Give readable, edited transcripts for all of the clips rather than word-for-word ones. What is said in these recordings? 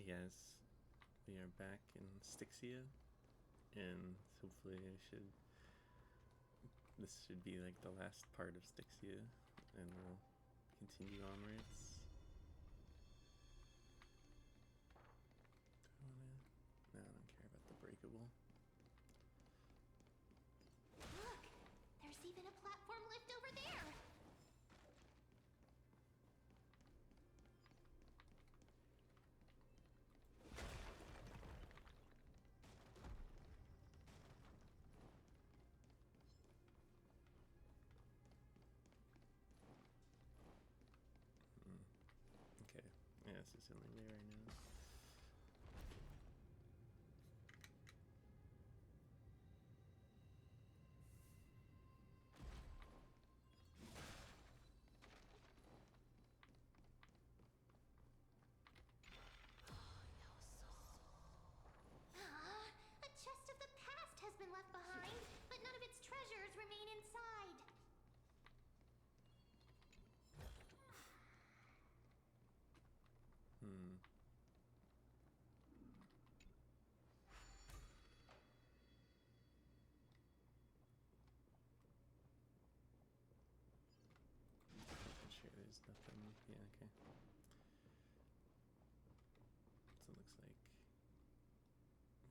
Yes, we are back in Styxia, and hopefully this should be like the last part of Styxia, and we'll continue onwards. No, I don't care about the breakable. Look! There's even a platform lift over there! Okay, yeah, this is the only way right now. A chest of the past has been left behind, but none of its treasures remain inside. I'm sure there's nothing. Yeah, okay. So it looks like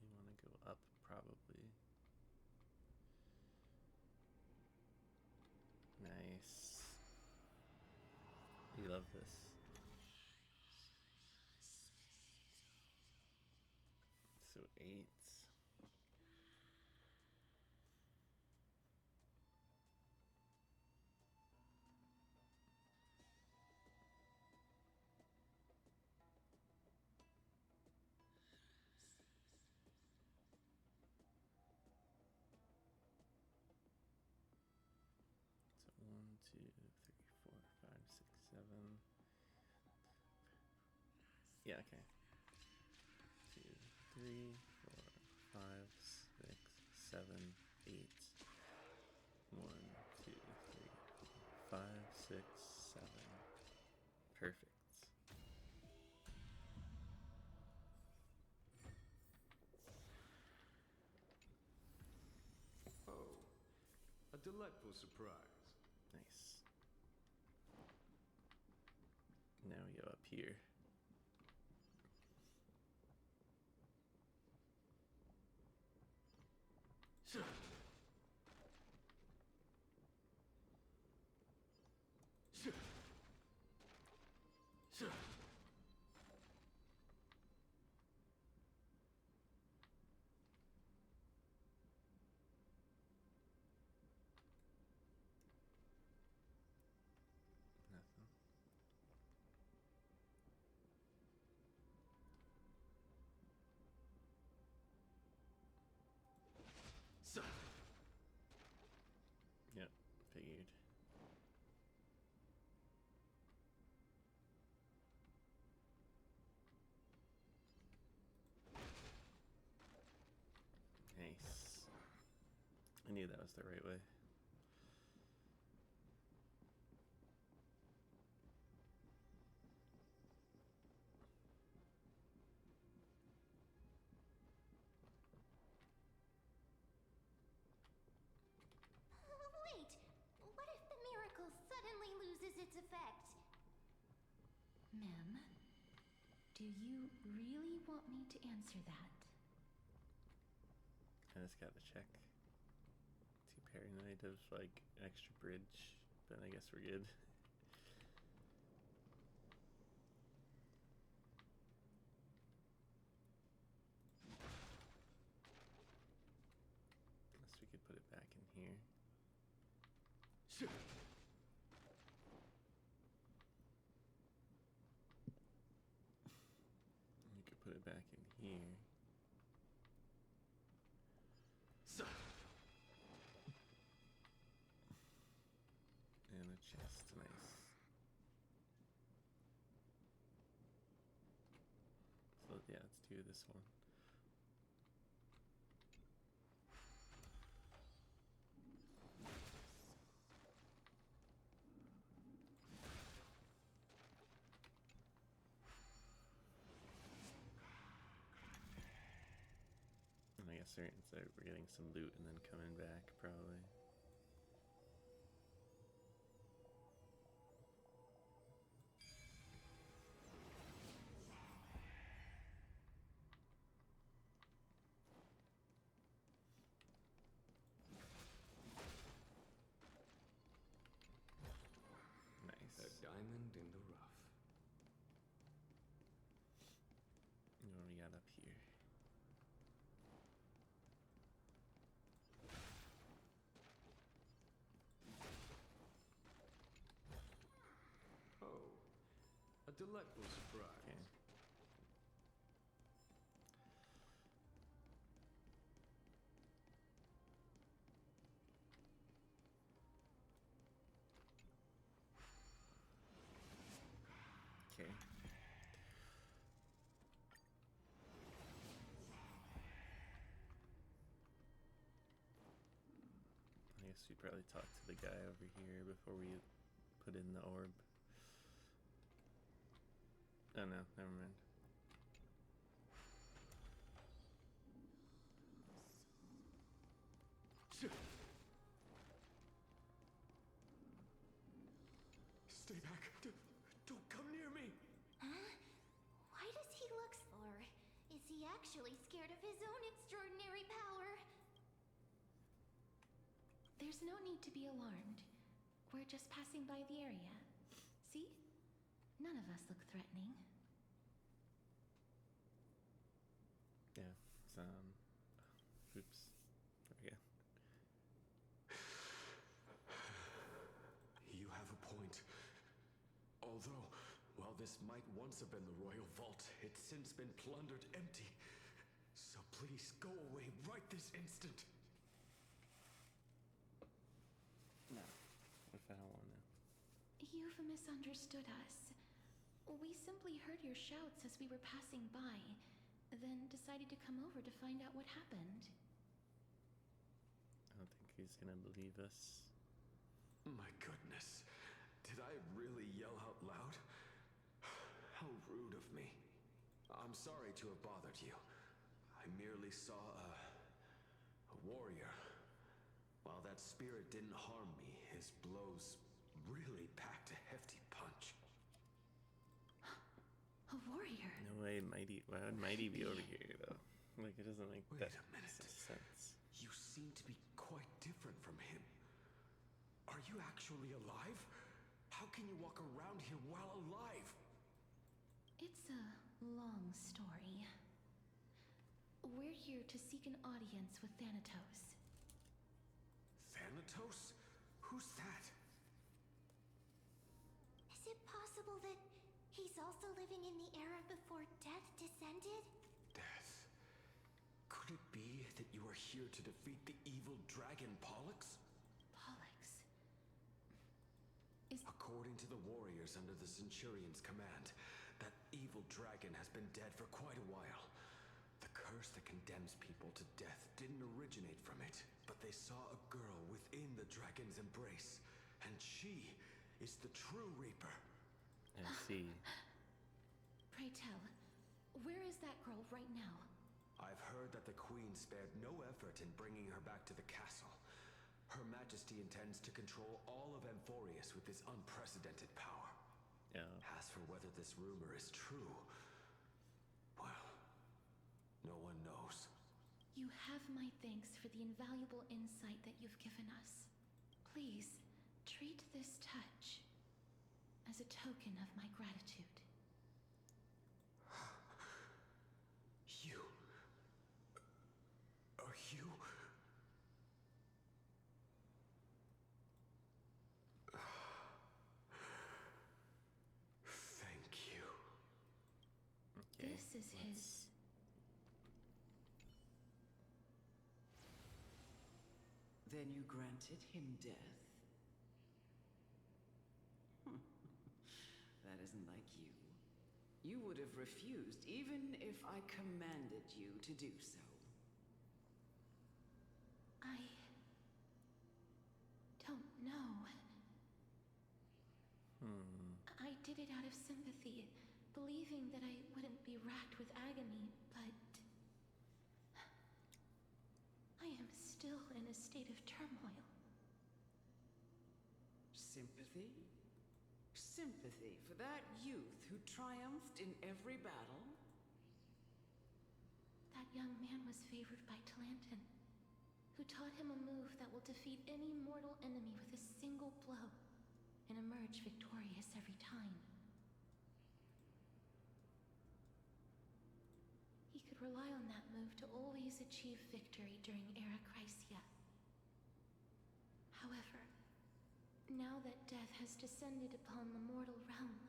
we want to go up, probably. Nice. We love this. So 8. So 1, 2, 3, 4, 5, 6, 7. Yeah, okay. 2, 3, 4, 5, 6, 7, 8. 1, 2, 3, 4, 5, 6, 7. Perfect. Oh, a delightful surprise. Nice. Now we go up here. Sure. Sure. Sure. Nothing. So. Yep, figured. Nice. I knew that was the right way. Wait! What if the miracle suddenly loses its effect? Ma'am, do you really want me to answer that? I just gotta check. Too paranoid of like extra bridge, but I guess we're good. Unless we could put it back in here. Sure. We could put it back in here. So. And a chest, nice. So yeah, let's do this one. certain so we're getting some loot and then coming back probably. Nice. A diamond in the rough. And what we got up here? Oh, a delectable surprise. Okay. Okay. I guess we probably talk to the guy over here before we put in the orb. Oh no, never mind. Stay back. Don't come near me. Huh? Why does he look... Or is he actually scared of his own extraordinary power? There's no need to be alarmed. We're just passing by the area. See? None of us look threatening. Yeah, it's, oops. There we go. You have a point. Although, while this might once have been the royal vault, it's since been plundered empty. So please go away right this instant. No. What if I don't want to? You've misunderstood us. We simply heard your shouts as we were passing by, then decided to come over to find out what happened. I don't think he's gonna believe us. My goodness. Did I really yell out loud? How rude of me. I'm sorry to have bothered you. I merely saw a warrior. While that spirit didn't harm me, his blows really packed a hefty punch. A warrior? No way, Mighty. Why would Mighty be over here though? Like it doesn't make Wait that a minute. sense. You seem to be quite different from him. Are you actually alive? How can you walk around here while alive? It's a long story. We're here to seek an audience with Thanatos. Thanatos? Who's that? Is it possible that he's also living in the era before death descended? Death. Could it be that you are here to defeat the evil dragon Pollux? Pollux. According to the warriors under the Centurion's command, that evil dragon has been dead for quite a while. The curse that condemns people to death didn't originate from it, but they saw a girl within the dragon's embrace, and she is the true Reaper. I see. Pray tell, where is that girl right now? I've heard that the Queen spared no effort in bringing her back to the castle. Her Majesty intends to control all of Amphorius with this unprecedented power. Yeah. As for whether this rumor is true, well, no one knows. You have my thanks for the invaluable insight that you've given us. Please, treat this touch as a token of my gratitude. You... Are you... Thank you. Okay. This is his... Then you granted him death? That isn't like you. You would have refused even if I commanded you to do so. I don't know. I did it out of sympathy, believing that I wouldn't be racked with agony, but in a state of turmoil. Sympathy? Sympathy for that youth who triumphed in every battle? That young man was favored by Talantin, who taught him a move that will defeat any mortal enemy with a single blow and emerge victorious every time. He could rely on that move to always achieve victory during Era Chrysia. However, now that death has descended upon the mortal realm,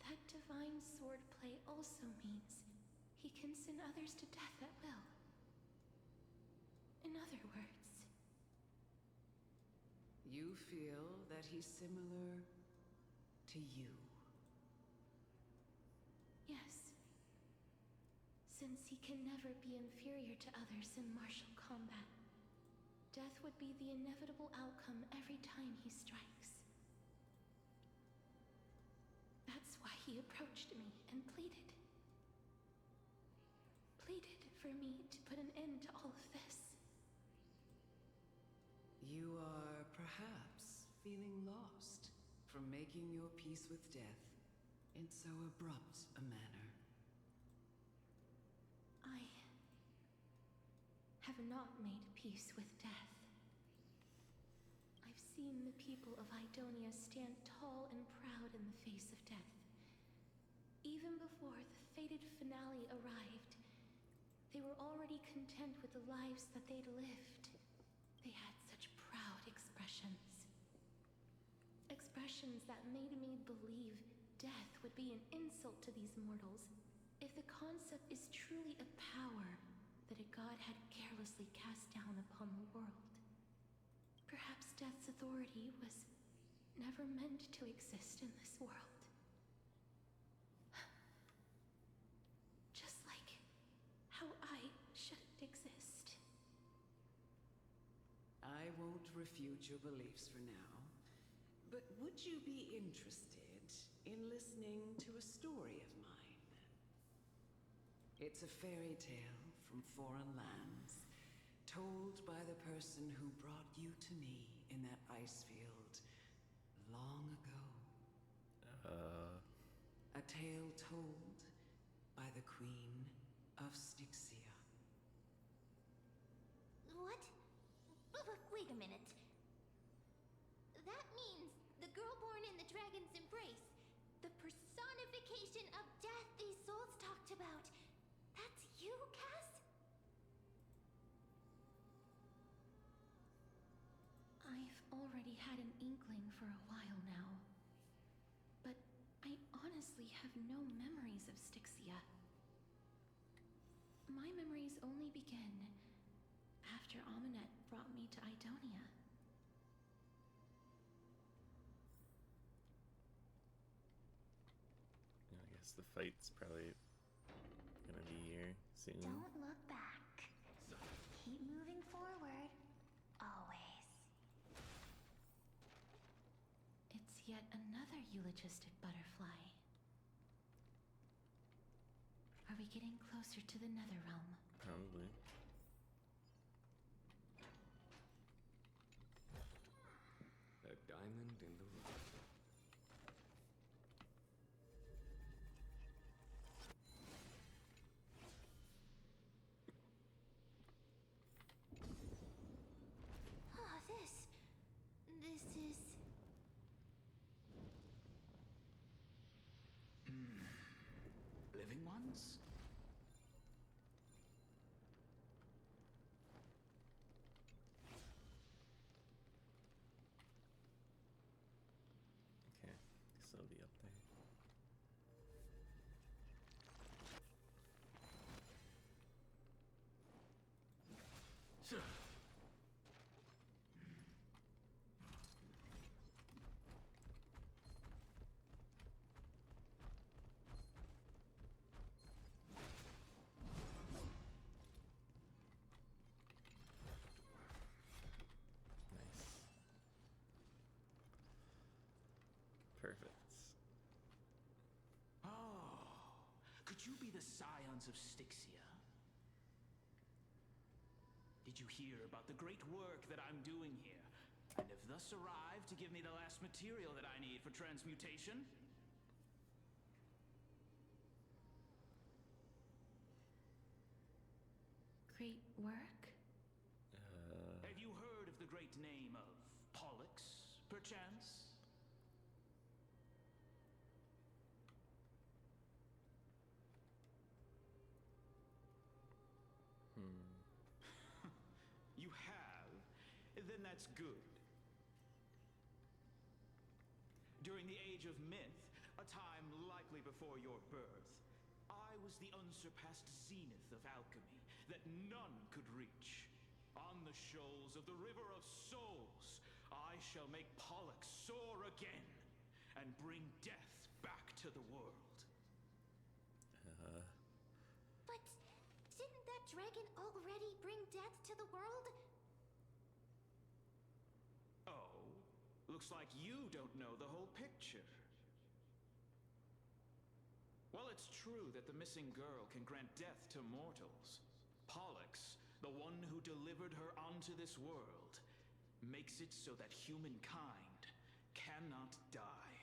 that divine swordplay also means he can send others to death at will. In other words, You feel that he's similar to you? yes. Since he can never be inferior to others in martial combat, death would be the inevitable outcome every time he strikes. That's why he approached me and pleaded. Pleaded for me to put an end to all of this. You are perhaps feeling lost from making your peace with death in so abrupt a manner. I have not made peace with death. I've seen the people of Idonia stand tall and proud in the face of death. Even before the fated finale arrived, they were already content with the lives that they'd lived. They had such proud expressions. Expressions that made me believe death would be an insult to these mortals if the concept is truly a power that a god had carelessly cast down upon the world. Perhaps death's authority was never meant to exist in this world. Just like how I shouldn't exist. I won't refute your beliefs for now, but would you be interested in listening to a story of mine? It's a fairy tale from foreign lands, told by the person who brought you to me in that ice field long ago. A tale told by the Queen of Styxia. What? Wait a minute. That means the girl born in the dragon's embrace, the personification of death these souls talked about. That's you, Cass? I've already had an inkling for a while now. But I honestly have no memories of Styxia. My memories only begin after Aminet brought me to Idonia. I guess the fight's probably gonna be here soon. Don't look back. Keep moving forward. Always. It's yet another eulogistic butterfly. Are we getting closer to the Netherrealm? Probably. A diamond in the rough. Oh, this is... Living ones? Okay, guess I'll be up there. Nice. Perfect. Oh, could you be the scions of Styxia? Did Did you hear about the great work that I'm doing here? And have thus arrived to give me the last material that I need for transmutation? Great work? Have you heard of the great name of Pollux, perchance? You have? Then that's good. During the age of myth, a time likely before your birth, I was the unsurpassed zenith of alchemy that none could reach. On the shoals of the River of Souls, I shall make Pollux soar again and bring death back to the world. But didn't that dragon already bring death to the world? Oh, looks like you don't know the whole picture. Well, it's true that the missing girl can grant death to mortals. Pollux, the one who delivered her onto this world, makes it so that humankind cannot die.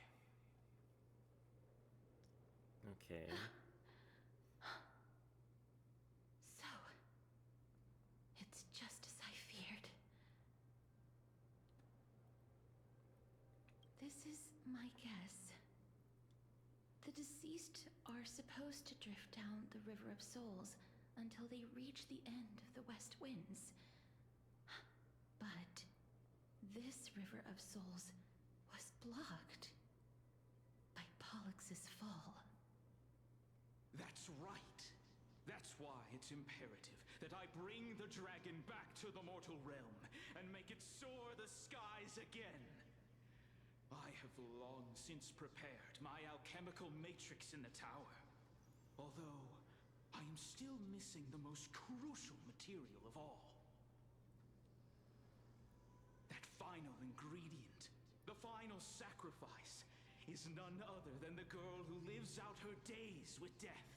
Okay. So, it's just as I feared. This is my guess. The deceased are supposed to drift down the River of Souls until they reach the end of the West Winds. But this River of Souls was blocked by Pollux's fall. That's right. That's why it's imperative that I bring the dragon back to the mortal realm and make it soar the skies again. I have long since prepared my alchemical matrix in the tower, although I am still missing the most crucial material of all. That final ingredient, the final sacrifice, is none other than the girl who lives out her days with death.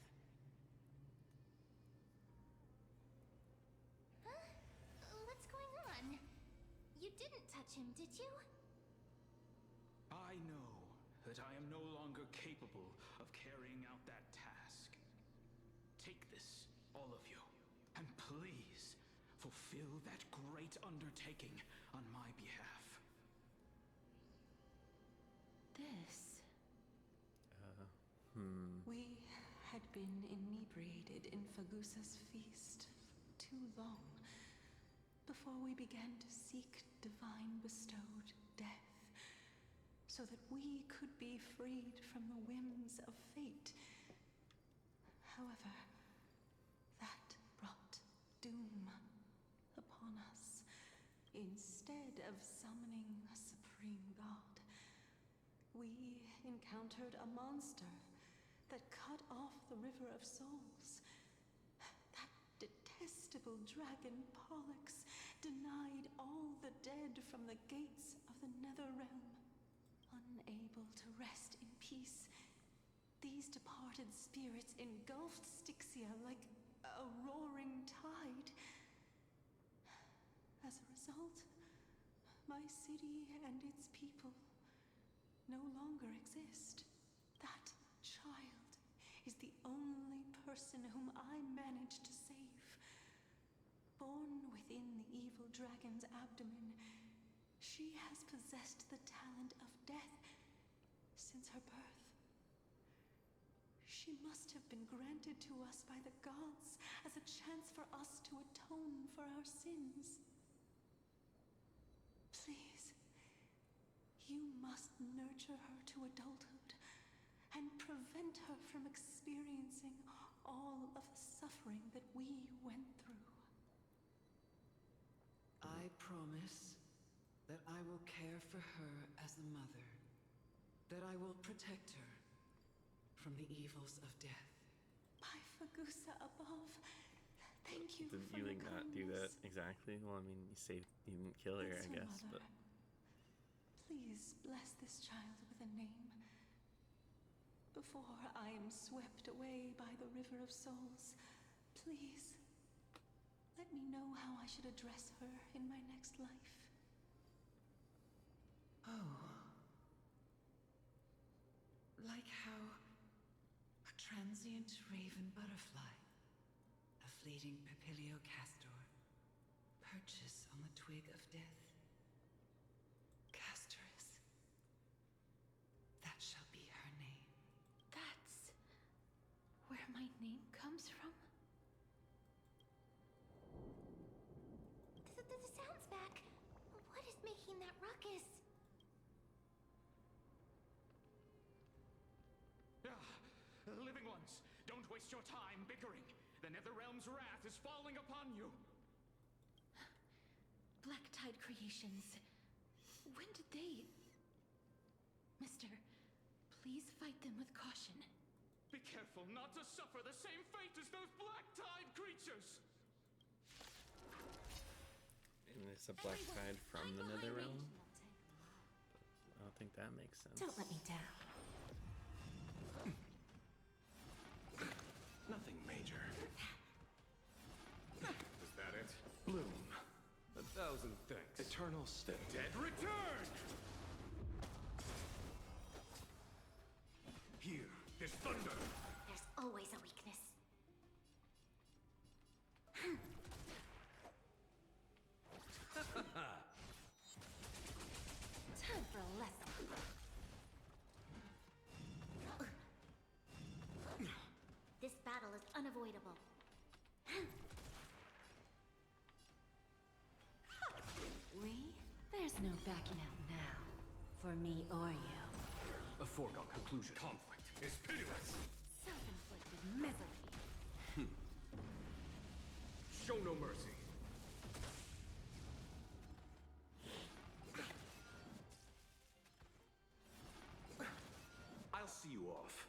Huh? What's going on? You didn't touch him, did you? I know that I am no longer capable of carrying out that task. Take this, all of you, and please fulfill that great undertaking on my behalf. This. We had been inebriated in Fagusa's feast for too long before we began to seek divine bestowed death, so that we could be freed from the whims of fate. However, that brought doom upon us. Instead of summoning a supreme god, we encountered a monster that cut off the River of Souls. That detestable dragon Pollux denied all the dead from the gates of the Nether Realm. Unable to rest in peace, these departed spirits engulfed Styxia like a roaring tide. As a result, my city and its people no longer exist. That child is the only person whom I managed to save. Born within the evil dragon's abdomen, she has possessed the talent of death since her birth. She must have been granted to us by the gods as a chance for us to atone for our sins. Please, you must nurture her to adulthood and prevent her from experiencing all of the suffering that we went through. I promise that I will care for her as a mother, that I will protect her from the evils of death. By Fagusa above, thank you Didn't for you your like not do that kindness. exactly? Well, I mean, you didn't kill her, It's I your guess, mother. but Please bless this child with a name. Before I am swept away by the River of Souls, please Let me know how I should address her in my next life. Oh. Like how a transient raven butterfly, a fleeting papilio castor, perches on the twig of death. Castorus. That shall be her name. That's where my name comes from? The sound's back. What is making that ruckus? Living ones, don't waste your time bickering. The Netherrealm's wrath is falling upon you. Black Tide Creations. When did they... Mister, please fight them with caution. Be careful not to suffer the same fate as those Black Tide creatures! And it's a black tide from the Netherrealm? I don't think that makes sense. Don't let me down. Nothing major. Is that it? Bloom. 1,000 thanks. Eternal step. Dead return! Here, this thunder. There's always a weakness. Time for a lesson. This battle is unavoidable. We? There's no backing out now. For me or you. A foregone conclusion. Conflict is pitiless. Self-inflicted misery. Show no mercy. I'll see you off.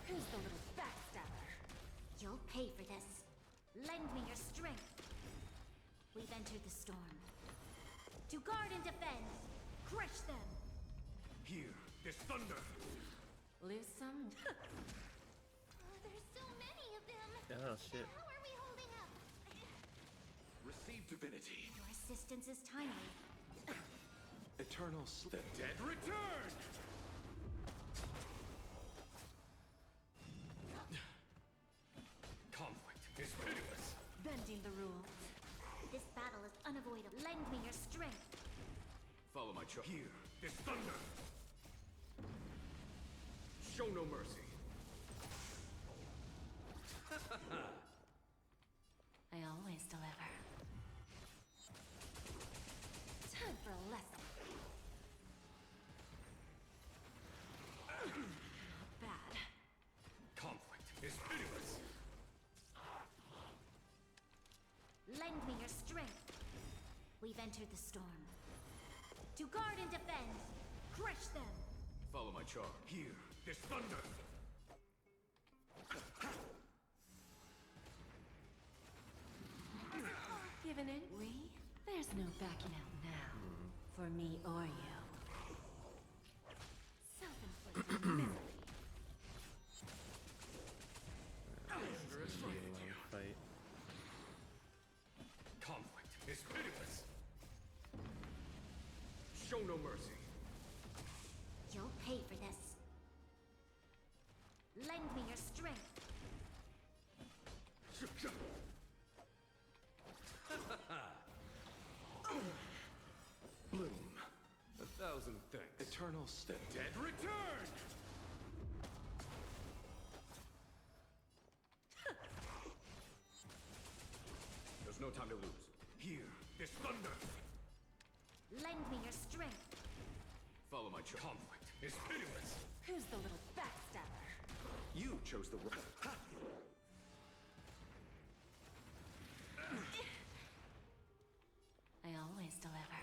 Who's the little backstabber? You'll pay for this. Lend me your strength. We've entered the storm. To guard and defend. Crush them. Here, this thunder. Lose some? There's so many of them. Oh shit. How are we holding up? Receive divinity. Your assistance is timely. Eternal slip. Dead return! Conflict is pitiless. Bending the rules. This battle is unavoidable. Lend me your strength. Follow my choice. Here, this thunder. Show no mercy. I always deliver. Time for a lesson. Not bad. Conflict is pitiless. Lend me your strength. We've entered the storm. To guard and defend. Crush them. Follow my charm. Here, this thunder. Given in? We? There's no backing out now. For me or you. Self-inflicted misery. Mediating a fight. Conflict is pitiless. Show no mercy. You'll pay for this. Lend me your strength. Bloom. 1,000 thanks. Eternal step. Dead return! There's no time to lose. Here, this thunder. Lend me your strength. Follow my choice. Conflict is pitiless. Who's the little backstabber? You chose the wrong. I always deliver.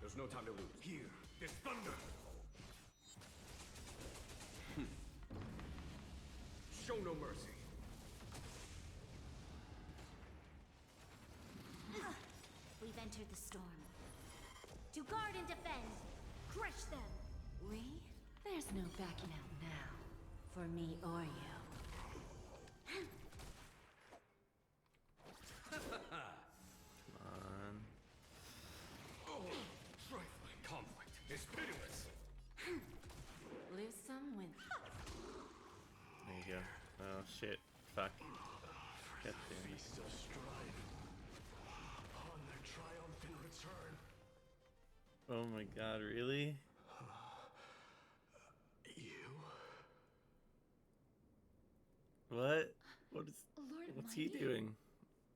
There's no time to lose. Here, this thunder. Show no mercy. We've entered the storm. To guard and defend. Crush them. We? There's no backing out now. For me or you. shit. Fuck. Get there. Feast of strife. On their triumphant return. Oh my god, really? You? What? What is... Lord What's Mighty? he doing?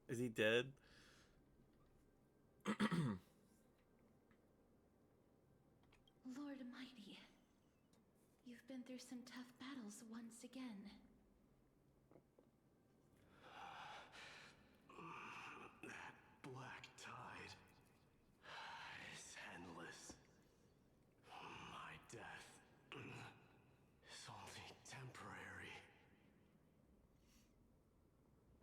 Is he dead? Lord Mighty, you've been through some tough battles once again. That black tide is endless. My death is only temporary.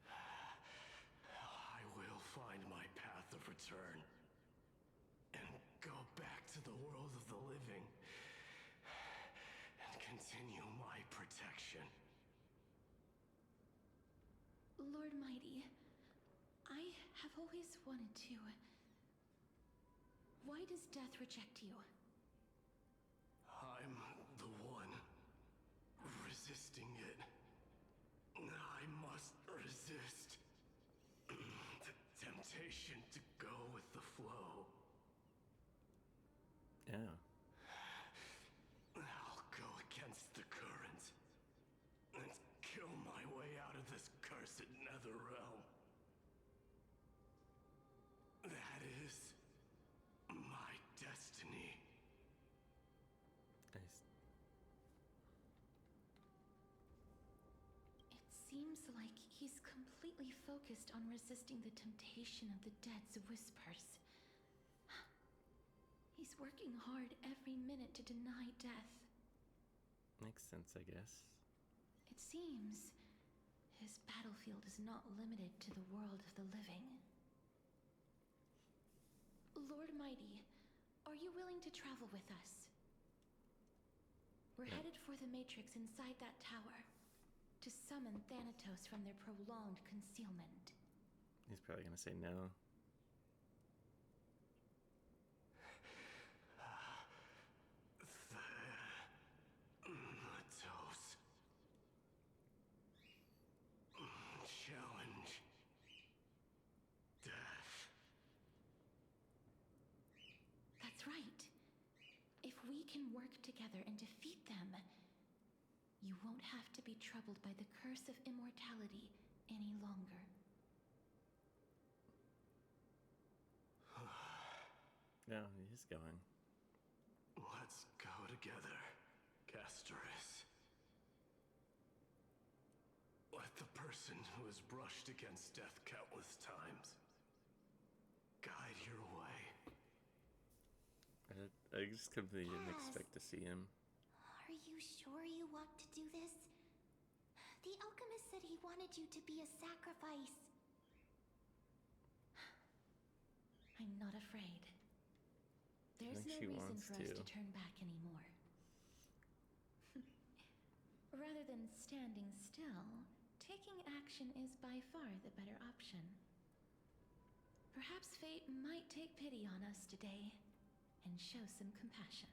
I will find my path of return and go back to the world of the living and continue my protection. Lord Mighty, I have always wanted to. Why does death reject you? I'm the one resisting it. I must resist the temptation to go with the flow. Yeah. I'll go against the current and kill my way out of this cursed nether realm. That is my destiny. Nice. It seems like he's completely focused on resisting the temptation of the dead's whispers. He's working hard every minute to deny death. Makes sense, I guess. It seems his battlefield is not limited to the world of the living. Lord Mighty, are you willing to travel with us? We're headed for the Matrix inside that tower to summon Thanatos from their prolonged concealment. He's probably gonna say no. Thanatos. Challenge. Death. That's right. If we can work together and defeat them, you won't have to be troubled by the curse of immortality any longer. No, he is going. Let's go together, Castoris. Let the person who has brushed against death countless times guide your way. I just completely didn't expect to see him. Are you sure you want to do this? The alchemist said he wanted you to be a sacrifice. I'm not afraid. There's think no she reason wants for us to. to turn back anymore. Rather than standing still, taking action is by far the better option. Perhaps fate might take pity on us today and show some compassion.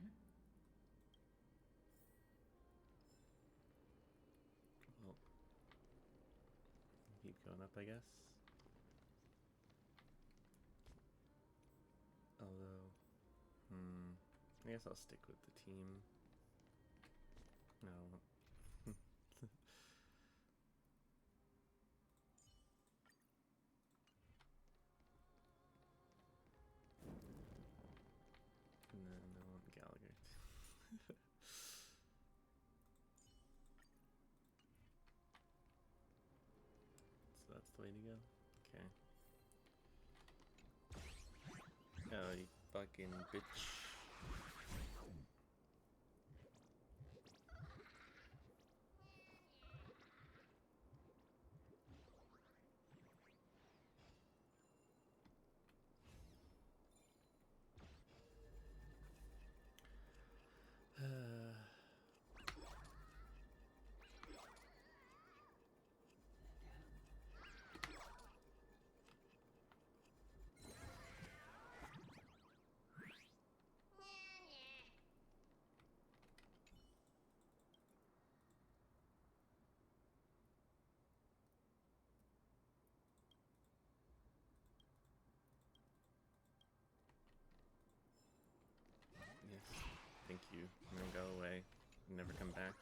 Well, keep going up, I guess. Although, I guess I'll stick with the team. No. And then I want Gallagher. So that's the way to go? Okay. Oh, you fucking bitch. never come back.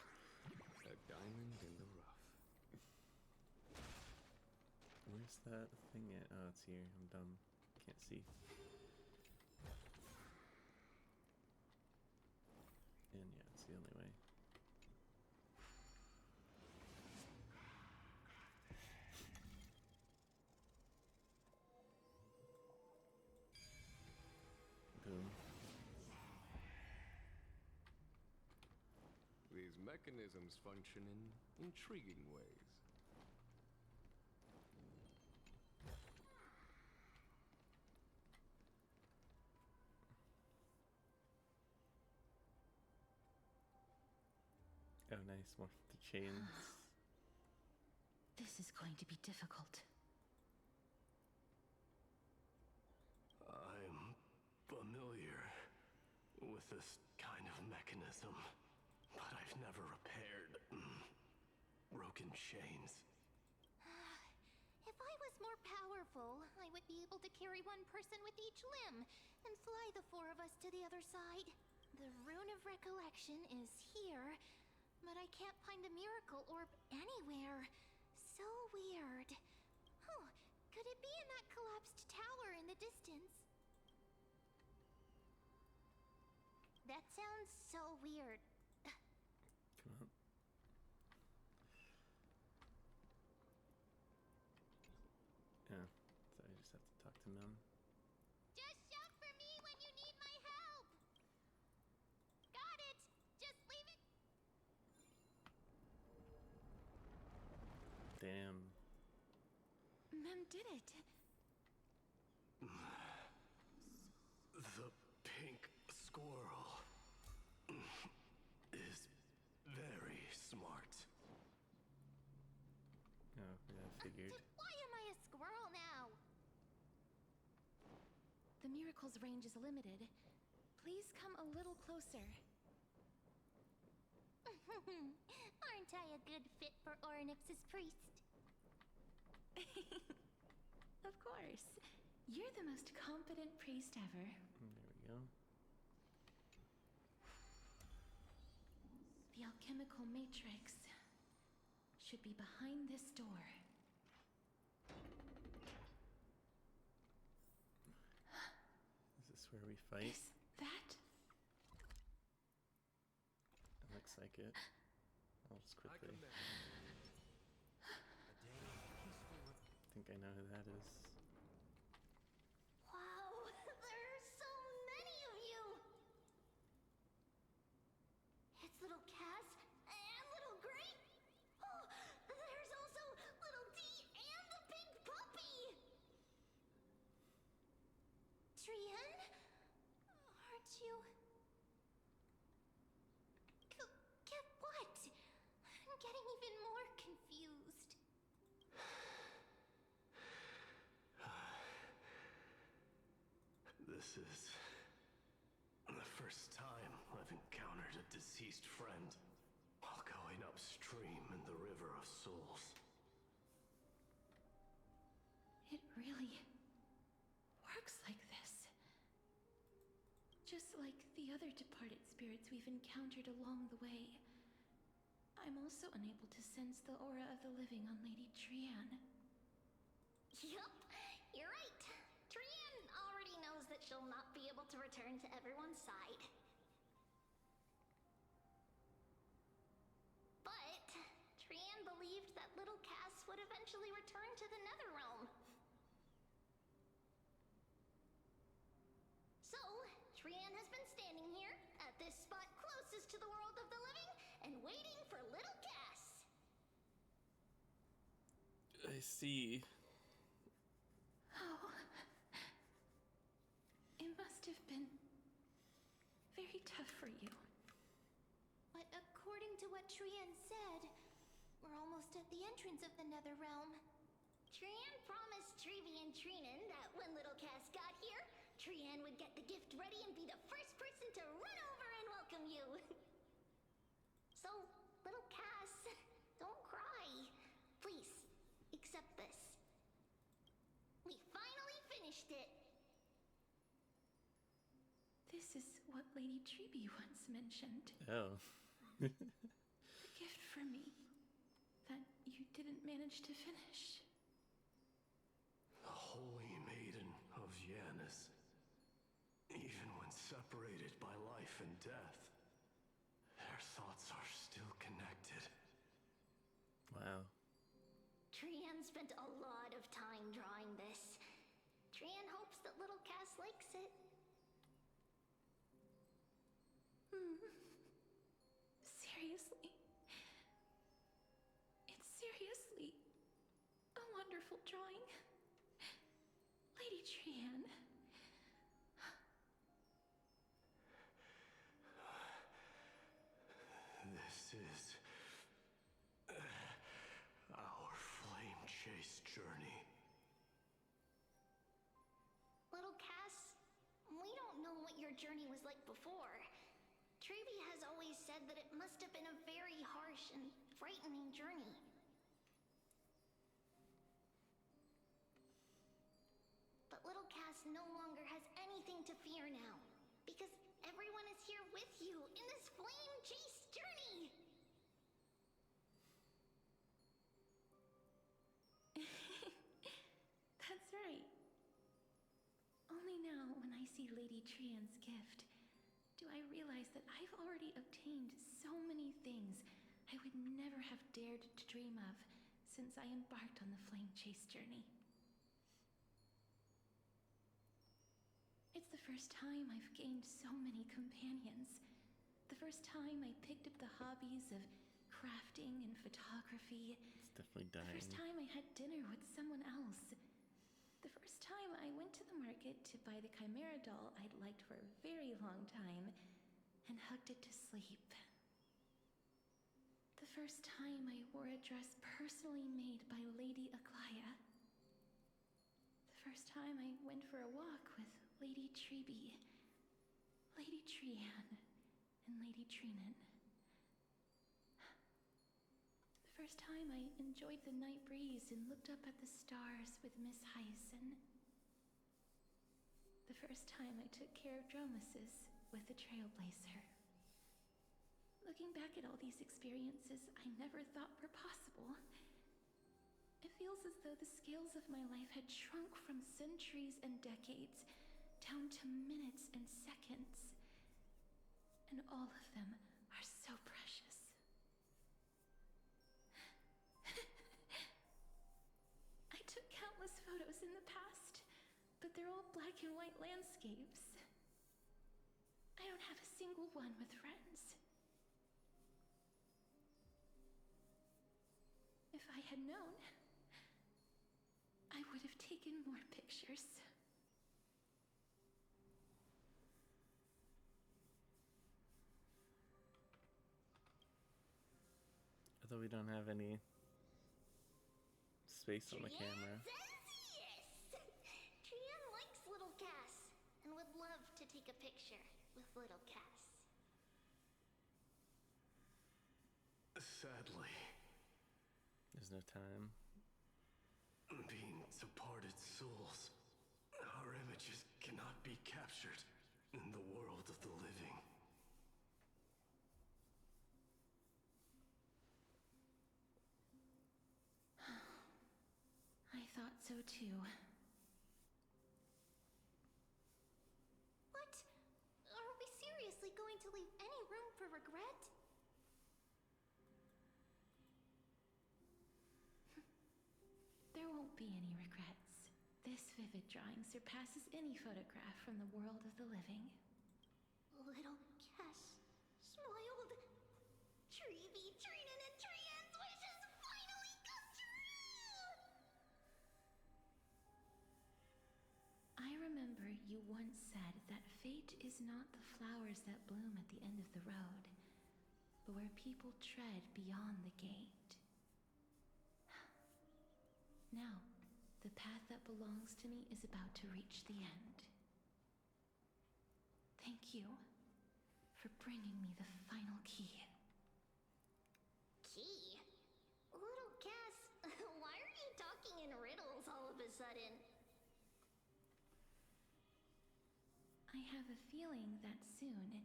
A diamond in the rough. Where's that thing at? Oh, it's here. I'm dumb. Can't see. And yeah, it's the only way. Boom. These mechanisms function in intriguing ways. Oh, nice. More of the chains. This is going to be difficult. I'm familiar with this kind of mechanism, but I've never repaired broken chains. If I was more powerful, I would be able to carry one person with each limb and fly the four of us to the other side. The Rune of Recollection is here, but I can't find the miracle orb anywhere. So weird. Oh, could it be in that collapsed tower in the distance? That sounds so weird. Come on. Yeah, so I just have to talk to Mem. Just shout for me when you need my help! Got it! Just leave it! Damn. Mem did it. The pink squirrel is very smart. Oh, yeah, I figured. Why am I a squirrel now? The miracle's range is limited. Please come a little closer. Aren't I a good fit for Ornyx's priest? Of course. You're the most competent priest ever. There we go. The alchemical matrix should be behind this door. Is this where we fight? Is that? It looks like it. I'll just quickly. I think I know who that is. Wow, there are so many of you! It's little Cass and little Grape. Oh, there's also little D and the pink puppy! Trian? Aren't you... Get what? I'm getting even more confused. This is the first time I've encountered a deceased friend while going upstream in the River of Souls. It really works like this. Just like the other departed spirits we've encountered along the way. I'm also unable to sense the aura of the living on Lady Trian. Yup, you're right. Trian already knows that she'll not be able to return to everyone's side. But Trian believed that little Cass would eventually return to the Netherrealm. So, Trian has been standing here, at this spot closest to the world of the living, and waiting for little Cass. I see. Oh. It must have been very tough for you. But according to what Trian said, we're almost at the entrance of the Netherrealm. Trian promised Trevi and Trinan that when little Cass got here, Trian would get the gift ready and be the first person to run over and welcome you. So, little Cass, don't cry. Please, accept this. We finally finished it. This is what Lady Treeby once mentioned. Oh. The gift for me that you didn't manage to finish. The holy maiden of Yanis. Even when separated by life and death, their thoughts are still connected. Wow. Trian spent a lot of time drawing this. Trian hopes that little Cass likes it. Seriously? It's seriously a wonderful drawing. Lady Trian. This is our flame chase journey. Little Cass, we don't know what your journey was like before. Trevi has always said that it must have been a very harsh and frightening journey. But little Cass no longer has anything to fear now, because everyone is here with you in this flame chase journey! That's right. Only now, when I see Lady Trian's gift, do I realize that I've already obtained so many things I would never have dared to dream of since I embarked on the flame chase journey. It's the first time I've gained so many companions. The first time I picked up the hobbies of crafting and photography. It's definitely The dying. first time I had dinner with someone else. The first time I went to the market to buy the Chimera doll I'd liked for a very long time and hugged it to sleep. The first time I wore a dress personally made by Lady Aglaya. The first time I went for a walk with Lady Treeby, Lady Trian, and Lady Trinan. The first time I enjoyed the night breeze and looked up at the stars with Miss Hyacin. The first time I took care of Dromesis with the Trailblazer. Looking back at all these experiences I never thought were possible, it feels as though the scales of my life had shrunk from centuries and decades down to minutes and seconds. And all of them are so precious. I took countless photos in the past, but they're all black and white landscapes. I don't have a single one with friends. If I had known, I would have taken more pictures. Although we don't have any space on the camera. Says yes! Trian likes little Cass and would love to take a picture with little Cass. Sadly, There's no time. being departed souls, our images cannot be captured in the world of the living. I thought so too. What? Are we seriously going to leave any room for regret? There won't be any regrets. This vivid drawing surpasses any photograph from the world of the living. Little Cass smiled. Trevi, Trinan, and Trian's wishes finally come true! I remember you once said that fate is not the flowers that bloom at the end of the road, but where people tread beyond the gate. Now, the path that belongs to me is about to reach the end. Thank you for bringing me the final key. Key? Little Cass, why are you talking in riddles all of a sudden? I have a feeling that soon,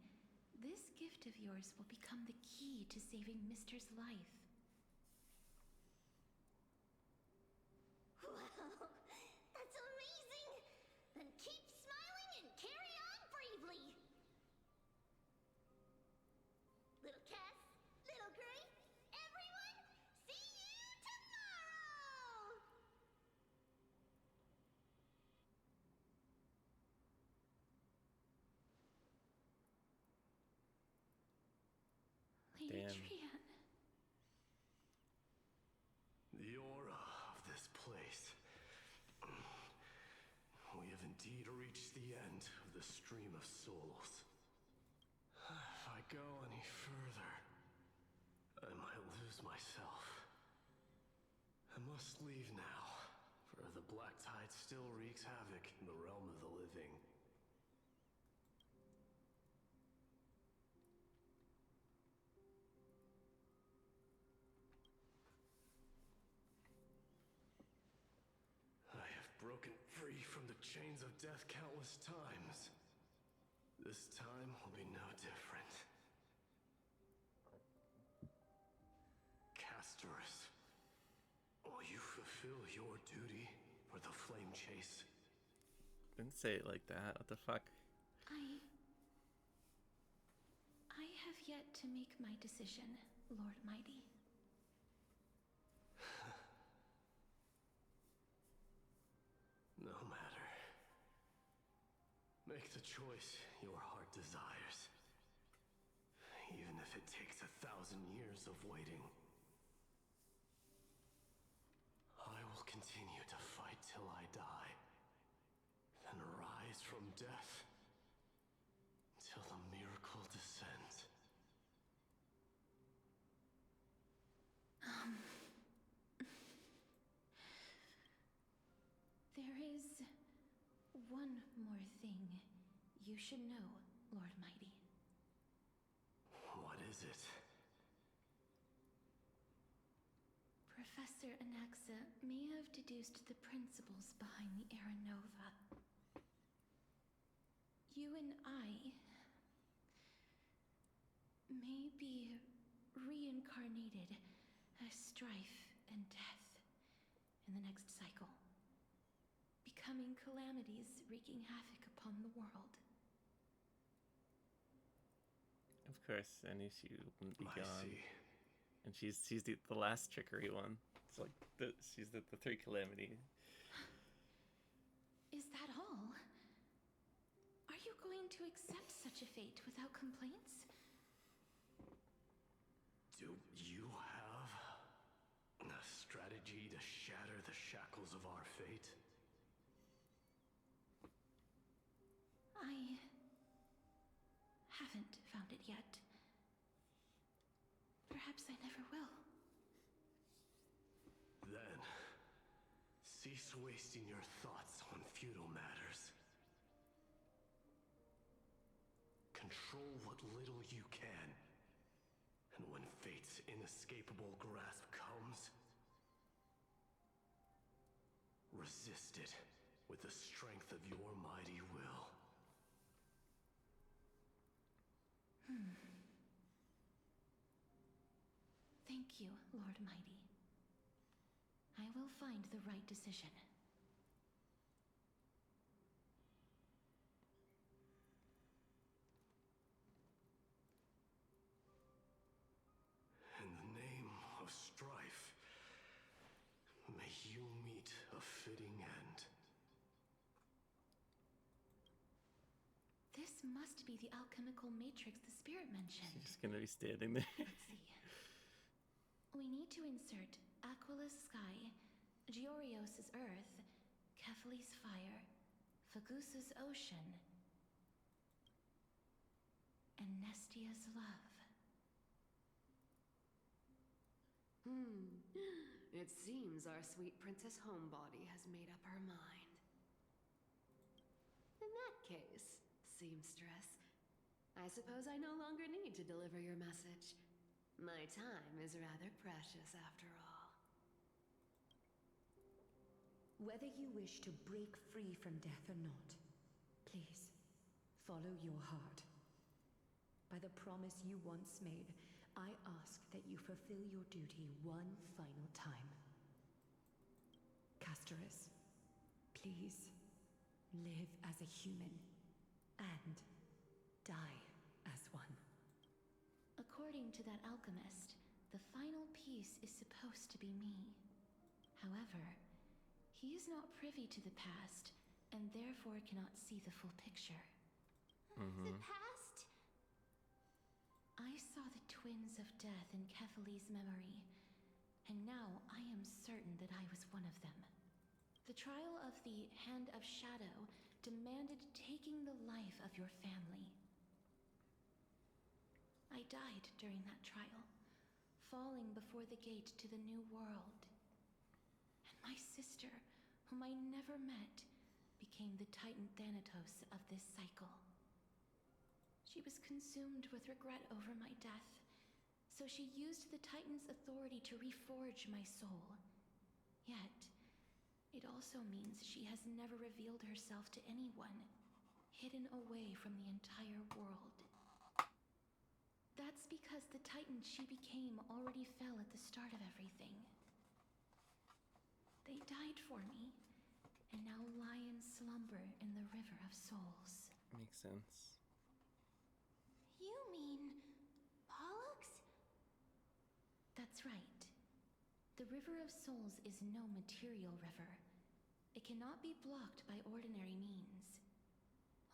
This gift of yours will become the key to saving Mister's life. Wow, that's amazing! Then keep smiling and carry on bravely! Little Cass, Little Grace, everyone, see you tomorrow! Lady Damn. Trian. The aura of this place. We have indeed reached the end of the stream of souls. If I go any further, I might lose myself. I must leave now, for the black tide still wreaks havoc in the realm of the living. I have broken free from the chains of death countless times. This time will be no different. Castorus, will you fulfill your duty for the flame chase? Didn't say it like that. What the fuck? I have yet to make my decision, Lord Mighty. No matter. Make the choice your heart desires. Even if it takes 1,000 years of waiting. I will continue to fight till I die. Then rise from death. Till the miracle descends. There is one more thing you should know, Lord Mighty. What is it? Professor Anaxa may have deduced the principles behind the Era Nova. You and I may be reincarnated as strife and death in the next cycle, becoming calamities wreaking havoc upon the world. Of course, I knew she wouldn't be I gone. see. And she's the last trickery one. It's like she's the third calamity. Is that all? Are you going to accept such a fate without complaints? Do you have a strategy to shatter the shackles of our fate? I haven't found it yet. Perhaps I never will. Then, cease wasting your thoughts on futile matters. Control what little you can. And when fate's inescapable grasp comes, resist it with the strength of your mighty will. Thank you, Lord Mighty. I will find the right decision. In the name of strife, may you meet a fitting end. This must be the alchemical matrix the spirit mentioned. She's just gonna be standing there. Let's see. We need to insert Aquila's sky, Georios' earth, Kephali's fire, Fagusa's ocean, and Nestia's love. It seems our sweet Princess Homebody has made up her mind. In that case, seamstress, I suppose I no longer need to deliver your message. My time is rather precious after all. Whether you wish to break free from death or not, please, follow your heart. By the promise you once made, I ask that you fulfill your duty one final time. Castorus, please, live as a human, and die as one. According to that alchemist, the final piece is supposed to be me. However, he is not privy to the past, and therefore cannot see the full picture. The past? I saw the twins of death in Kethali's memory, and now I am certain that I was one of them. The trial of the Hand of Shadow demanded taking the life of your family. I died during that trial, falling before the gate to the new world. And my sister, whom I never met, became the Titan Thanatos of this cycle. She was consumed with regret over my death, so she used the Titan's authority to reforge my soul. Yet, it also means she has never revealed herself to anyone, hidden away from the entire world. That's because the Titan she became already fell at the start of everything. They died for me, and now lie in slumber in the River of Souls. Makes sense. You mean Pollux? That's right. The River of Souls is no material river. It cannot be blocked by ordinary means.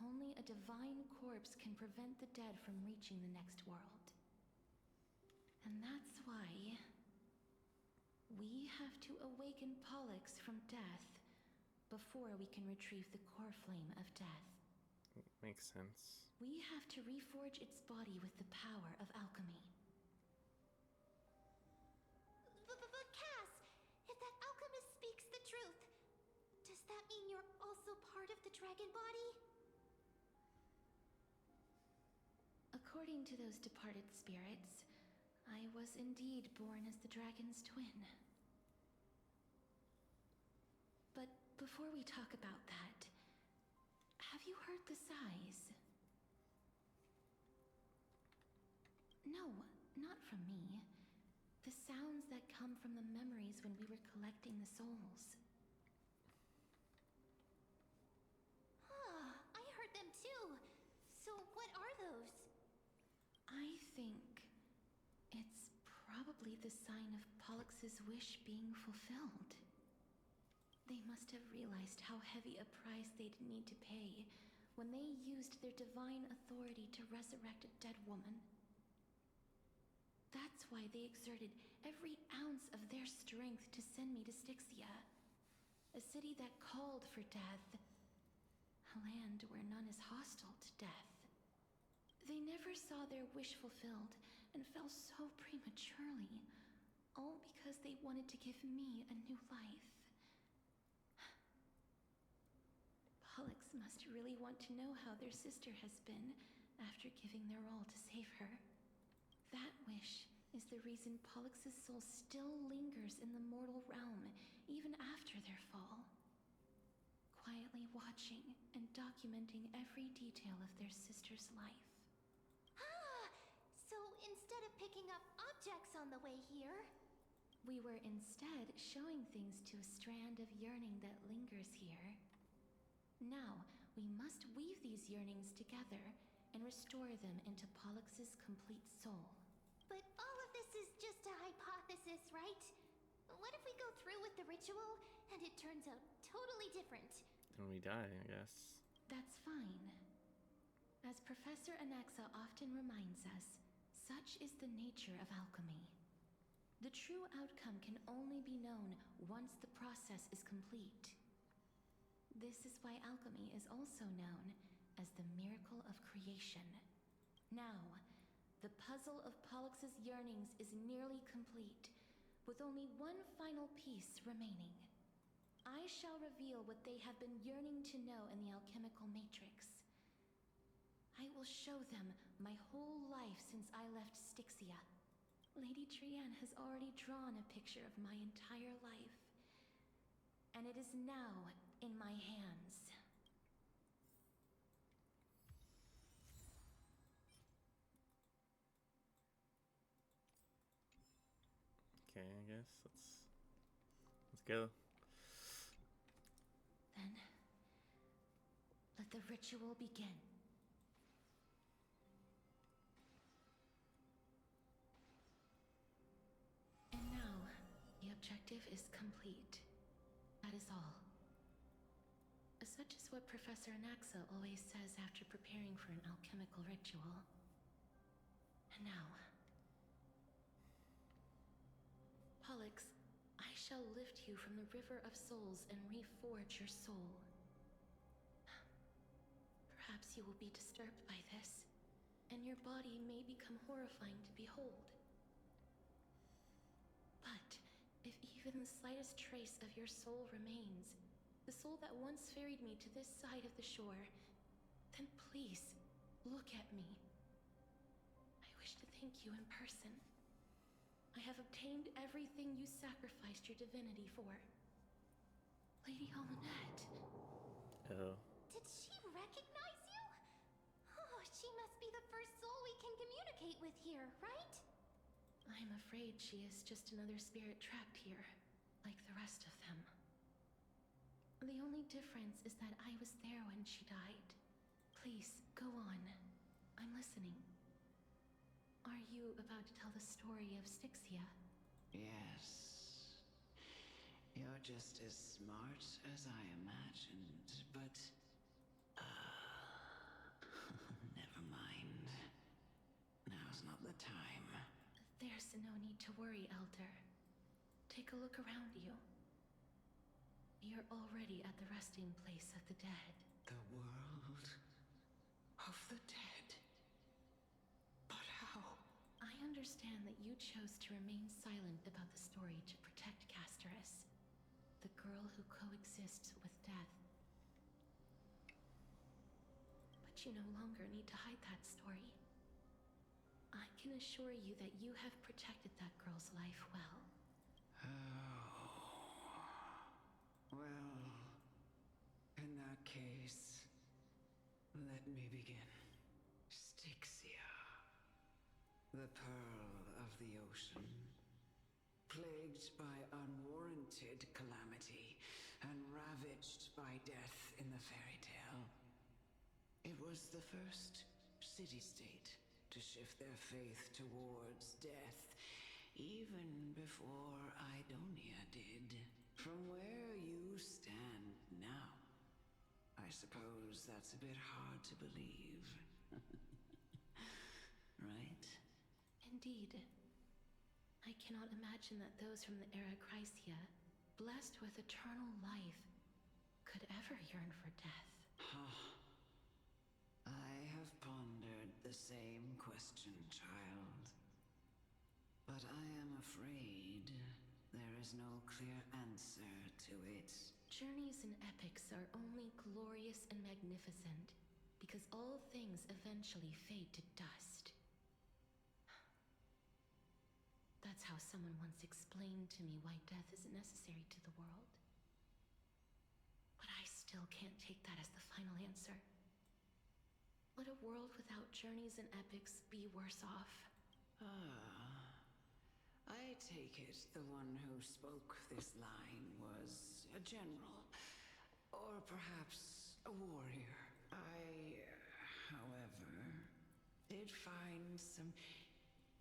Only a divine corpse can prevent the dead from reaching the next world. And that's why we have to awaken Pollux from death before we can retrieve the core flame of death. Makes sense. We have to reforge its body with the power of alchemy. But Cass, if that alchemist speaks the truth, does that mean you're also part of the dragon body? According to those departed spirits, I was indeed born as the dragon's twin. But before we talk about that, have you heard the sighs? No, not from me. The sounds that come from the memories when we were collecting the souls. I heard them too. So what are those? I think it's probably the sign of Pollux's wish being fulfilled. They must have realized how heavy a price they'd need to pay when they used their divine authority to resurrect a dead woman. That's why they exerted every ounce of their strength to send me to Styxia, a city that called for death, a land where none is hostile to death. They never saw their wish fulfilled and fell so prematurely, all because they wanted to give me a new life. Pollux must really want to know how their sister has been after giving their all to save her. That wish is the reason Pollux's soul still lingers in the mortal realm even after their fall, quietly watching and documenting every detail of their sister's life. So instead of picking up objects on the way here, We were instead showing things to a strand of yearning that lingers here. Now, we must weave these yearnings together and restore them into Pollux's complete soul. but all of this is just a hypothesis, right? What if we go through with the ritual and it turns out totally different? Then we die, I guess. That's fine. As Professor Anaxa often reminds us, such is the nature of alchemy. The true outcome can only be known once the process is complete. This is why alchemy is also known as the miracle of creation. Now, the puzzle of Pollux's yearnings is nearly complete, with only one final piece remaining. I shall reveal what they have been yearning to know in the alchemical matrix. I will show them my whole life since I left Styxia. Lady Trianne has already drawn a picture of my entire life, and it is now in my hands. Okay, I guess let's go. Then, let the ritual begin. And now, the objective is complete. That is all. Such is what Professor Anaxa always says after preparing for an alchemical ritual. And now, Pollux, I shall lift you from the river of souls and reforge your soul. Perhaps you will be disturbed by this, and your body may become horrifying to behold. But if even the slightest trace of your soul remains, the soul that once ferried me to this side of the shore, then please, look at me. I wish to thank you in person. I have obtained everything you sacrificed your divinity for. Lady Almanette. Oh. Did she recognize you? Oh, she must be the first soul we can communicate with here, right? I'm afraid she is just another spirit trapped here, like the rest of them. The only difference is that I was there when she died. Please, go on. I'm listening. Are you about to tell the story of Styxia? Yes. You're just as smart as I imagined, but... never mind. Now's not the time. There's no need to worry, Elder. Take a look around you. You're already at the resting place of the dead. The world of the dead? But how? I understand that you chose to remain silent about the story to protect Casterus, the girl who coexists with death. But you no longer need to hide that story. I can assure you that you have protected that girl's life well. Well, in that case, let me begin. Styxia, the pearl of the ocean, plagued by unwarranted calamity and ravaged by death in the fairy tale. It was the first city-state to shift their faith towards death, even before Idonia did. From where you stand now, I suppose that's a bit hard to believe. Right? Indeed. I cannot imagine that those from the era Chrysia, blessed with eternal life, could ever yearn for death. I have pondered the same question, child. But I am afraid there is no clear answer to it. Journeys and epics are only glorious and magnificent because all things eventually fade to dust. That's how someone once explained to me why death is necessary to the world. But I still can't take that as the final answer. Would a world without journeys and epics be worse off? I take it the one who spoke this line was a general, or perhaps a warrior. I, however, did find some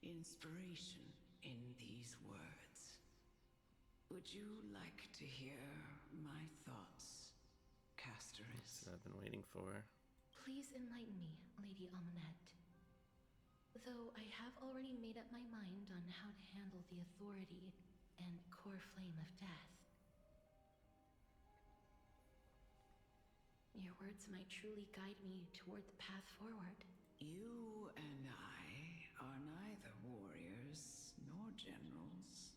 inspiration in these words. Would you like to hear my thoughts, Casterus? That's what I've been waiting for. Please enlighten me, Lady Almanette. Though I have already made up my mind on how to handle the authority and core flame of death. Your words might truly guide me toward the path forward. You and I are neither warriors nor generals.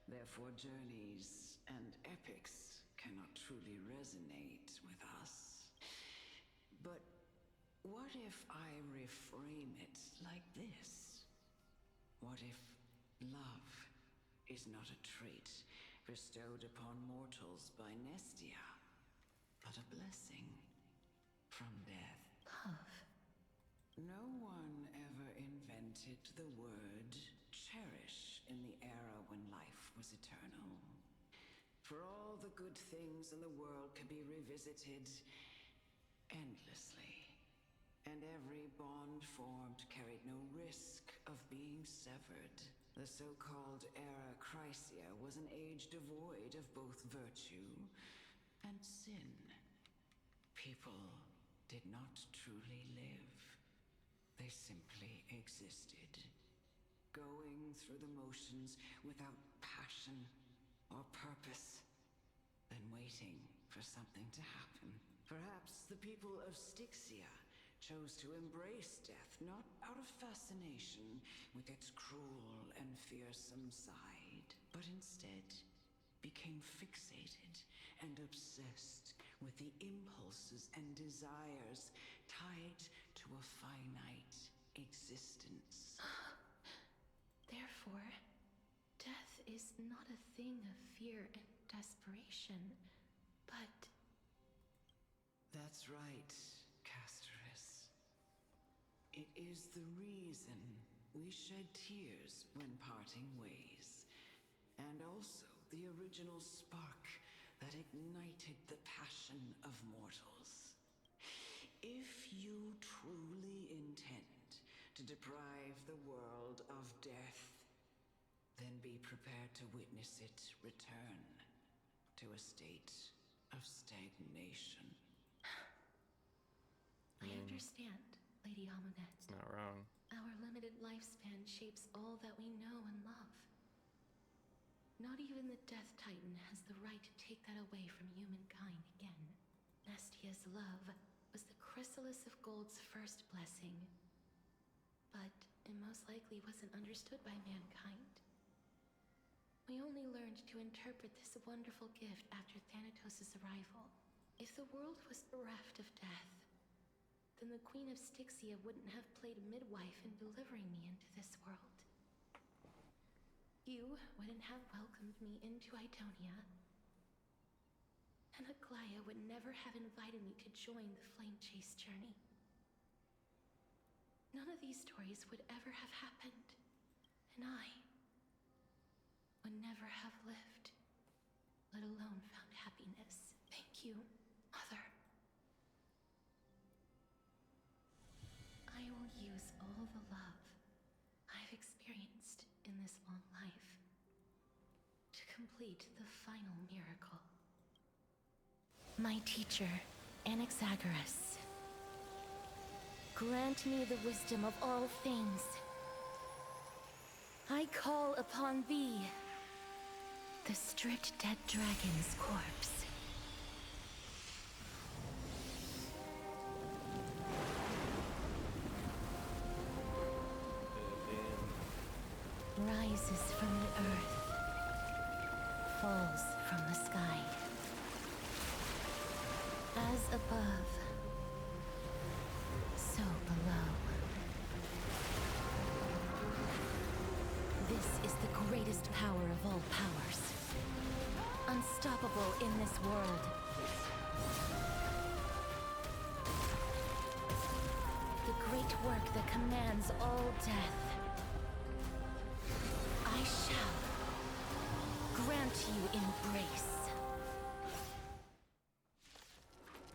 Therefore, journeys and epics cannot truly resonate with us. But what if I reframe it like this? What if love is not a trait bestowed upon mortals by Nestia, but a blessing from death? Love. No one ever invented the word cherish in was eternal. For all the good things in the world can be revisited endlessly. And every bond formed carried no risk of being severed. The so-called Era Chrysia was an age devoid of both virtue and sin. People did not truly live. They simply existed, going through the motions without passion or purpose, then waiting for something to happen. Perhaps the people of Styxia chose to embrace death, not out of fascination with its cruel and fearsome side, but instead became fixated and obsessed with the impulses and desires tied to a finite existence. Therefore, death is not a thing of fear and desperation, but... That's right, Casterus. It is the reason we shed tears when parting ways, and also the original spark that ignited the passion of mortals. If you truly intend to deprive the world of death, then be prepared to witness it return to a state of stagnation. I understand, Lady Amunet. Not wrong. Our limited lifespan shapes all that we know and love. Not even the Death Titan has the right to take that away from humankind again. Nestia's love was the chrysalis of Gold's first blessing, but it most likely wasn't understood by mankind. We only learned to interpret this wonderful gift after Thanatos' arrival. If the world was bereft of death, then the Queen of Styxia wouldn't have played midwife in delivering me into this world. You wouldn't have welcomed me into Idonia, and Aglaia would never have invited me to join the Flame Chase journey. None of these stories would ever have happened, and I would never have lived, let alone found happiness. Thank you, Mother. I will use all the love I've experienced in this long life to complete the final miracle. My teacher, Anaxagoras, grant me the wisdom of all things. I call upon thee, the stripped dead dragon's corpse. Rises from the earth, falls from the sky. As above, so below. This is the greatest power of all powers. Unstoppable in this world. The great work that commands all death. I shall grant you embrace.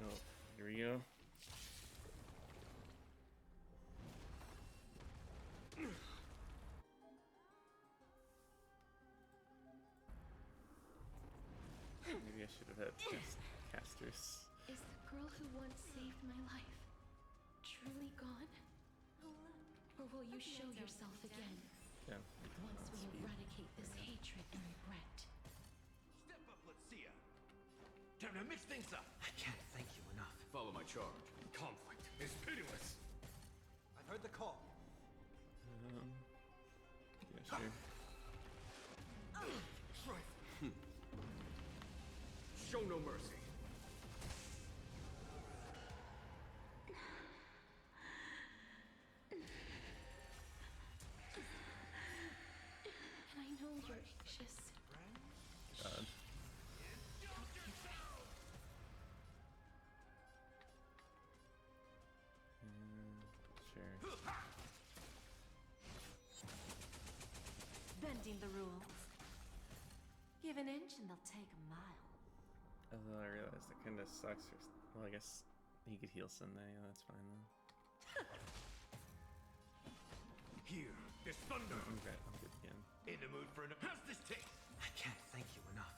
Oh, here we go. Maybe I should have had casters. Is the girl who once saved my life truly gone? Or will you show yourself again? Yeah. Once we eradicate this hatred and regret. Step up, let's see ya. Time to mix things up. I can't thank you enough. Follow my charge. Conflict is pitiless. I've heard the call. Yeah, sure. Show no mercy. And I know you're anxious. God. Don't give me. Sure. Bending the rules. Give an inch and they'll take a mile. Although I realized it kind of sucks. Well, I guess he could heal Sunday. Yeah, that's fine then. Here, this thunder. I'm good again. In the mood for how's this taste? I can't thank you enough.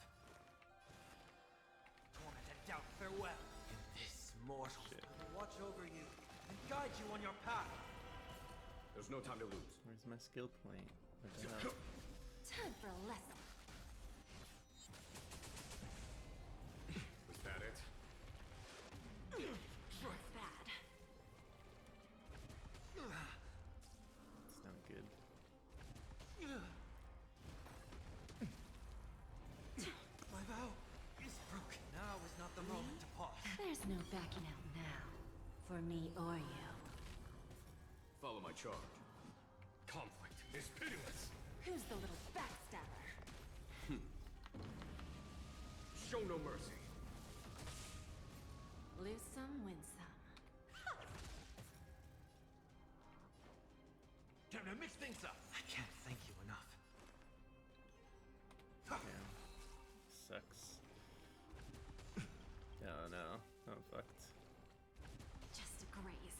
Torment and doubt farewell. And this mortal will watch over you and guide you on your path. There's no time to lose. Where's my skill point? What the hell? Time for a lesson. Was that it? That's bad. It's not good. My vow is broken. Now is not the moment to pause. There's no backing out now. For me or you. Follow my charge. Conflict is pitiless. Who's the little backstabber? Show no mercy. Lose some, win some. Time to mix things up. I can't thank you enough. Yeah. Sucks. Oh no. I'm fucked. Just a graze.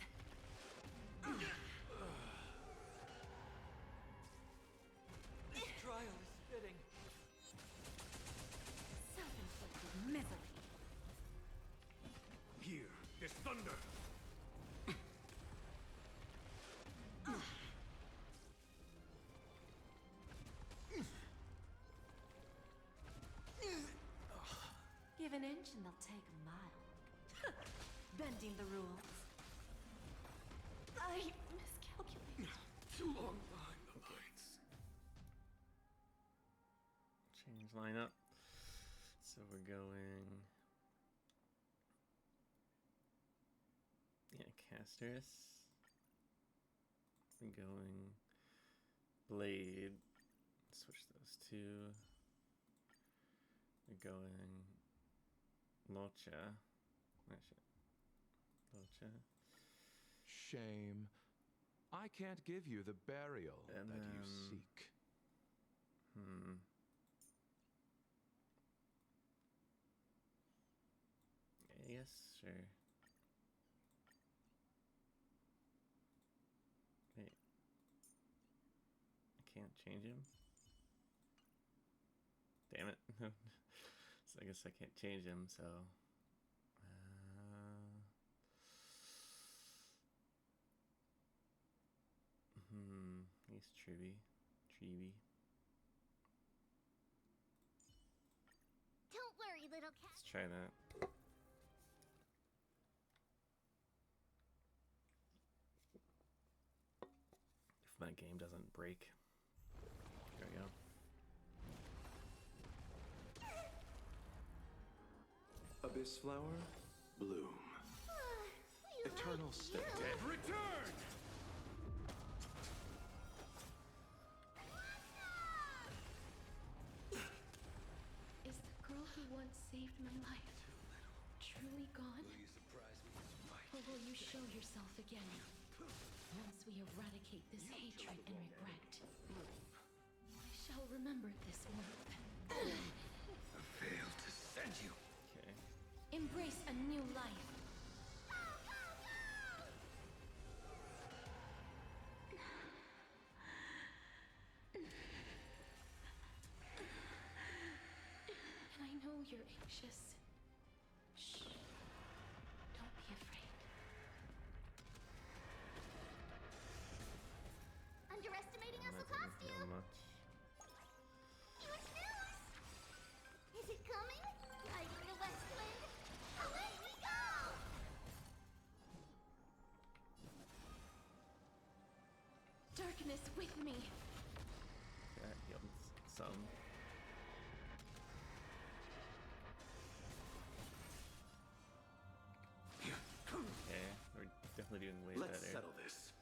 This trial is fitting. Self-inflicted misery. Here, this thunder. Give an inch and they'll take a mile. Bending the rules. I miscalculated. Too long behind the lights. Change lineup. So we're going. Yeah, casters. We're going blade. Switch those two. We're going Locha. Oh, shit. Locha. Shame. I can't give you the burial And that you then- seek. Yes, sure. Wait. I can't change him? Damn it. So I guess I can't change him, so... He's Treeby. Don't worry, little cat. Let's try that. If my game doesn't break. There we go. Abyss flower, bloom. Eternal step. Dead return! Is the girl who once saved my life truly gone? You surprise me with fight. Or will you show yourself again? Once we eradicate this hatred and regret, I shall remember this warmth. I failed to send you. Okay. Embrace a new life. And I know you're anxious. Shh. Don't be afraid. Underestimating us That will doesn't cost you. feel much. Huge news! Is it coming? Riding the west wind? Away we go! Darkness with me. That healed some. Okay, we're definitely doing way Let's better. settle this.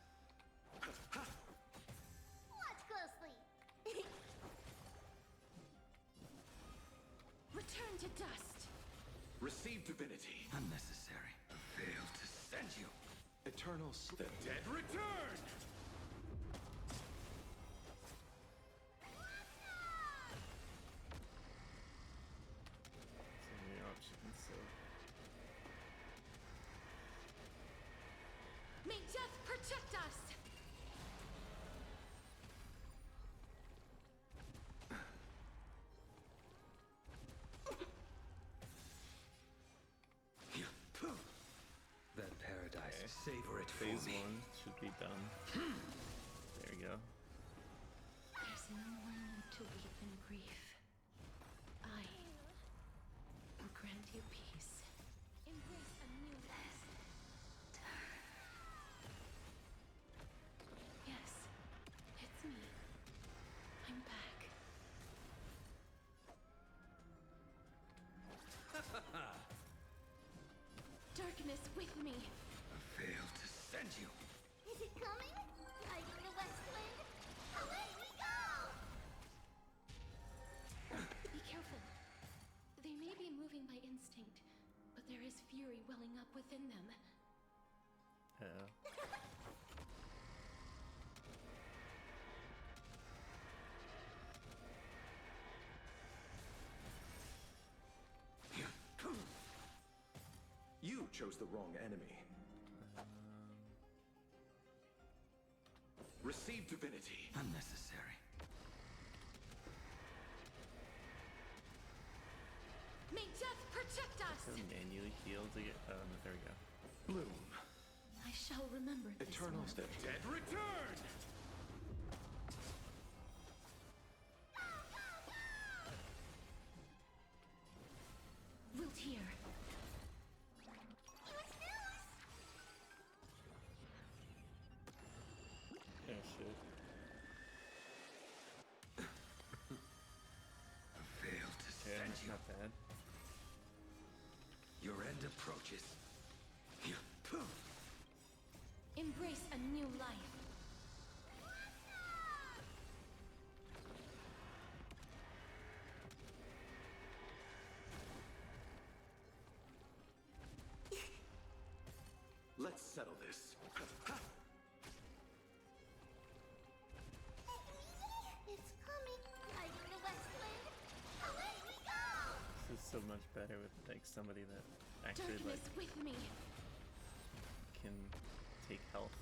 Watch closely. Return to dust. Receive divinity. Unnecessary. I failed to send you. Eternal step. Dead return! Savor it for Phase me. 1 should be done. There we go. There's no more need to weep in grief. I will grant you peace. Embrace a new life. Yes, it's me. I'm back. Darkness with me. I failed to send you. Is it coming? Guiding the west wind? Away we go! Be careful. They may be moving by instinct, but there is fury welling up within them. You chose the wrong enemy. Receive divinity. Unnecessary. May death protect us! So manually heal to get. There we go. Bloom. I shall remember this Eternal one. the dead return! Wilt hear. Yeah, shit. I failed to Yeah, send that's you. not bad. Your end approaches. Embrace a new life. Let's settle this. It's coming. Guiding the west wind? Away we go! This is so much better with like somebody that actually Darkness like with me. can take health.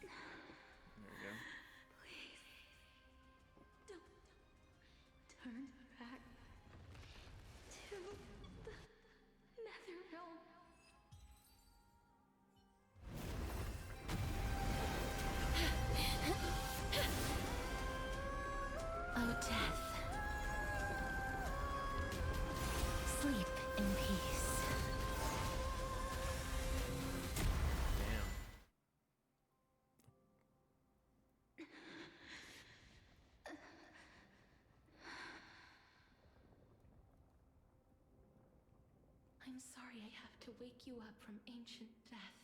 There we go. Don't turn back to the nether realm. Oh, death. Sleep in peace. Damn. I'm sorry I have to wake you up from ancient death.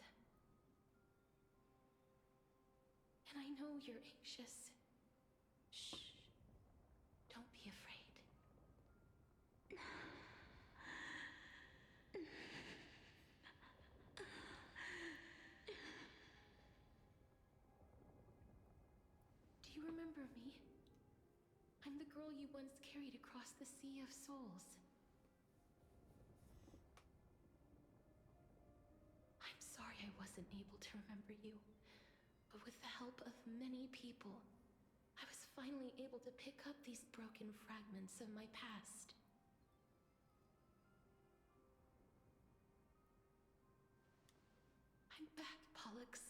And I know you're anxious. Shh. Don't be afraid. Do you remember me? I'm the girl you once carried across the Sea of Souls. I'm sorry I wasn't able to remember you, but with the help of many people, I was finally able to pick up these broken fragments of my past. I'm back, Pollux.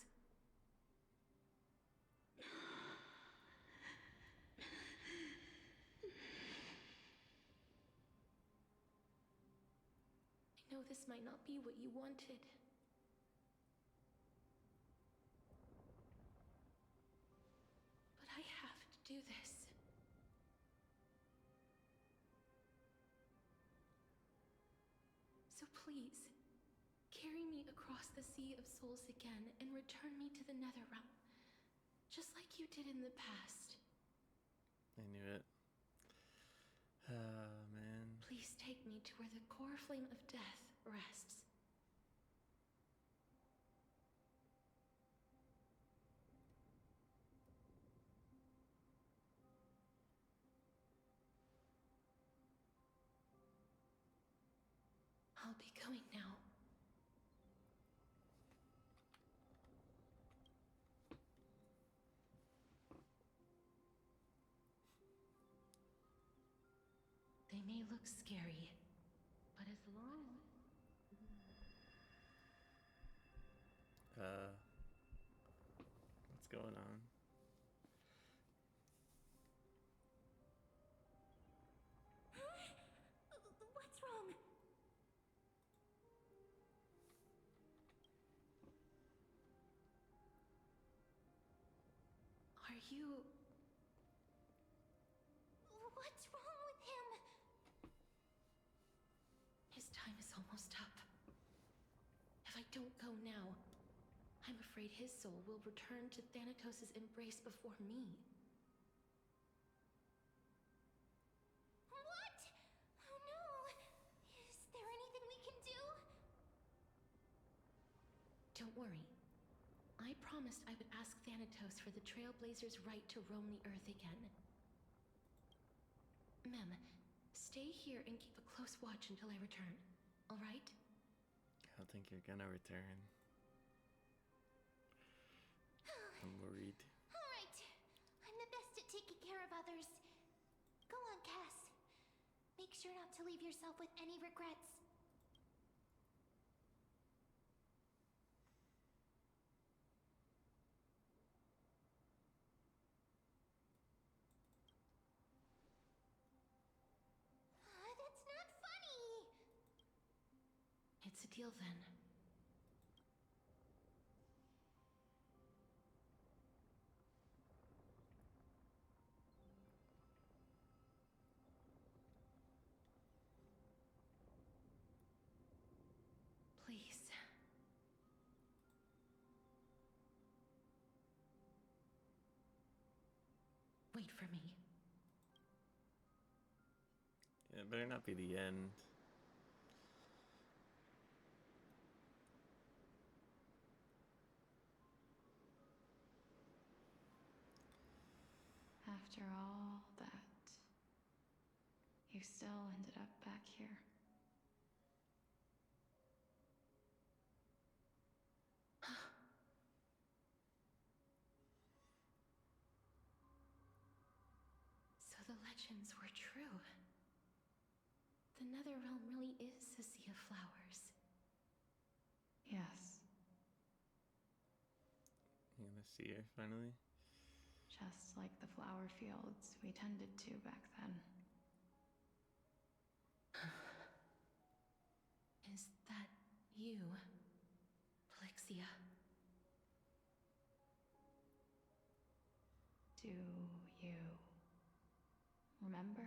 I know this might not be what you wanted. But I have to do this. So please, carry me across the Sea of Souls again and return me to the Netherrealm, just like you did in the past. I knew it. Ah, man. Please take me to where the core flame of death rests. I'll be going now. They may look scary, But as long... What's going on? What's wrong? Are you... What's wrong with him? His time is almost up. If I don't go now, I'm afraid his soul will return to Thanatos' embrace before me. What? Oh no! Is there anything we can do? Don't worry. I promised I would ask Thanatos for the Trailblazers' right to roam the Earth again. Mem, stay here and keep a close watch until I return, alright? I don't think you're gonna return. I'm worried. Alright. I'm the best at taking care of others. Go on, Cass. Make sure not to leave yourself with any regrets. That's not funny! It's a deal then. Please. Wait for me. It better not be the end. After all that, you still ended up back here. So the legends were true. The Netherrealm really is a sea of flowers. Yes, You gonna see her finally? just like the flower fields we tended to back then. Is that you, Polixia? Do you remember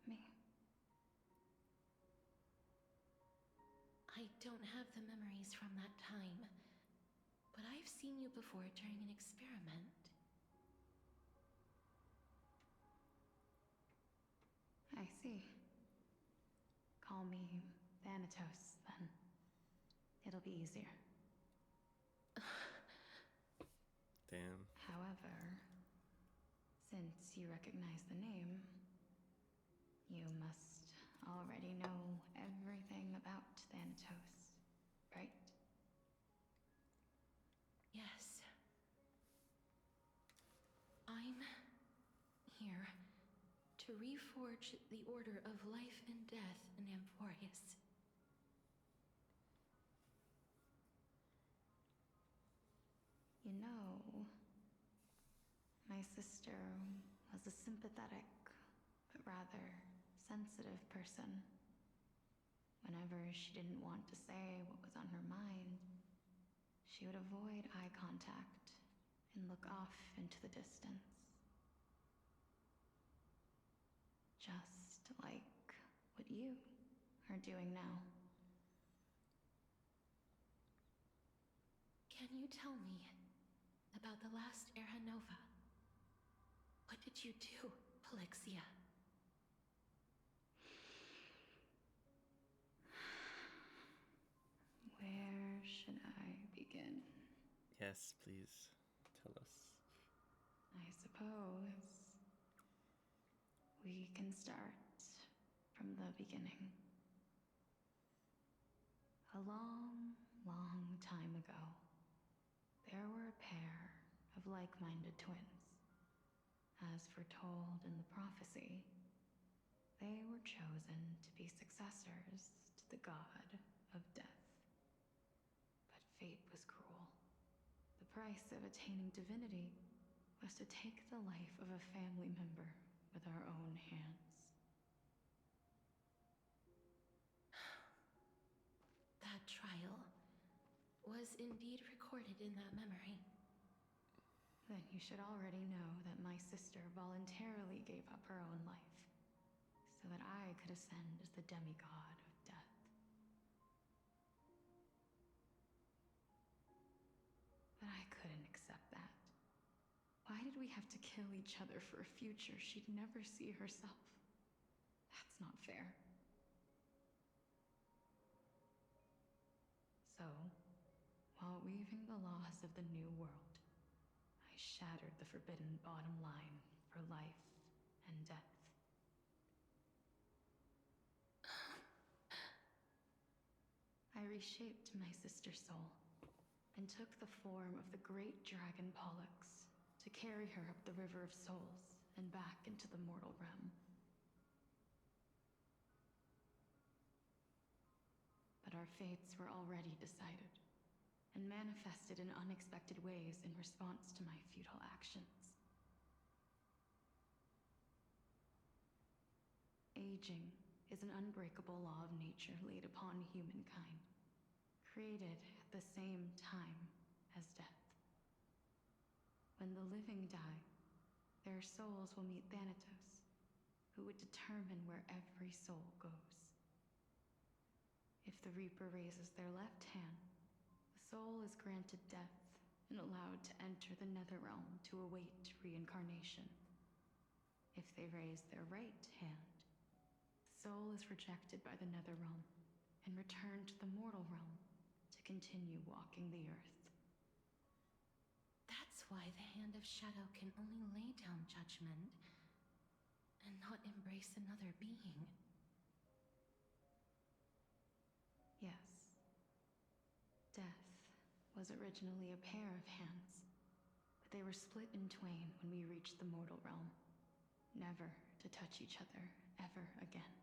me? I don't have the memories from that time, but I've seen you before during an experiment. I see. Call me Thanatos, then. It'll be easier. Damn. However, since you recognize the name, you must already know everything about Thanatos, right? Yes. I'm here to reforge the order of life and death in Amphorius. You know, my sister was a sympathetic, but rather sensitive person. Whenever she didn't want to say what was on her mind, she would avoid eye contact and look off into the distance. Just like what you are doing now. Can you tell me about the last Era Nova? What did you do, Polixia? Where should I begin? Yes, please. Tell us. I suppose we can start from the beginning. A long, long time ago, there were a pair of like-minded twins. As foretold in the prophecy, they were chosen to be successors to the god of death. But fate was cruel. The price of attaining divinity was to take the life of a family member with our own hands. That trial was indeed recorded in that memory. Then you should already know that my sister voluntarily gave up her own life, so that I could ascend as the demigod of death. But I couldn't accept that. Why did we have to kill each other for a future she'd never see herself? That's not fair. So, while weaving the laws of the new world, I shattered the forbidden bottom line for life and death. I reshaped my sister's soul and took the form of the great dragon Pollux to carry her up the River of Souls and back into the mortal realm. But our fates were already decided and manifested in unexpected ways in response to my futile actions. Aging is an unbreakable law of nature laid upon humankind, created at the same time as death. When the living die, their souls will meet Thanatos, who would determine where every soul goes. If the Reaper raises their left hand, the soul is granted death and allowed to enter the Netherrealm to await reincarnation. If they raise their right hand, the soul is rejected by the Netherrealm and returned to the mortal realm to continue walking the earth. That's why the Hand of Shadow can only lay down judgment and not embrace another being. Yes. Death was originally a pair of hands, but they were split in twain when we reached the mortal realm, never to touch each other ever again.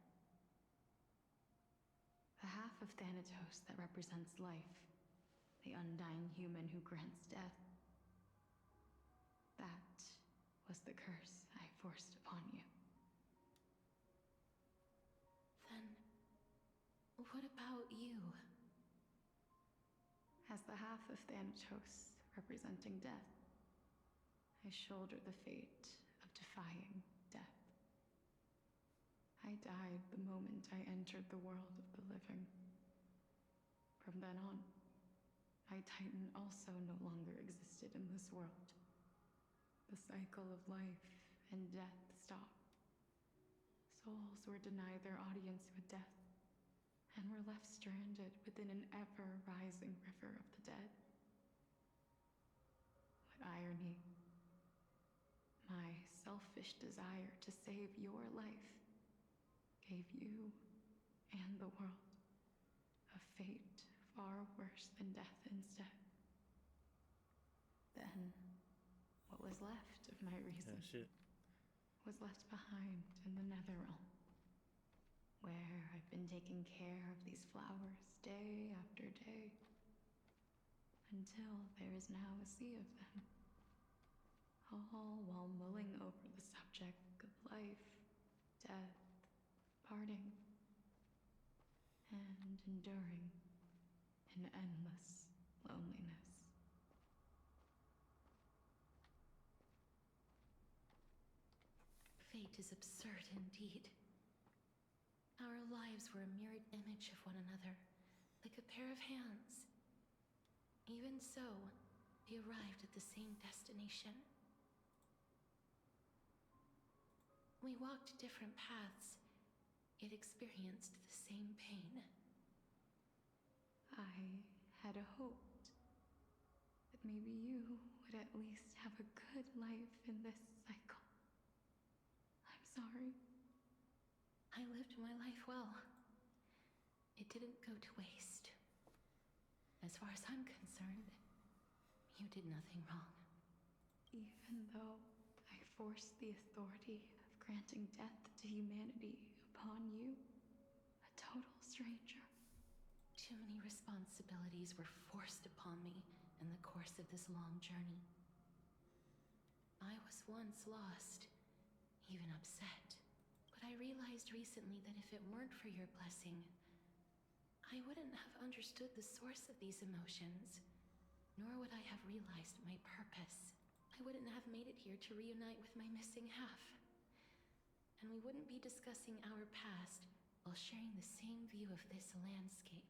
The half of Thanatos that represents life, the undying human who grants death, that was the curse I forced upon you. Then, what about you? As the half of Thanatos representing death, I shoulder the fate of defying death. I died the moment I entered the world of the living. From then on, my Titan also no longer existed in this world. The cycle of life and death stopped. Souls were denied their audience with death, and were left stranded within an ever-rising river of the dead. What irony. My selfish desire to save your life gave you and the world a fate far worse than death instead. Then, what was left of my reason was left behind in the Netherrealm, where I've been taking care of these flowers day after day, until there is now a sea of them, all while mulling over the subject of life, death, parting, and enduring an endless loneliness. Fate is absurd indeed. Our lives were a mirrored image of one another, like a pair of hands. Even so, we arrived at the same destination. We walked different paths, yet experienced the same pain. I had hoped that maybe you would at least have a good life in this cycle. I'm sorry. I lived my life well. It didn't go to waste. As far as I'm concerned, you did nothing wrong. Even though I forced the authority of granting death to humanity upon you, a total stranger. Too many responsibilities were forced upon me in the course of this long journey. I was once lost, even upset. But I realized recently that if it weren't for your blessing, I wouldn't have understood the source of these emotions, nor would I have realized my purpose. I wouldn't have made it here to reunite with my missing half. And we wouldn't be discussing our past while sharing the same view of this landscape.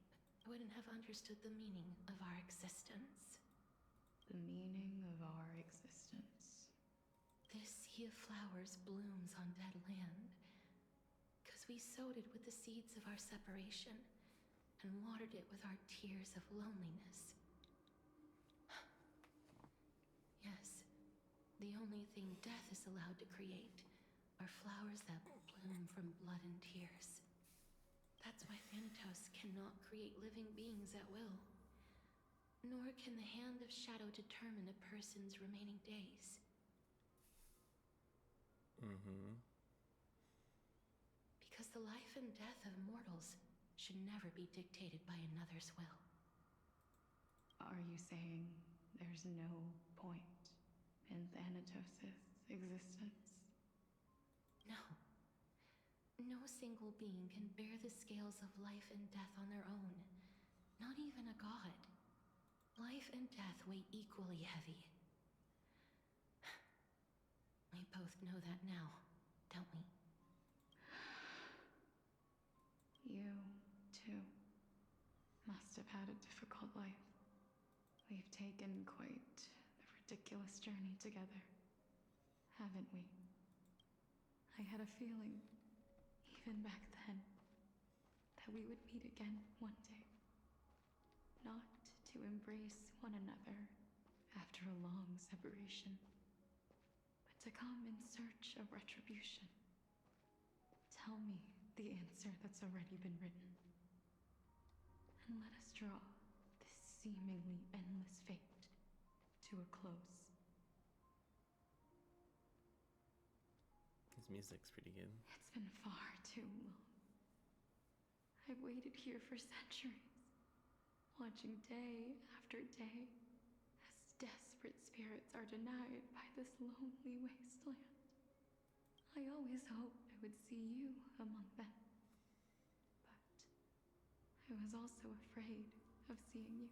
I wouldn't have understood the meaning of our existence. The meaning of our existence. This sea of flowers blooms on dead land, because we sowed it with the seeds of our separation and watered it with our tears of loneliness. Yes, the only thing death is allowed to create are flowers that bloom from blood and tears. That's why Thanatos cannot create living beings at will. Nor can the hand of shadow determine a person's remaining days. Because the life and death of mortals should never be dictated by another's will. Are you saying there's no point in Thanatos' existence? No. No single being can bear the scales of life and death on their own. Not even a god. Life and death weigh equally heavy. We both know that now, don't we? You, too, must have had a difficult life. We've taken quite the ridiculous journey together, haven't we? I had a feeling, even back then, that we would meet again one day. Not to embrace one another after a long separation, but to come in search of retribution. Tell me the answer that's already been written, and let us draw this seemingly endless fate to a close. His music's pretty good. It's been far too long. I've waited here for centuries, watching day after day as desperate spirits are denied by this lonely wasteland. I always hoped I would see you among them. But I was also afraid of seeing you.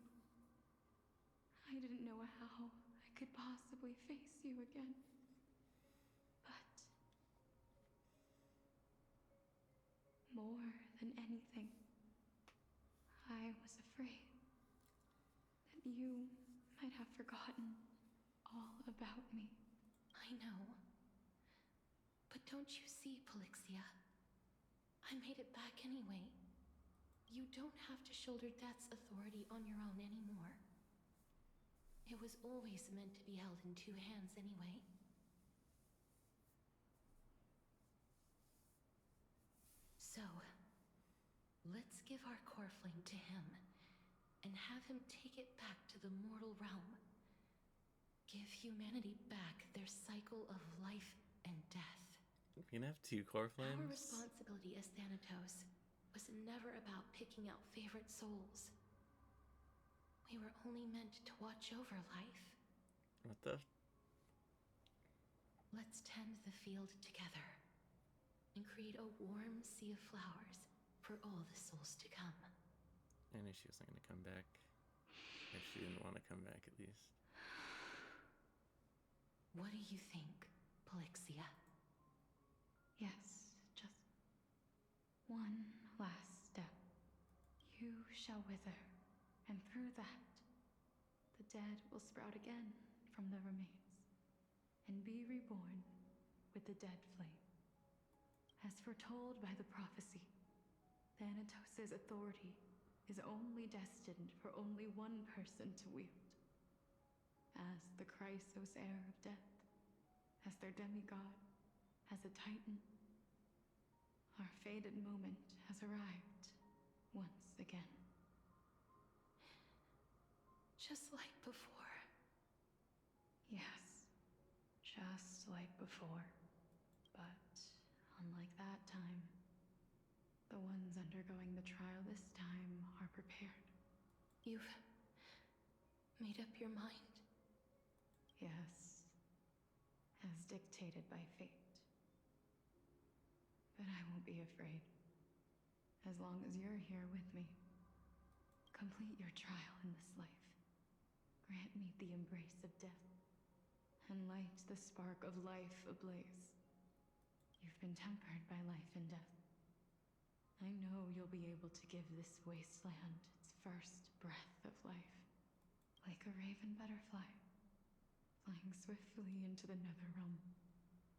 I didn't know how I could possibly face you again. But more than anything, I was afraid that you might have forgotten all about me. I know. But don't you see, Polixia? I made it back anyway. You don't have to shoulder death's authority on your own anymore. It was always meant to be held in two hands anyway. So, let's give our core flame to him, and have him take it back to the mortal realm. Give humanity back their cycle of life and death. We can have two core flames. Our responsibility as Thanatos was never about picking out favorite souls. We were only meant to watch over life. What the? Let's tend the field together and create a warm sea of flowers for all the souls to come. I knew she wasn't going to come back. If she didn't want to come back, at least. What do you think, Polixia? Yes, just one last step. You shall wither, and through that, the dead will sprout again from the remains, and be reborn with the dead flame. As foretold by the prophecy, Thanatos' authority is only destined for only one person to wield. As the Chrysos heir of death, as their demigod, as a titan, our fated moment has arrived once again. Just like before. Yes, just like before. But unlike that time, The ones undergoing the trial this time are prepared. You've made up your mind? Yes, as dictated by fate. But I won't be afraid. As long as you're here with me. Complete your trial in this life. Grant me the embrace of death. And light the spark of life ablaze. You've been tempered by life and death. I know you'll be able to give this wasteland its first breath of life. Like a raven butterfly, flying swiftly into the netherrealm,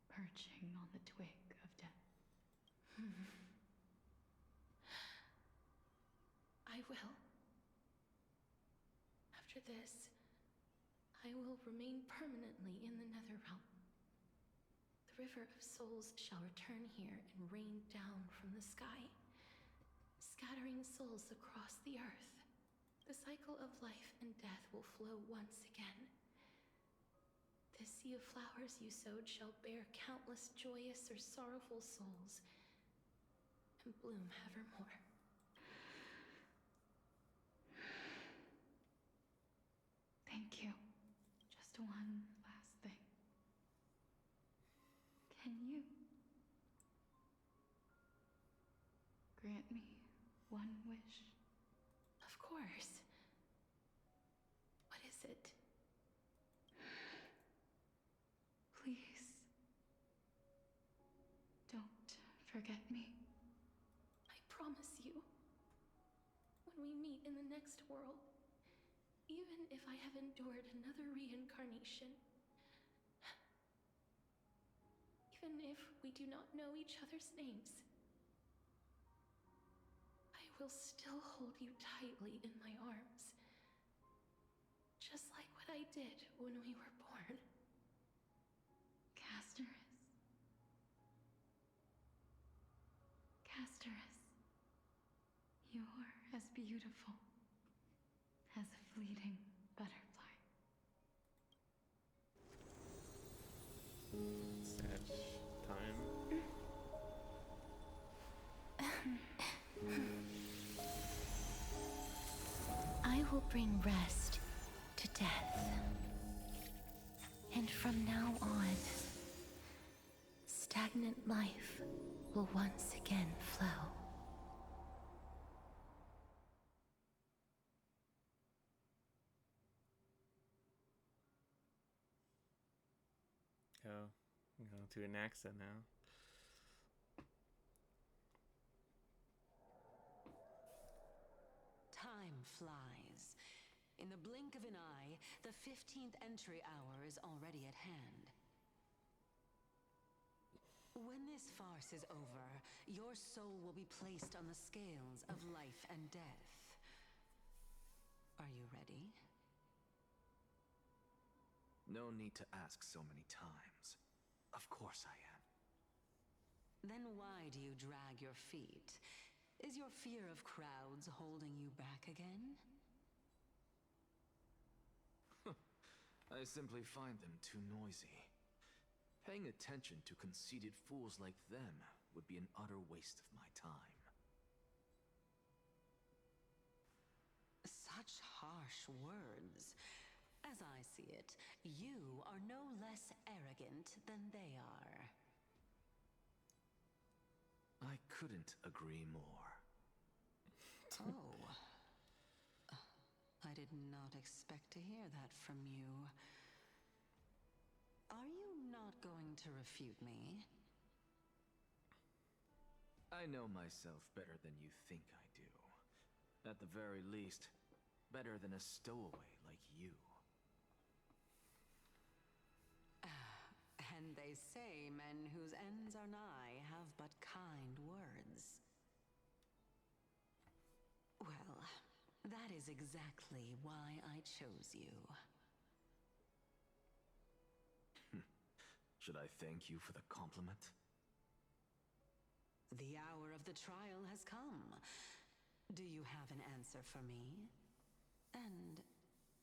perching on the twig of death. I will. After this, I will remain permanently in the Netherrealm. The River of Souls shall return here and rain down from the sky, scattering souls across the earth. The cycle of life and death will flow once again. This sea of flowers you sowed shall bear countless joyous or sorrowful souls, and bloom evermore. Thank you. Just one last thing. Can you grant me one wish? Of course. What is it? Please. Don't forget me. I promise you. When we meet in the next world, even if I have endured another reincarnation, even if we do not know each other's names, I will still hold you tightly in my arms. Just like what I did when we were born. Casterus, you're as beautiful as a fleeting butterfly. Such time. I will bring rest to death. And from now on, stagnant life will once again flow. Oh, I'm going to an accent now. Time flies. In the blink of an eye, the 15th entry hour is already at hand. When this farce is over, your soul will be placed on the scales of life and death. Are you ready? No need to ask so many times. Of course I am. Then why do you drag your feet? Is your fear of crowds holding you back again? I simply find them too noisy. Paying attention to conceited fools like them would be an utter waste of my time. Such harsh words. As I see it, you are no less arrogant than they are. I couldn't agree more. Oh. I did not expect to hear that from you. Are you not going to refute me? I know myself better than you think I do. At the very least, better than a stowaway like you. And they say men whose ends are nigh have but kind words. Well, that is exactly why I chose you. Should I thank you for the compliment? The hour of the trial has come. Do you have an answer for me? And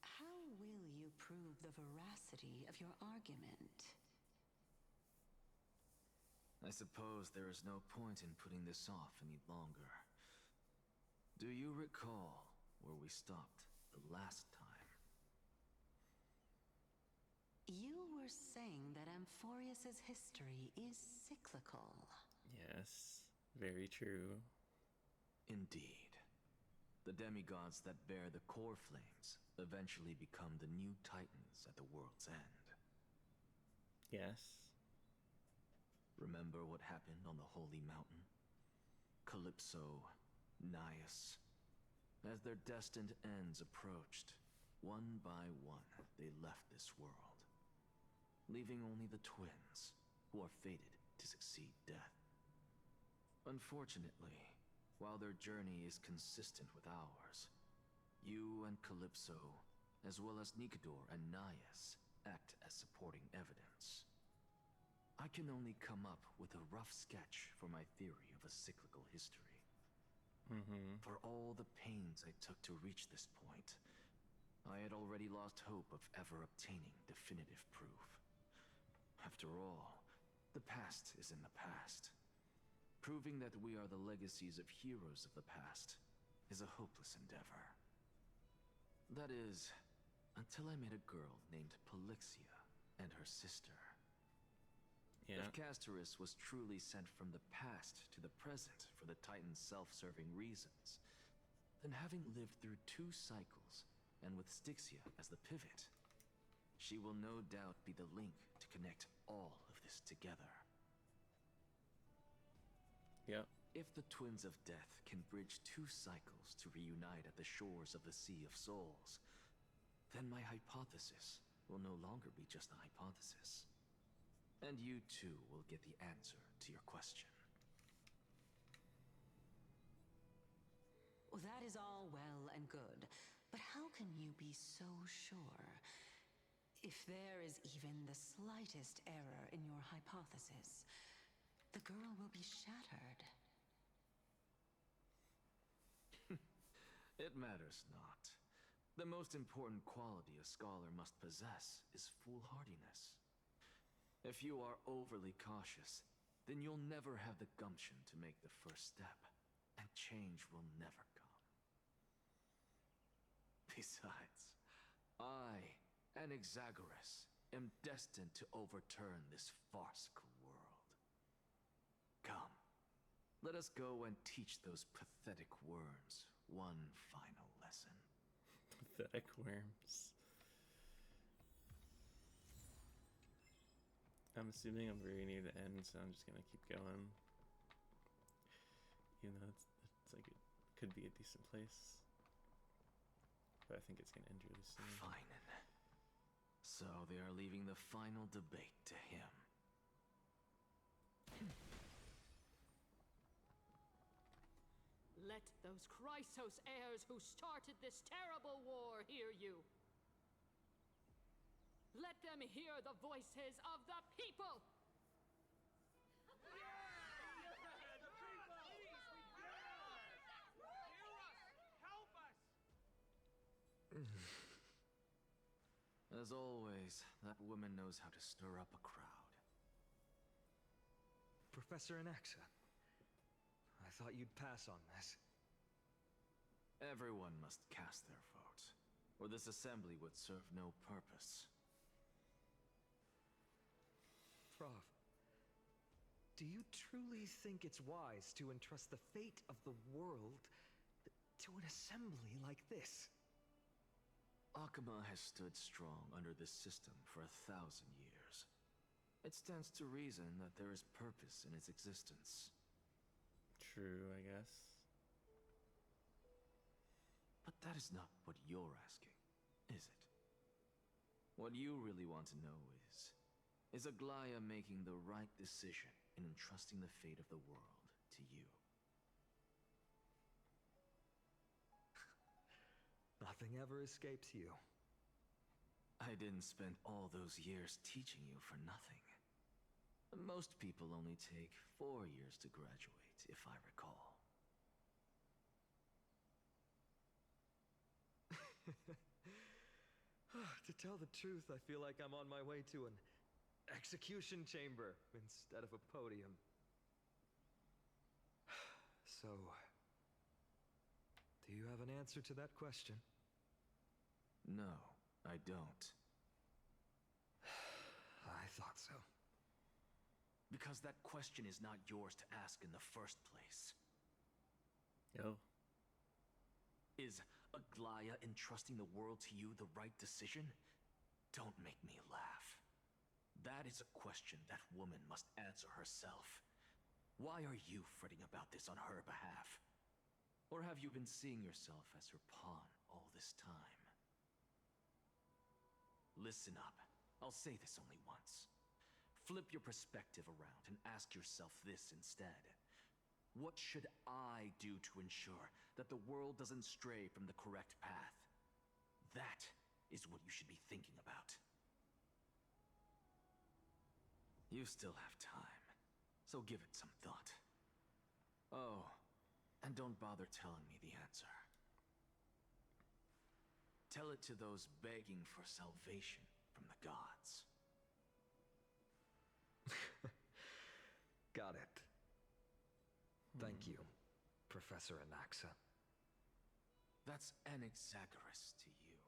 how will you prove the veracity of your argument? I suppose there is no point in putting this off any longer. Do you recall where we stopped the last time? You were saying that Amphorius's history is cyclical. Yes, very true. Indeed. The demigods that bear the core flames eventually become the new titans at the world's end. Yes. Remember what happened on the Holy Mountain? Calypso, Naias. As their destined ends approached, one by one they left this world, leaving only the twins, who are fated to succeed death. Unfortunately, while their journey is consistent with ours, you and Calypso, as well as Nikador and Naias, act as supporting evidence. I can only come up with a rough sketch for my theory of a cyclical history. For all the pains I took to reach this point, I had already lost hope of ever obtaining definitive proof. After all, the past is in the past. Proving that we are the legacies of heroes of the past is a hopeless endeavor. That is, until I met a girl named Polixia and her sister. Yeah. If Castorus was truly sent from the past to the present for the Titan's self-serving reasons, then having lived through 2 cycles, and with Styxia as the pivot, she will no doubt be the link to connect all of this together. Yep. If the Twins of Death can bridge 2 cycles to reunite at the shores of the Sea of Souls, then my hypothesis will no longer be just a hypothesis. And you too will get the answer to your question. Well, that is all well and good, but how can you be so sure? If there is even the slightest error in your hypothesis, the girl will be shattered. It matters not. The most important quality a scholar must possess is foolhardiness. If you are overly cautious, then you'll never have the gumption to make the first step, and change will never come. Besides, I, an Exagoras, am destined to overturn this farcical world. Come, let us go and teach those pathetic worms one final lesson. Pathetic worms. I'm assuming I'm very near the end, so I'm just gonna keep going. You know, it's like it could be a decent place, but I think it's gonna end really soon. Fine. So they are leaving the final debate to him. Let those Chrysos heirs who started this terrible war hear you. Let them hear the voices of the people! As always, that woman knows how to stir up a crowd. Professor Anaxa, I thought you'd pass on this. Everyone must cast their vote, or this assembly would serve no purpose. Prof, do you truly think it's wise to entrust the fate of the world to an assembly like this? Akama has stood strong under this system for 1,000 years. It stands to reason that there is purpose in its existence. True, I guess. But that is not what you're asking, is it? What you really want to know is Aglaya making the right decision in entrusting the fate of the world to you? Nothing ever escapes you. I didn't spend all those years teaching you for nothing. Most people only take 4 years to graduate, if I recall. To tell the truth, I feel like I'm on my way to an execution chamber instead of a podium. So, do you have an answer to that question? No, I don't. I thought so. Because that question is not yours to ask in the first place. Yo. Is Aglaya entrusting the world to you the right decision? Don't make me laugh. That is a question that woman must answer herself. Why are you fretting about this on her behalf? Or have you been seeing yourself as her pawn all this time? Listen up. I'll say this only once. Flip your perspective around and ask yourself this instead. What should I do to ensure that the world doesn't stray from the correct path? That is what you should be thinking about. You still have time, so give it some thought. Oh, and don't bother telling me the answer. Tell it to those begging for salvation from the gods. Got it. Thank you, Professor Anaxa. That's Anaxagoras to you.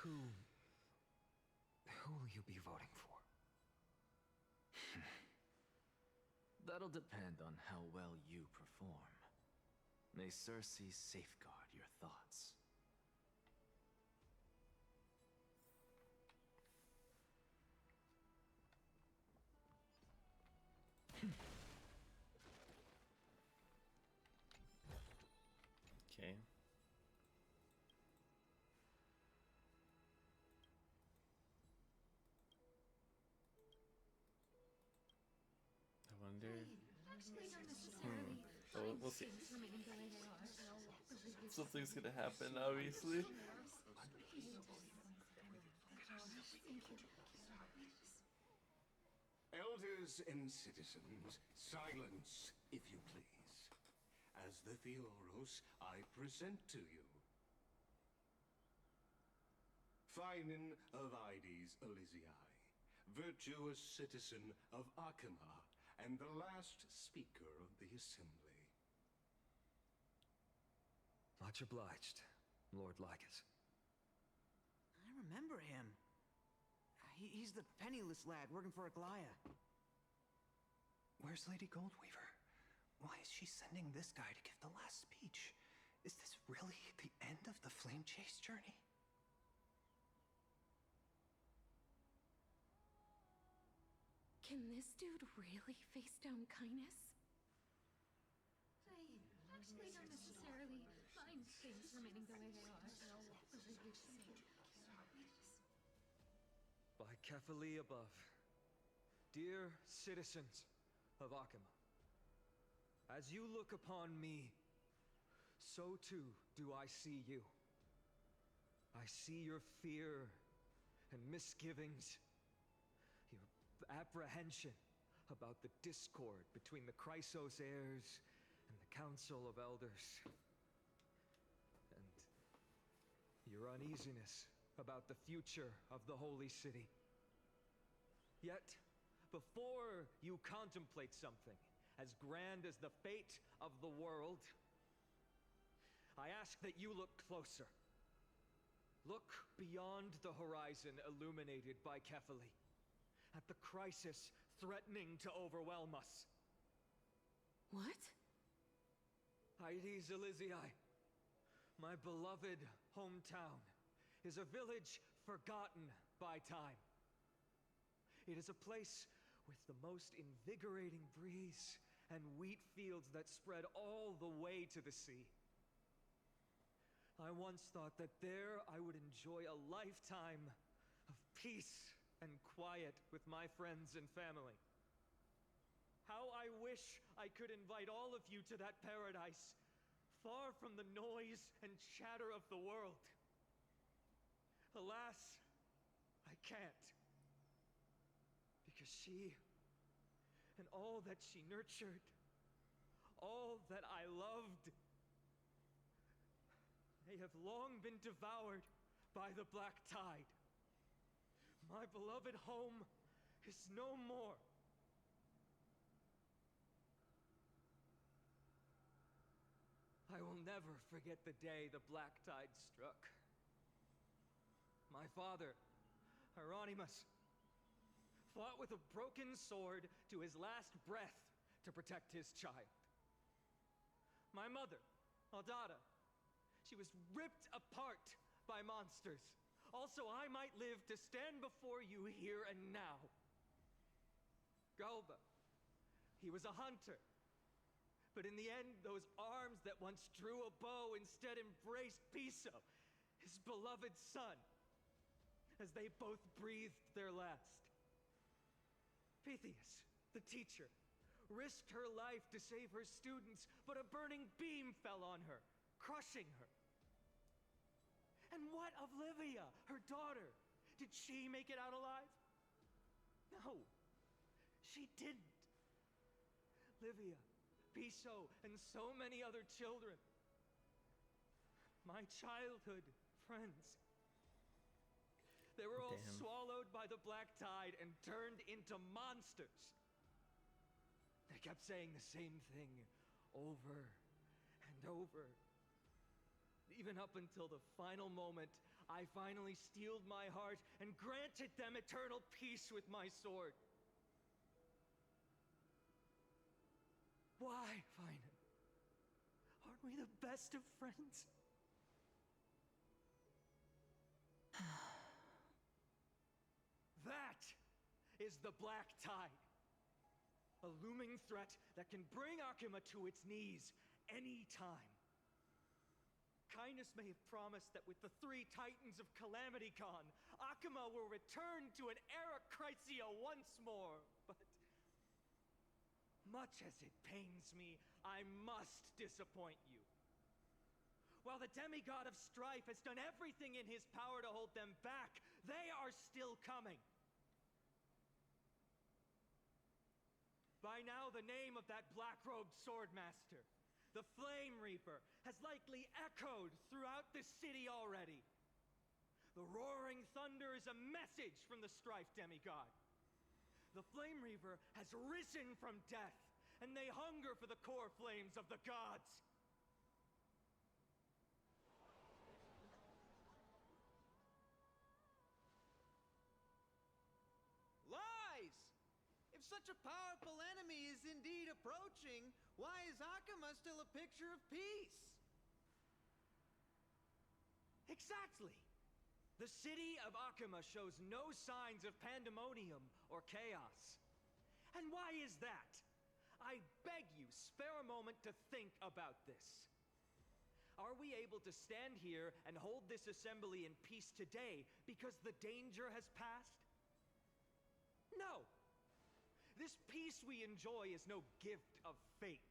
Who will you be voting for? That'll depend on how well you perform. May Circe safeguard your thoughts. Okay. I wonder. Oh, we'll see. Something's gonna happen, obviously. Elders and citizens, silence, if you please. As the Theoros, I present to you Finan of Ides Elysiae, virtuous citizen of Akima, and the last speaker of the assembly. Much obliged, Lord Lycus. I remember him. He's the penniless lad working for Aglaya. Where's Lady Goldweaver? Why is she sending this guy to give the last speech? Is this really the end of the Flame Chase journey? Can this dude really face down kindness? I actually don't necessarily mind things remaining the way they are. By Kefali above, dear citizens of Akima, as you look upon me, so too do I see you. I see your fear and misgivings, your apprehension about the discord between the Chrysos heirs and the Council of Elders, and your uneasiness about the future of the Holy City. Yet, before you contemplate something as grand as the fate of the world, I ask that you look closer. Look beyond the horizon illuminated by Kefali, at the crisis threatening to overwhelm us. What? Ides Elysiae, my beloved hometown, is a village forgotten by time. It is a place with the most invigorating breeze and wheat fields that spread all the way to the sea. I once thought that there I would enjoy a lifetime of peace and quiet with my friends and family. How I wish I could invite all of you to that paradise, far from the noise and chatter of the world. Alas, I can't. Because she, and all that she nurtured, all that I loved, they have long been devoured by the black tide. My beloved home is no more. I will never forget the day the Black Tide struck. My father, Hieronymus, fought with a broken sword to his last breath to protect his child. My mother, Aldada, she was ripped apart by monsters. Also, I might live to stand before you here and now. Galba, he was a hunter. But in the end, those arms that once drew a bow instead embraced Piso, his beloved son, as they both breathed their last. Pythias, the teacher, risked her life to save her students, but a burning beam fell on her, crushing her. And what of Livia, her daughter? Did she make it out alive? No, she didn't. Livia, Piso, and so many other children. My childhood friends. They were all swallowed by the Black Tide and turned into monsters. They kept saying the same thing over and over. Even up until the final moment, I finally steeled my heart and granted them eternal peace with my sword. Why, Finan? Aren't we the best of friends? That is the Black Tide. A looming threat that can bring Akima to its knees any time. Kindness may have promised that with the 3 Titans of Calamity Con, Akima will return to an era Chrysia once more, but much as it pains me, I must disappoint you. While the demigod of strife has done everything in his power to hold them back, they are still coming. By now, the name of that black-robed swordmaster, the Flame Reaper, has likely echoed throughout the city already. The roaring thunder is a message from the strife demigod. The Flame Reaper has risen from death, and they hunger for the core flames of the gods. Lies! If such a powerful enemy is indeed approaching, why is Akima still a picture of peace? Exactly! The city of Akima shows no signs of pandemonium or chaos. And why is that? I beg you, spare a moment to think about this. Are we able to stand here and hold this assembly in peace today because the danger has passed? No! This peace we enjoy is no gift of fate.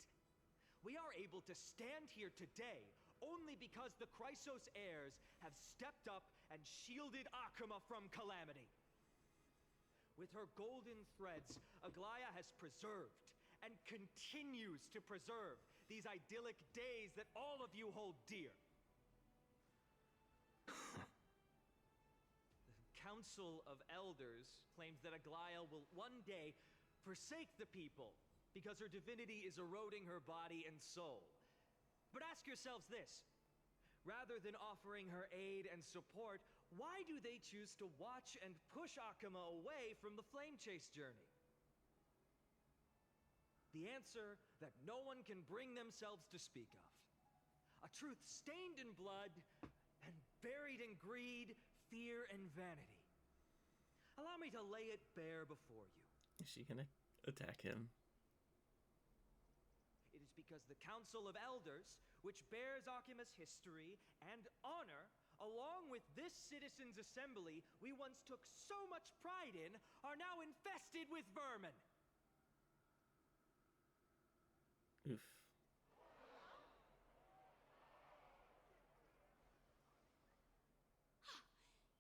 We are able to stand here today only because the Chrysos heirs have stepped up and shielded Akima from calamity. With her golden threads, Aglaya has preserved and continues to preserve these idyllic days that all of you hold dear. The Council of Elders claims that Aglaya will one day forsake the people because her divinity is eroding her body and soul. But ask yourselves this. Rather than offering her aid and support, why do they choose to watch and push Akima away from the Flame Chase journey? The answer that no one can bring themselves to speak of. A truth stained in blood and buried in greed, fear, and vanity. Allow me to lay it bare before you. Is she gonna attack him? It is because the Council of Elders, which bears Akima's history and honor, along with this citizens' assembly we once took so much pride in, are now infested with vermin. Oof.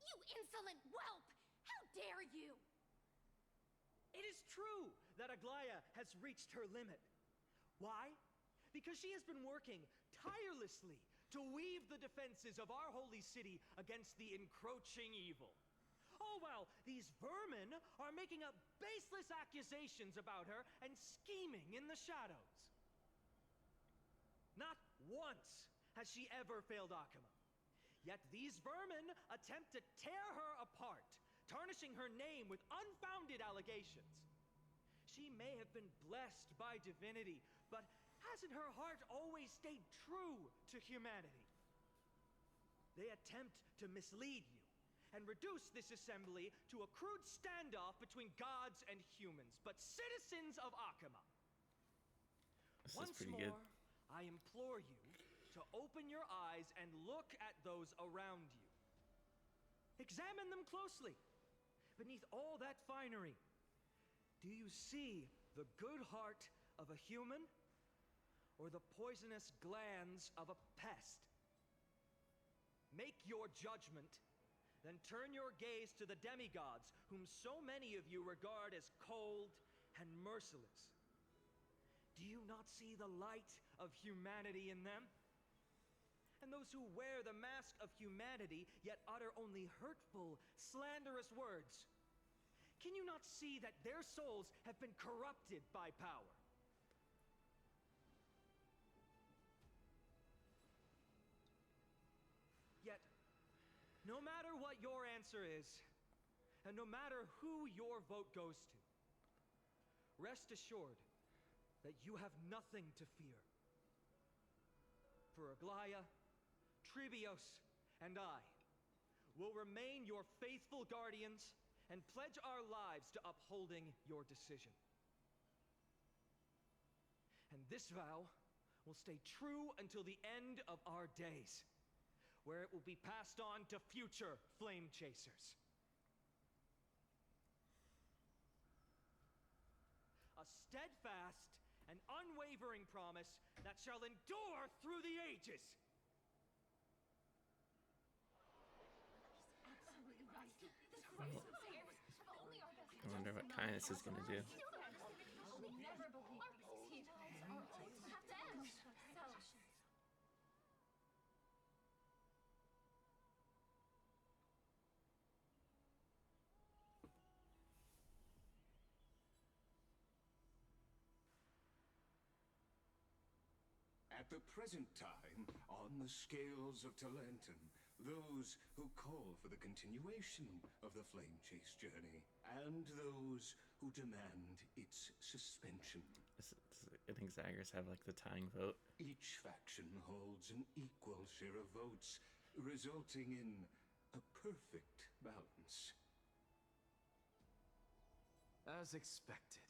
You insolent whelp! How dare you! It is true that Aglaya has reached her limit. Why? Because she has been working tirelessly to weave the defenses of our holy city against the encroaching evil. All while these vermin are making up baseless accusations about her and scheming in the shadows. Not once has she ever failed Akuma. Yet these vermin attempt to tear her apart, tarnishing her name with unfounded allegations. She may have been blessed by divinity, but hasn't her heart always stayed true to humanity? They attempt to mislead you and reduce this assembly to a crude standoff between gods and humans, but citizens of Akuma. Once more, I implore you to open your eyes and look at those around you. Examine them closely. Beneath all that finery, do you see the good heart of a human or the poisonous glands of a pest? Make your judgment, then turn your gaze to the demigods whom so many of you regard as cold and merciless. Do you not see the light of humanity in them? And those who wear the mask of humanity yet utter only hurtful, slanderous words. Can you not see that their souls have been corrupted by power? Yet, no matter what your answer is, and no matter who your vote goes to, rest assured that you have nothing to fear. For Aglaya, Tribios, and I will remain your faithful guardians and pledge our lives to upholding your decision. And this vow will stay true until the end of our days, where it will be passed on to future flame chasers. A steadfast and unwavering promise that shall endure through the ages. I wonder what Kindness is gonna do. At the present time, on the scales of Talentum, those who call for the continuation of the Flame Chase journey, and those who demand its suspension. I think Zagreus have like the tying vote. Each faction holds an equal share of votes, resulting in a perfect balance. As expected.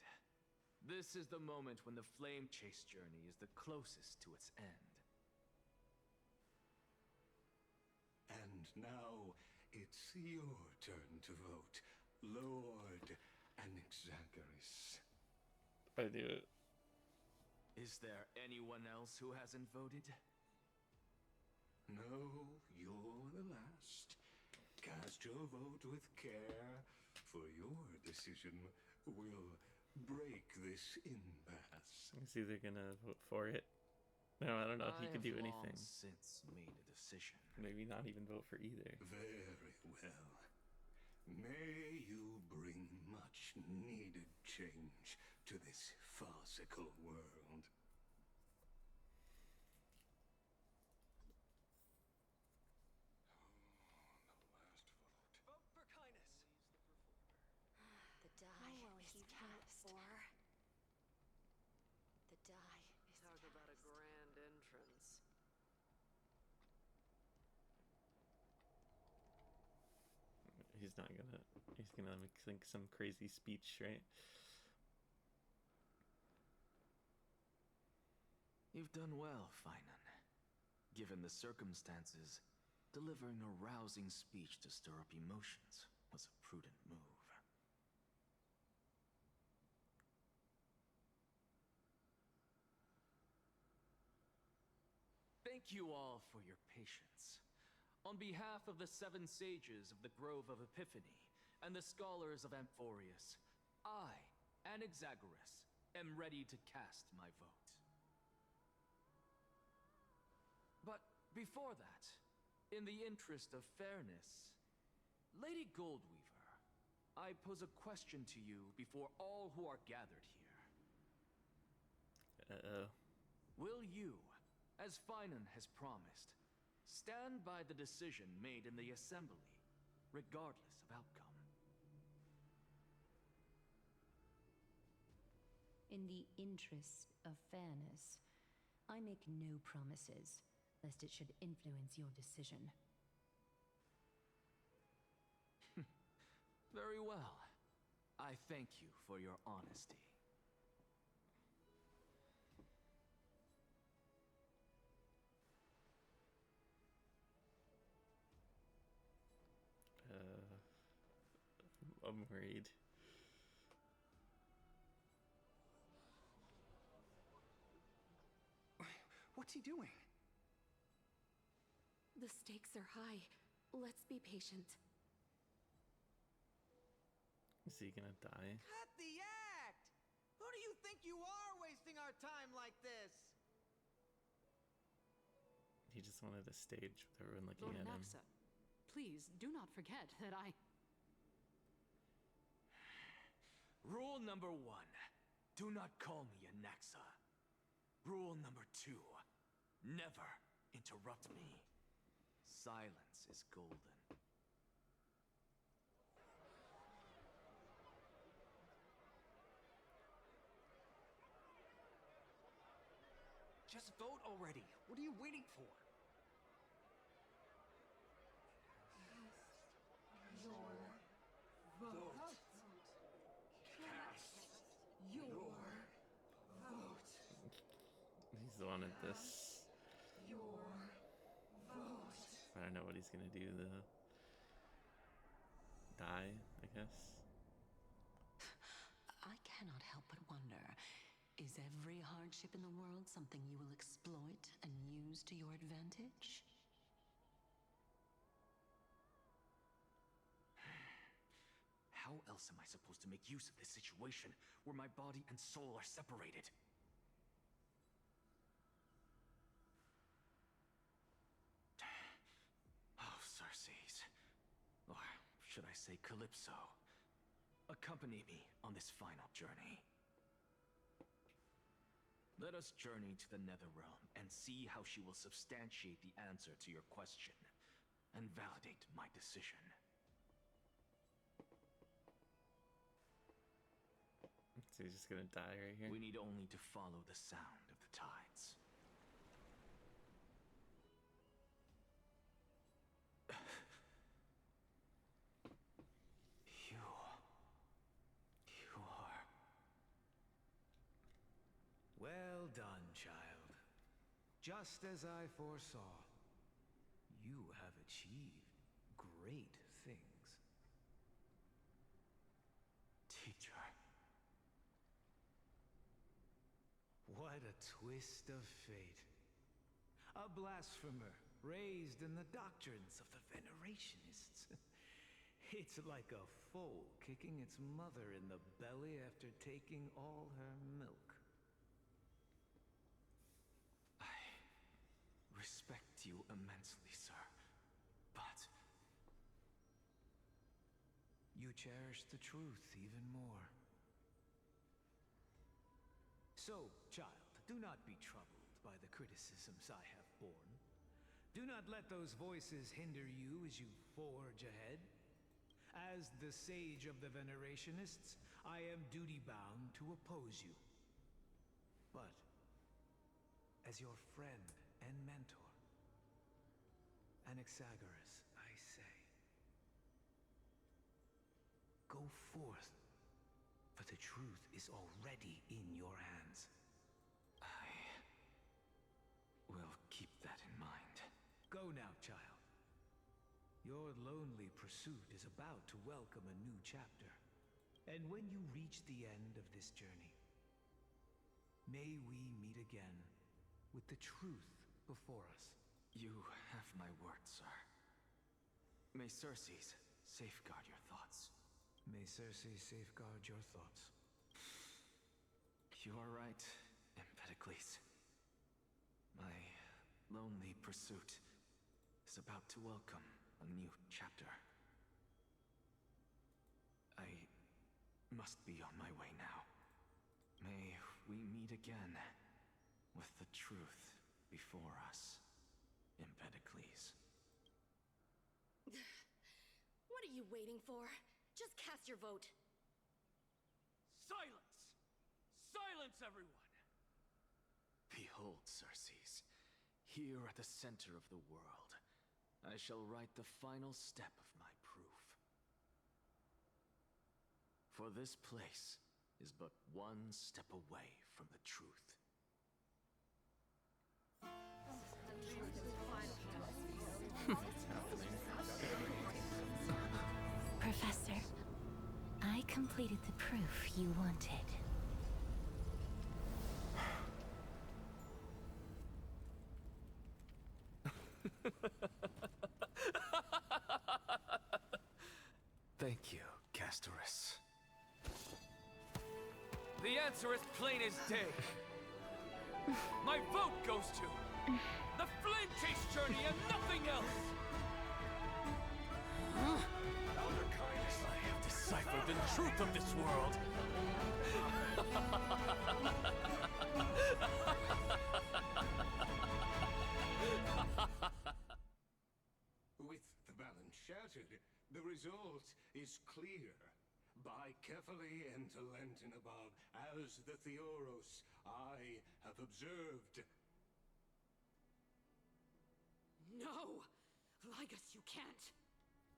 This is the moment when the Flame Chase journey is the closest to its end. And now, it's your turn to vote, Lord Anaxagoras. I do it. Is there anyone else who hasn't voted? No, you're the last. Cast your vote with care, for your decision will break this impasse. He's either gonna vote for it. No, I don't know if he could do anything. I have long since made a decision. Maybe not even vote for either. Very well. May you bring much needed change to this farcical world. Vote for Kindness. The die is cast. The die is Talk about a grand entrance. He's gonna make some crazy speech, right? You've done well, Finan. Given the circumstances, delivering a rousing speech to stir up emotions was a prudent move. Thank you all for your patience. On behalf of the 7 sages of the Grove of Epiphany and the scholars of Amphorius, I, Anaxagoras, am ready to cast my vote. But before that, in the interest of fairness, Lady Goldweaver, I pose a question to you before all who are gathered here. Uh-oh. Will you, As Finan has promised, stand by the decision made in the Assembly, regardless of outcome. In the interest of fairness, I make no promises, lest it should influence your decision. Very well. I thank you for your honesty. I'm worried. What's he doing? The stakes are high. Let's be patient. Is he gonna die? Cut the act! Who do you think you are wasting our time like this? He just wanted a stage with everyone looking Lord at him. Naxa, please do not forget that I... Rule number 1. Do not call me a Naxa. Rule number 2. Never interrupt me. Silence is golden. Just vote already. What are you waiting for? Your vote. Cast your vote. He's the one at this. Your vote. I don't know what he's gonna do though. Die, I guess. I cannot help but wonder, is every hardship in the world something you will exploit and use to your advantage? How else am I supposed to make use of this situation where my body and soul are separated? Oh, Circes. Or should I say Calypso? Accompany me on this final journey. Let us journey to the Netherrealm and see how she will substantiate the answer to your question and validate my decision. So he's just gonna die right here? We need only to follow the sound of the tides. You are... Well done, child. Just as I foresaw, you have achieved great things. Teacher. What a twist of fate. A blasphemer raised in the doctrines of the Venerationists. It's like a foal kicking its mother in the belly after taking all her milk. I respect you immensely, sir, but... You cherish the truth even more. So, child, do not be troubled by the criticisms I have borne. Do not let those voices hinder you as you forge ahead. As the sage of the Venerationists, I am duty-bound to oppose you. But, as your friend and mentor, Anaxagoras, I say, go forth, for the truth is already in your hands. I will keep that in mind. Go now, child. Your lonely pursuit is about to welcome a new chapter. And when you reach the end of this journey, may we meet again with the truth before us. You have my word, sir. May Circes safeguard your thoughts. May Circes safeguard your thoughts. You are right, Empedocles. My lonely pursuit is about to welcome a new chapter. I must be on my way now. May we meet again with the truth before us, Empedocles. What are you waiting for? Just cast your vote. Silence! Silence, everyone! Behold, Circes, here at the center of the world, I shall write the final step of my proof. For this place is but one step away from the truth. Professor, I completed the proof you wanted. Thank you, Castorus. The answer is plain as day. My vote goes to the Flame Chase journey and nothing else! Elder Kindness, I have deciphered the truth of this world. With the balance shattered, the result is clear. By carefully enter Lenten above, as the Theoros I have observed. No! Ligus, you can't!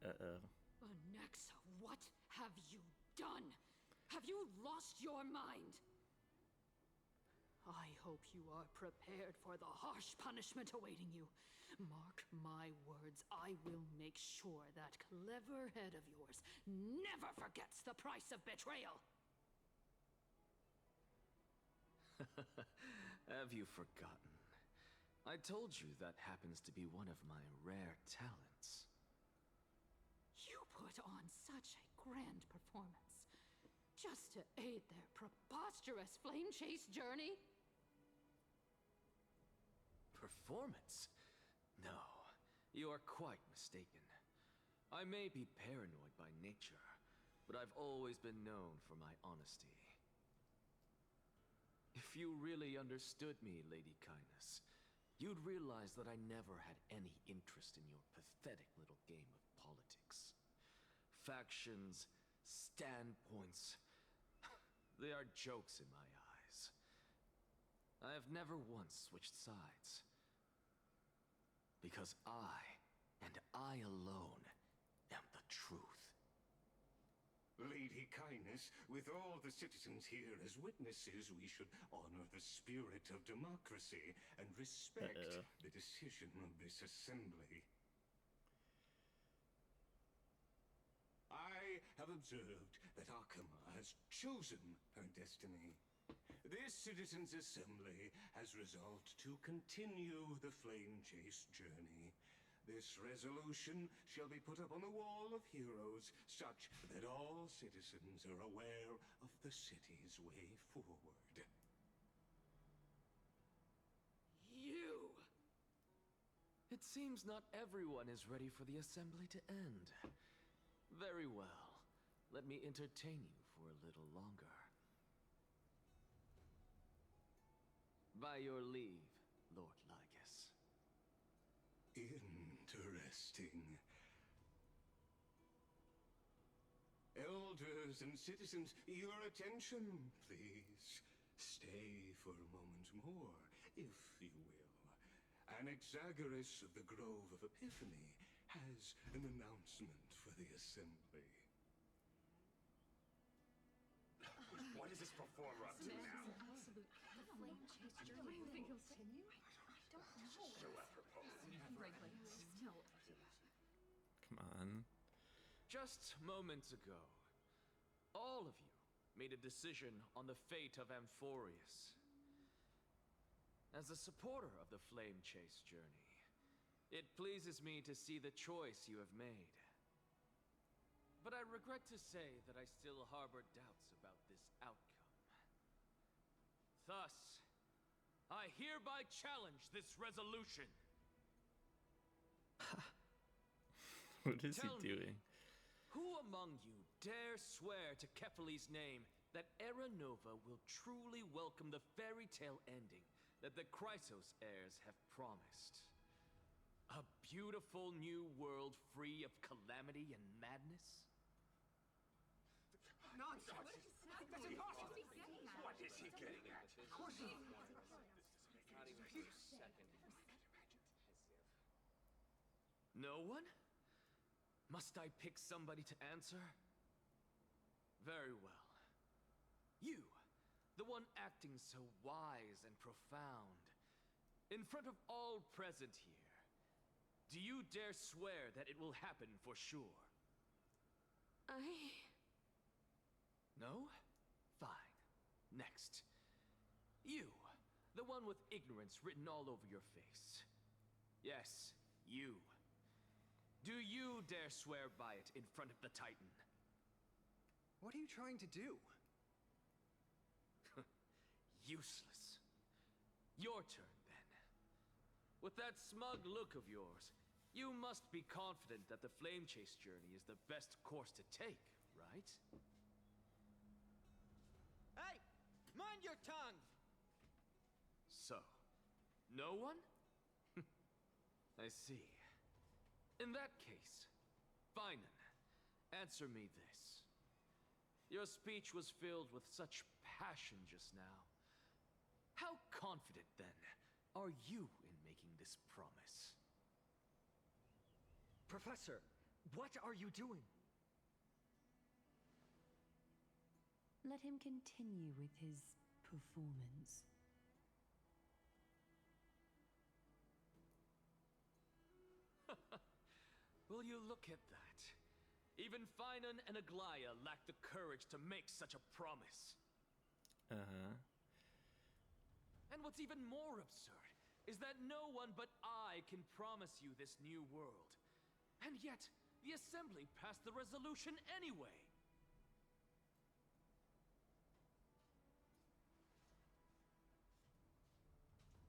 Uh-oh. Onyxa, what have you done? Have you lost your mind? I hope you are prepared for the harsh punishment awaiting you. Mark my words, I will make sure that clever head of yours never forgets the price of betrayal. Have you forgotten? I told you that happens to be one of my rare talents. You put on such a grand performance just to aid their preposterous flame chase journey? Performance? No, you are quite mistaken. I may be paranoid by nature, but I've always been known for my honesty. If you really understood me, Lady Kindness, you'd realize that I never had any interest in your pathetic little game of politics. Factions, standpoints, they are jokes in my eyes. I have never once switched sides. Because I, and I alone, am the truth. Lady Kindness, with all the citizens here as witnesses, we should honor the spirit of democracy and respect the decision of this assembly. I have observed that Akama has chosen her destiny. This citizens' assembly has resolved to continue the Flame Chase journey. This resolution shall be put up on the Wall of Heroes, such that all citizens are aware of the city's way forward. You! It seems not everyone is ready for the assembly to end. Very well. Let me entertain you for a little longer. By your leave, Lord Ligus. Interesting. Elders and citizens, your attention, please. Stay for a moment more, if you will. Anaxagoras of the Grove of Epiphany has an announcement for the assembly. What is this performer up to now? What do you think he'll continue? I don't know. So apropos. Frankly, still. Come on. Just moments ago, all of you made a decision on the fate of Amphorius. As a supporter of the Flame Chase journey, it pleases me to see the choice you have made. But I regret to say that I still harbor doubts about this outcome. Thus, I hereby challenge this resolution. What is Tell he doing? Who among you dare swear to Kephales's name that Era Nova will truly welcome the fairy tale ending that the Chrysos heirs have promised. A beautiful new world free of calamity and madness? Nonsense! That's impossible! What is he getting at? Of course he... No one? Must I pick somebody to answer? Very well. You, the one acting so wise and profound, in front of all present here, do you dare swear that it will happen for sure? No? Fine. Next. You, the one with ignorance written all over your face. Yes, you. Do you dare swear by it in front of the Titan? What are you trying to do? Useless. Your turn, then. With that smug look of yours, you must be confident that the Flame Chase journey is the best course to take, right? Hey! Mind your tongue! So, no one? I see. In that case, Finan, answer me this. Your speech was filled with such passion just now. How confident, then, are you in making this promise? Professor, what are you doing? Let him continue with his performance. Will you look at that? Even Finan and Aglaya lack the courage to make such a promise. Uh-huh. And what's even more absurd is that no one but I can promise you this new world. And yet, the Assembly passed the resolution anyway.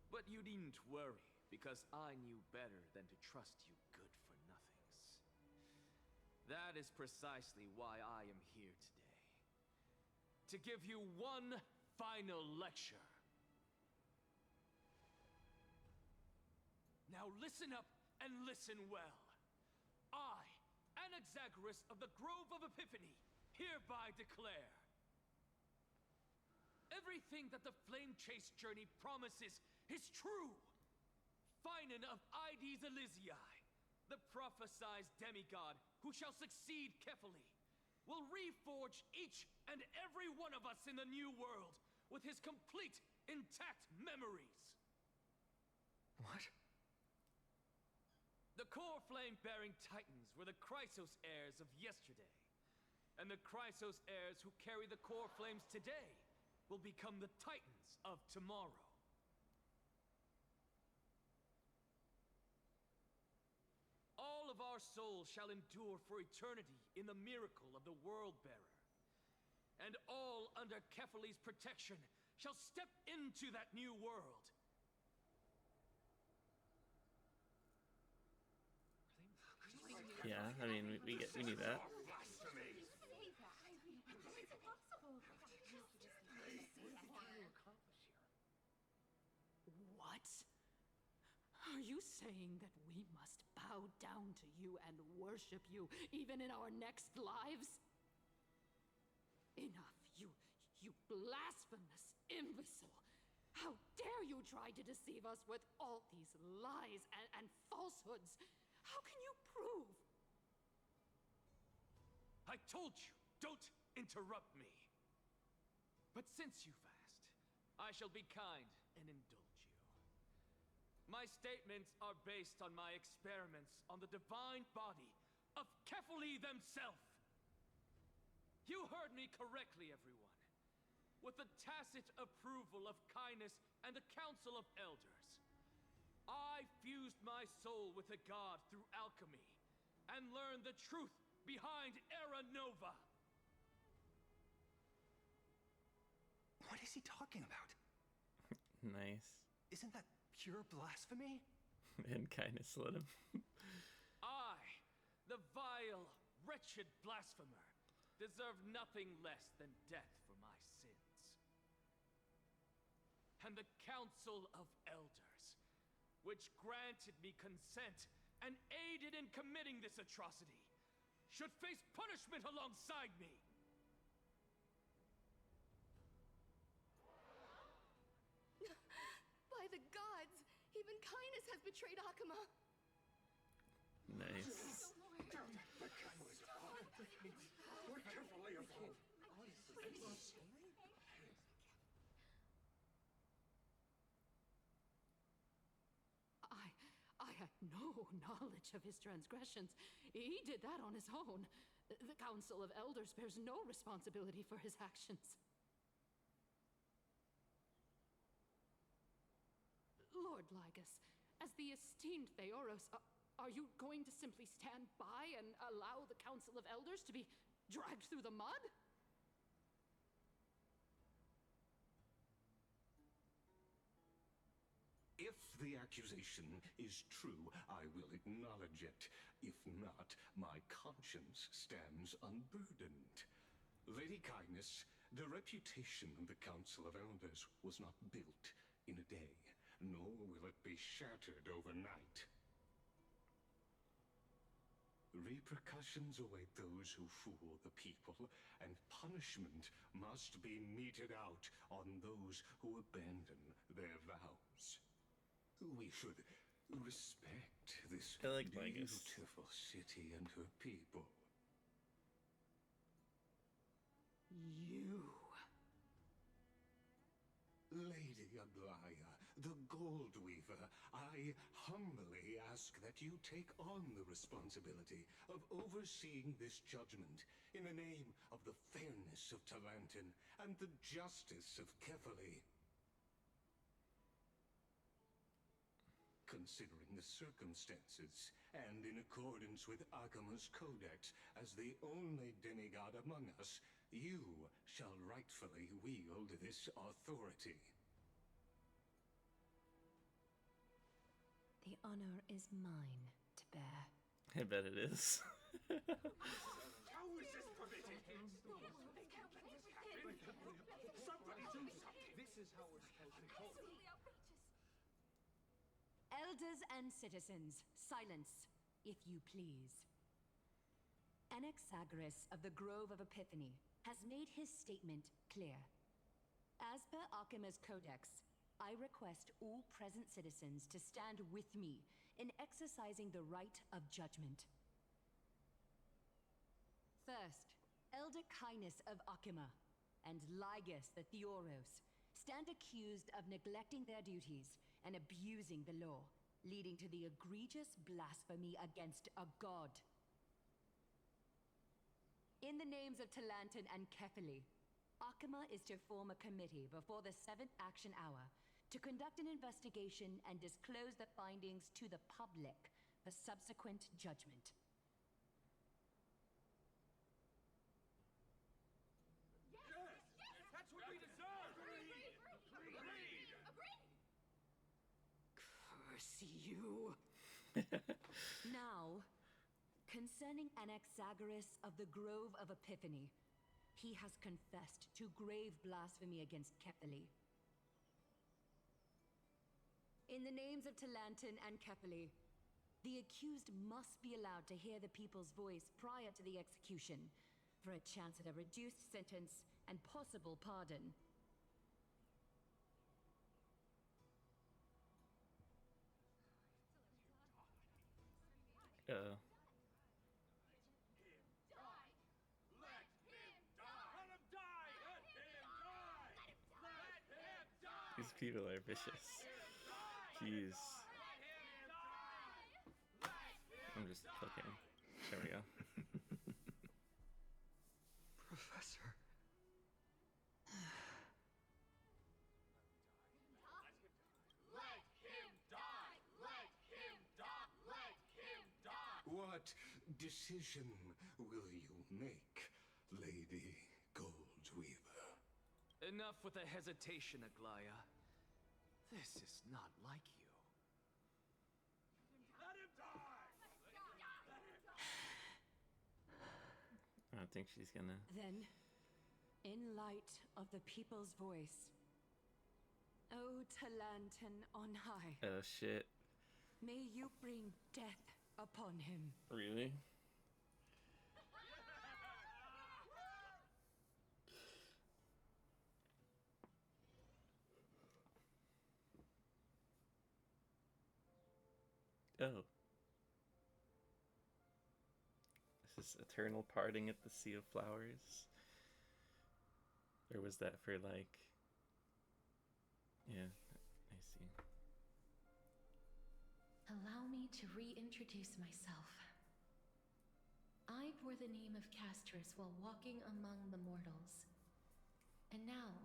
But you needn't worry, because I knew better than to trust you good-for-nothings. That is precisely why I am here today. To give you one final lecture. Now listen up and listen well. I, Anaxagoras of the Grove of Epiphany, hereby declare everything that the Flame Chase journey promises is true. Finan of Ides Elysiae, the prophesied demigod who shall succeed Kefali, will reforge each and every one of us in the new world with his complete, intact memories. What? The core flame-bearing titans were the Chrysos heirs of yesterday. And the Chrysos heirs who carry the core flames today will become the titans of tomorrow. All of our souls shall endure for eternity in the miracle of the World-Bearer. And all under Kefali's protection shall step into that new world. Yeah, I mean, we knew that. What? Are you saying that we must bow down to you and worship you even in our next lives? Enough, you blasphemous imbecile! How dare you try to deceive us with all these lies and falsehoods? How can you prove? I told you, don't interrupt me. But since you've asked, I shall be kind and indulge you. My statements are based on my experiments on the divine body of Kefali themselves. You heard me correctly, everyone. With the tacit approval of Kindness and the Council of Elders, I fused my soul with a god through alchemy and learned the truth behind Era Nova. What is he talking about? Nice. Isn't that pure blasphemy? And kindness let him. I, the vile, wretched blasphemer, deserve nothing less than death for my sins. and the Council of Elders, which granted me consent and aided in committing this atrocity, should face punishment alongside me. By the gods, even Kindness has betrayed Akuma. Nice. We're carefully evolved. I had no knowledge of his transgressions. He did that on his own. The Council of Elders bears no responsibility for his actions. Lord Lygus, as the esteemed Theoros, are you going to simply stand by and allow the Council of Elders to be dragged through the mud? If the accusation is true, I will acknowledge it. If not, my conscience stands unburdened. Lady Kindness, the reputation of the Council of Elders was not built in a day, nor will it be shattered overnight. Repercussions await those who fool the people, and punishment must be meted out on those who abandon their vows. We should respect this I like Lygus. beautiful city and her people. You. Lady Aglaya, the Gold Weaver, I humbly ask that you take on the responsibility of overseeing this judgment in the name of the fairness of Talantin and the justice of Kefali. Considering the circumstances, and in accordance with Akuma's codex, as the only demigod among us, you shall rightfully wield this authority. The honor is mine to bear. I bet it is. How is this permitted? They can't let this happen. Somebody do something. This is how we're supposed to go. Elders and citizens, silence, if you please. Anaxagoras of the Grove of Epiphany has made his statement clear. As per Akima's codex, I request all present citizens to stand with me in exercising the right of judgment. First, Elder Kindness of Akima and Lygus the Theoros stand accused of neglecting their duties and abusing the law, leading to the egregious blasphemy against a god. In the names of Talantin and Kefali, Akima is to form a committee before the 7th action hour to conduct an investigation and disclose the findings to the public for subsequent judgment. That's what we deserve. Agreed. Curse you. Now, concerning Anaxagoras of the Grove of Epiphany, he has confessed to grave blasphemy against Kefali. In the names of Talantin and Kefali, the accused must be allowed to hear the people's voice prior to the execution, for a chance at a reduced sentence and possible pardon. Uh-oh. These people are vicious. Jeez. I'm just clicking. There we go. Professor. What decision will you make, Lady Goldweaver? Enough with the hesitation, Aglaya. This is not like you. Let him die! I don't think she's gonna. Then, in light of the people's voice, ode to Lantern on high. Oh shit. May you bring death upon him. Really? Oh. This is eternal parting at the Sea of Flowers? Or was that for like... Yeah, I see. Allow me to reintroduce myself. I bore the name of Castris while walking among the mortals. And now,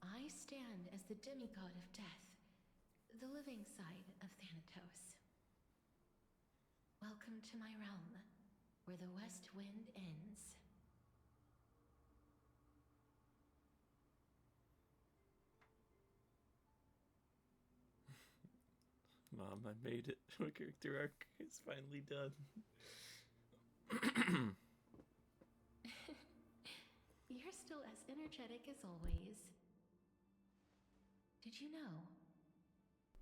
I stand as the demigod of death, the living side of Thanatos. Welcome to my realm, where the west wind ends. Mom, I made it. My character arc is finally done. You're still as energetic as always. Did you know?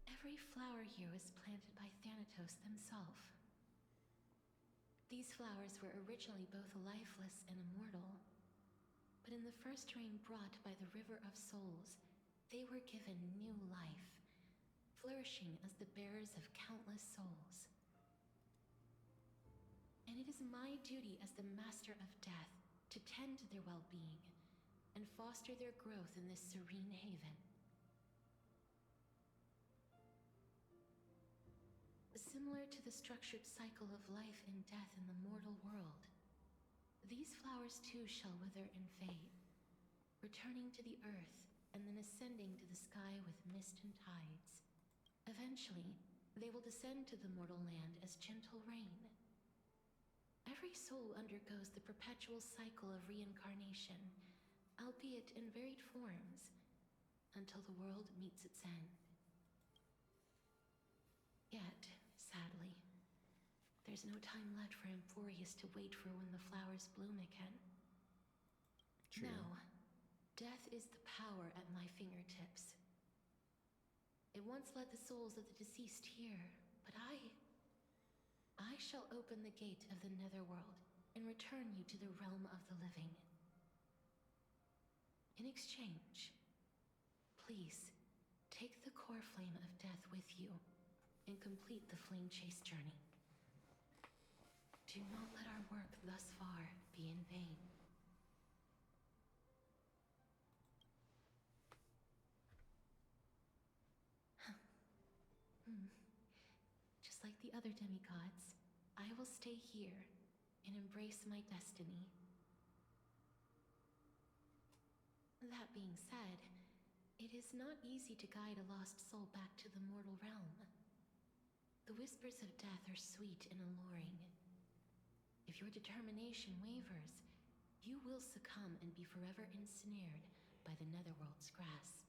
Every flower here was planted by Thanatos himself. These flowers were originally both lifeless and immortal, but in the first rain brought by the River of Souls, they were given new life, flourishing as the bearers of countless souls. And it is my duty as the Master of Death to tend to their well-being and foster their growth in this serene haven. Similar to the structured cycle of life and death in the mortal world, these flowers too shall wither and fade, returning to the earth and then ascending to the sky with mist and tides. Eventually, they will descend to the mortal land as gentle rain. Every soul undergoes the perpetual cycle of reincarnation, albeit in varied forms, until the world meets its end. Yet, sadly, there's no time left for Amphorius to wait for when the flowers bloom again. True. Now, death is the power at my fingertips. It once led the souls of the deceased here, but I shall open the gate of the Netherworld and return you to the realm of the living. In exchange, please take the core flame of death with you and complete the flame chase journey. Do not let our work thus far be in vain. Just like the other demigods, I will stay here and embrace my destiny. That being said, it is not easy to guide a lost soul back to the mortal realm. The whispers of death are sweet and alluring. If your determination wavers, you will succumb and be forever ensnared by the Netherworld's grasp.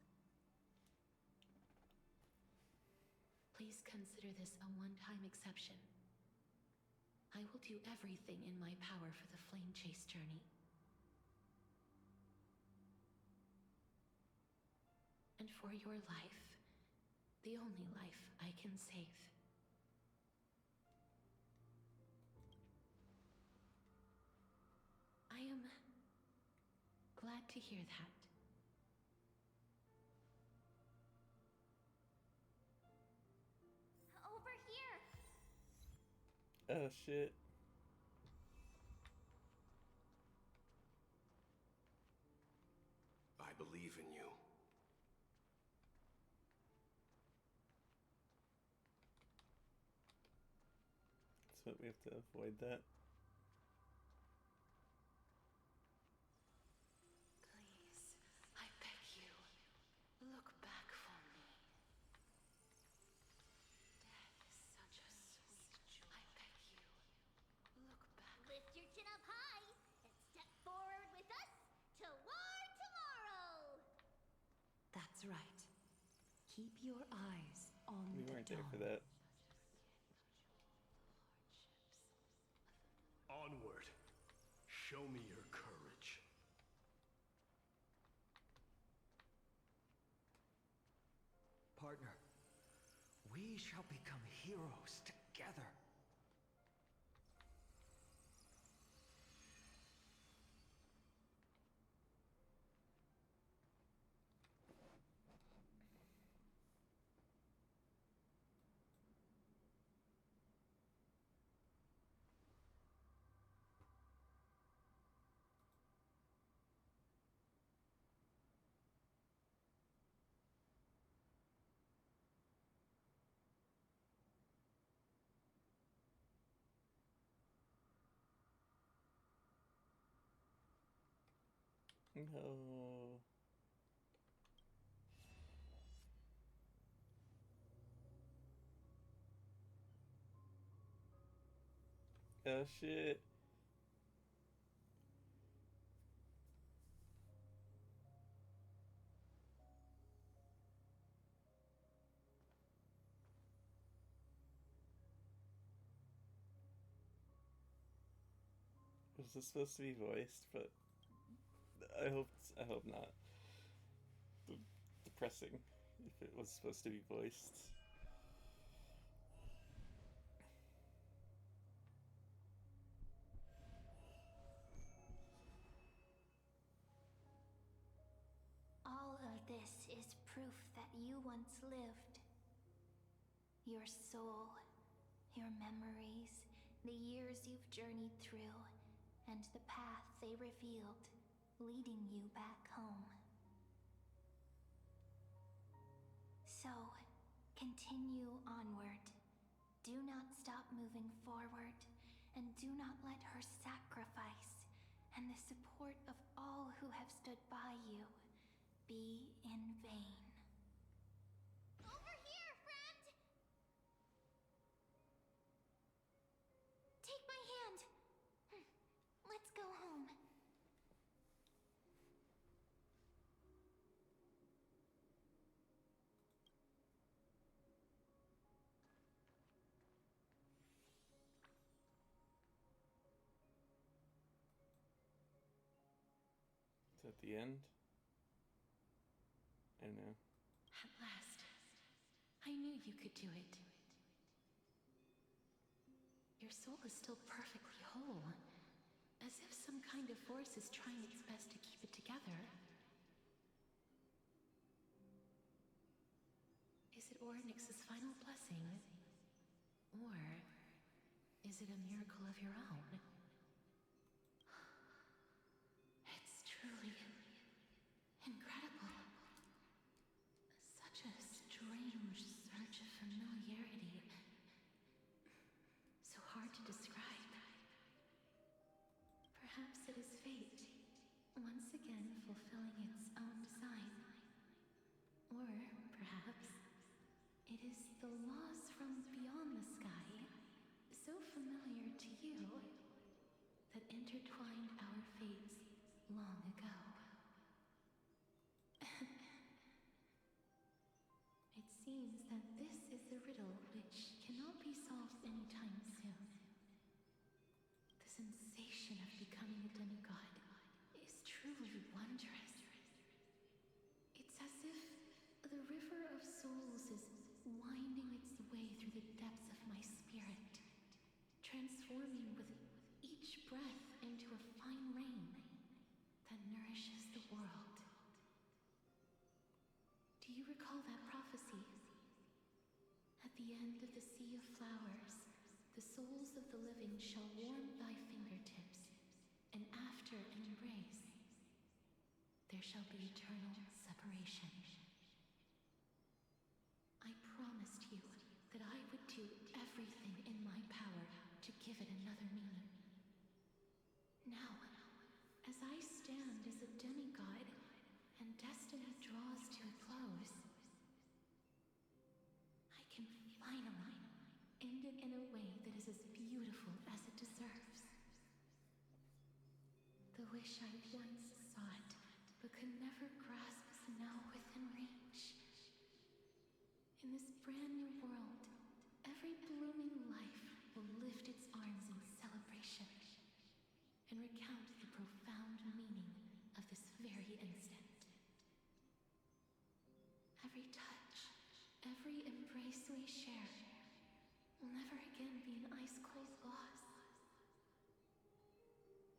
Please consider this a one-time exception. I will do everything in my power for the flame chase journey. And for your life, the only life I can save. I am glad to hear that. Over here! Oh shit. I believe in you. So we have to avoid that. Please, I beg you, look back for me. Death is such a sweet joy. I beg you, look back. Lift your chin up high and step forward with us toward tomorrow! That's right. Keep your eyes on We the weren't dawn. there for that. Onward. Show me your courage. partner. We shall become heroes together. No. Oh shit. Was this supposed to be voiced? But I hope not. Depressing if it was supposed to be voiced. All of this is proof that you once lived. Your soul, your memories, the years you've journeyed through, and the path they revealed, leading you back home. So, continue onward. Do not stop moving forward, and do not let her sacrifice and the support of all who have stood by you be in vain. Over here, friend! Take my hand. Let's go home. Is that the end? I don't know. At last. I knew you could do it. Your soul is still perfectly whole. As if some kind of force is trying its best to keep it together. Is it Ornyx's final blessing? Or is it a miracle of your own? It's truly incredible. Such a strange surge of familiarity. So hard to describe. Perhaps it is fate, once again fulfilling its own design. Or perhaps it is the laws from beyond the sky, so familiar to you, that intertwined our fates long ago. It seems that this is the riddle which cannot be solved anytime soon. The sensation of becoming a demigod is truly wondrous. It's as if the river of souls is winding its way through the depths of my spirit, transforming with each breath into a fine rain that nourishes the world. Do you recall that prophecy? At the end of the sea of flowers, the souls of the living shall warm thy fingertips, and after an embrace, there shall be eternal separation. I promised you that I would do everything in my power to give it another meaning. Now, as I stand as a demigod, and destiny draws to a close, I can finally end it in a way that is as beautiful as it deserves. The wish I once sought, but could never grasp, is now within reach. In this brand new world, every blooming life will lift its arms in celebration and recount the profound meaning of this very instant. Every touch, joys we share will never again be an ice-cold loss.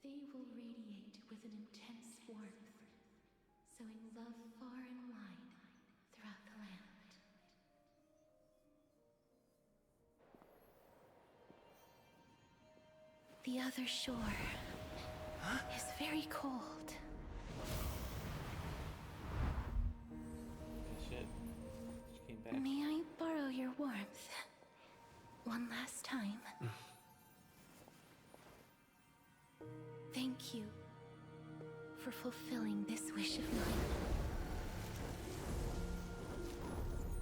They will radiate with an intense warmth, sowing love far and wide throughout the land. The other shore is very cold. Shit. She came back. May I borrow your warmth one last time? Thank you for fulfilling this wish of mine.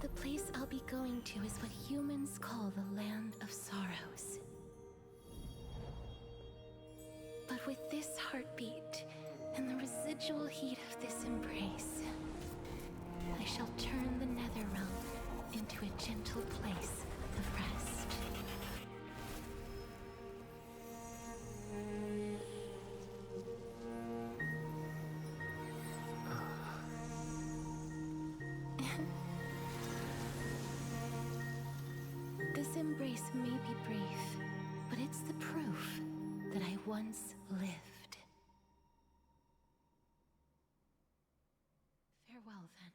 The place I'll be going to is what humans call the Land of Sorrows. But with this heartbeat and the residual heat of this embrace, I shall turn the nether realm into a gentle place of rest. This embrace may be brief, but it's the proof that I once lived. Farewell, then.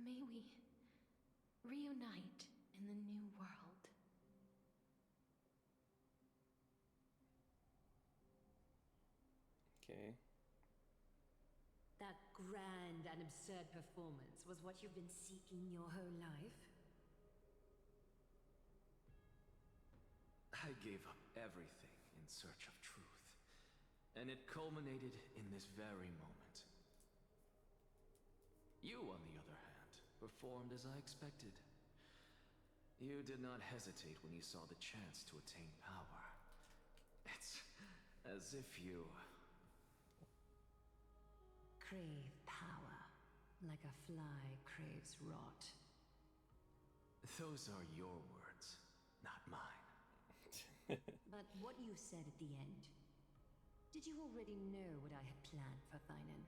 May we reunite in the new world. Okay. That grand and absurd performance was what you've been seeking your whole life? I gave up everything in search of truth, and it culminated in this very moment. You, on the other hand, performed as I expected. You did not hesitate when you saw the chance to attain power. It's as if you Crave power, like a fly craves rot. Those are your words, not mine. But what you said at the end, did you already know what I had planned for Thainan?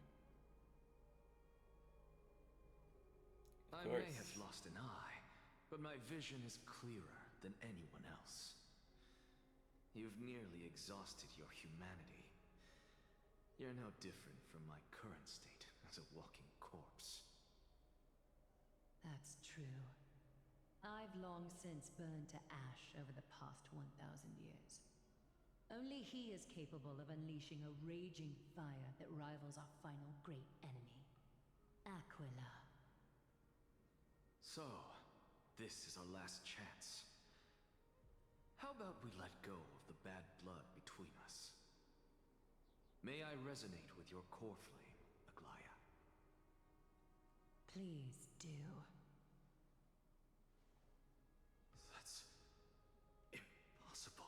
I may have lost an eye, but my vision is clearer than anyone else. You've nearly exhausted your humanity. You're no different from my current state as a walking corpse. That's true. I've long since burned to ash over the past 1,000 years. Only he is capable of unleashing a raging fire that rivals our final great enemy, Aquila. So, this is our last chance. How about we let go of the bad blood between us? May I resonate with your core flame, Aglaya? Please do. That's impossible.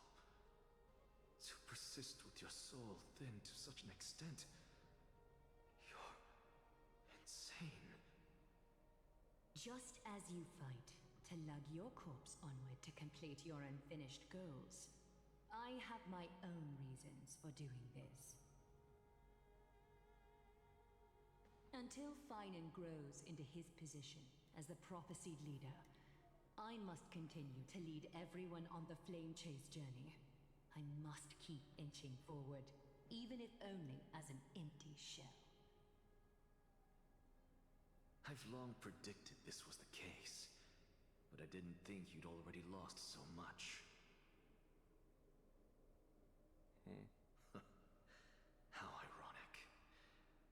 To persist with your soul thin to such an extent. You're insane. Just as you fight to lug your corpse onward to complete your unfinished goals, I have my own reasons for doing this. Until Thainan grows into his position as the prophesied leader, I must continue to lead everyone on the flame chase journey. I must keep inching forward, even if only as an empty shell. I've long predicted this was the case, but I didn't think you'd already lost so much. How ironic.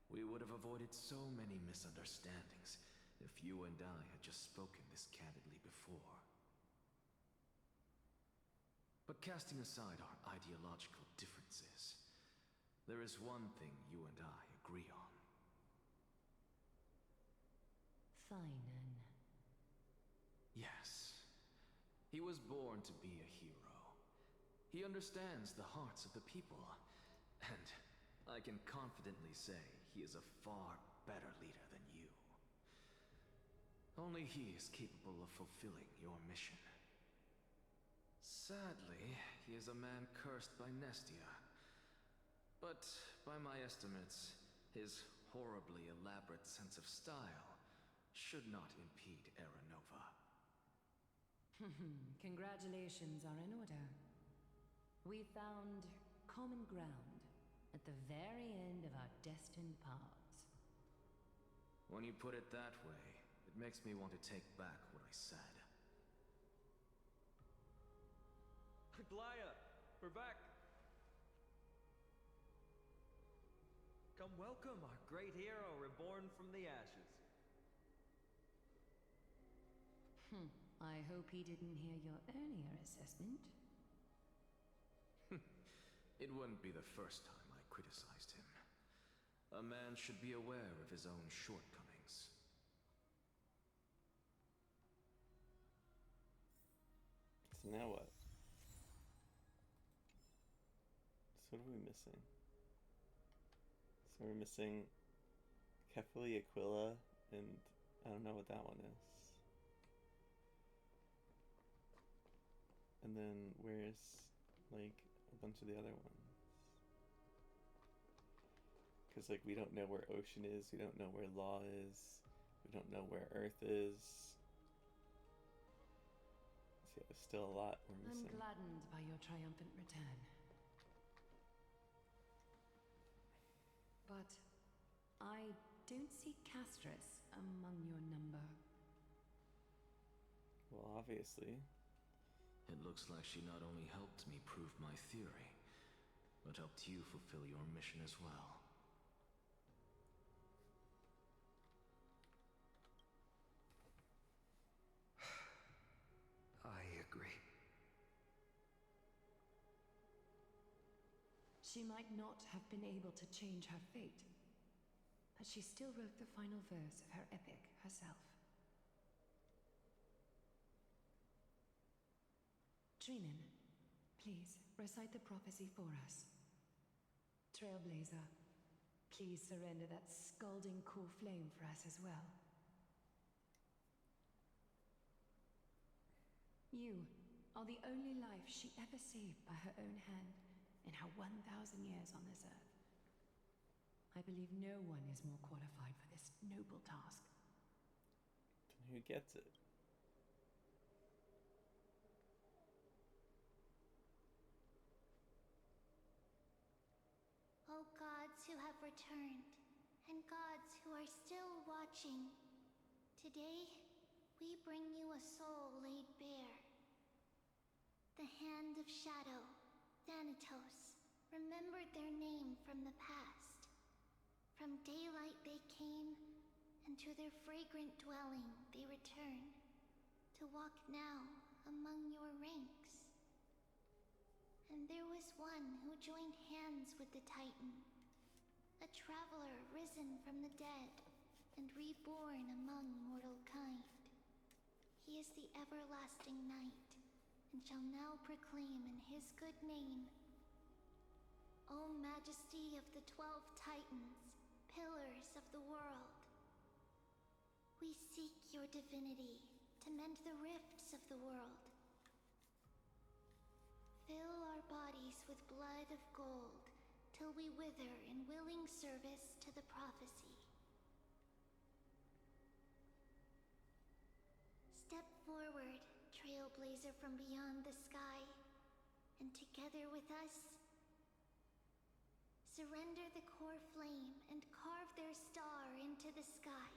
We would have avoided so many misunderstandings if you and I had just spoken this candidly before. But casting aside our ideological differences, there is one thing you and I agree on. Thainan. Yes. He was born to be a hero. He understands the hearts of the people, and I can confidently say he is a far better leader than you. Only he is capable of fulfilling your mission. Sadly, he is a man cursed by Nestia. But by my estimates, his horribly elaborate sense of style should not impede Era Nova. Congratulations are in order. We found common ground at the very end of our destined paths. When you put it that way, it makes me want to take back what I said. Glaya, we're back. Come welcome our great hero reborn from the ashes. I hope he didn't hear your earlier assessment. It wouldn't be the first time I criticized him. A man should be aware of his own shortcomings. So now what? So what are we missing? So we're missing Kefali Aquila, and I don't know what that one is. And then where's, like, a bunch of the other ones? Because, like, we don't know where Ocean is, we don't know where Law is, we don't know where Earth is. So yeah, there's still a lot we're missing. I'm gladdened by your triumphant return. But I don't see Castris among your number. Well, obviously. It looks like she not only helped me prove my theory, but helped you fulfill your mission as well. I agree. She might not have been able to change her fate, but she still wrote the final verse of her epic herself. Trinin, please recite the prophecy for us. Trailblazer, please surrender that scalding cool flame for us as well. You are the only life she ever saved by her own hand in her 1,000 years on this earth. I believe no one is more qualified for this noble task. Who gets it? O gods who have returned, and gods who are still watching, today we bring you a soul laid bare. The Hand of Shadow, Thanatos, remembered their name from the past. From daylight they came, and to their fragrant dwelling they return, to walk now among your ranks. And there was one who joined hands with the Titan, a traveler risen from the dead and reborn among mortal kind. He is the everlasting night, and shall now proclaim in his good name, O Majesty of the 12 Titans, pillars of the world, we seek your divinity to mend the rifts of the world. Fill our bodies with blood of gold, till we wither in willing service to the prophecy. Step forward, trailblazer from beyond the sky, and together with us, surrender the core flame and carve their star into the sky.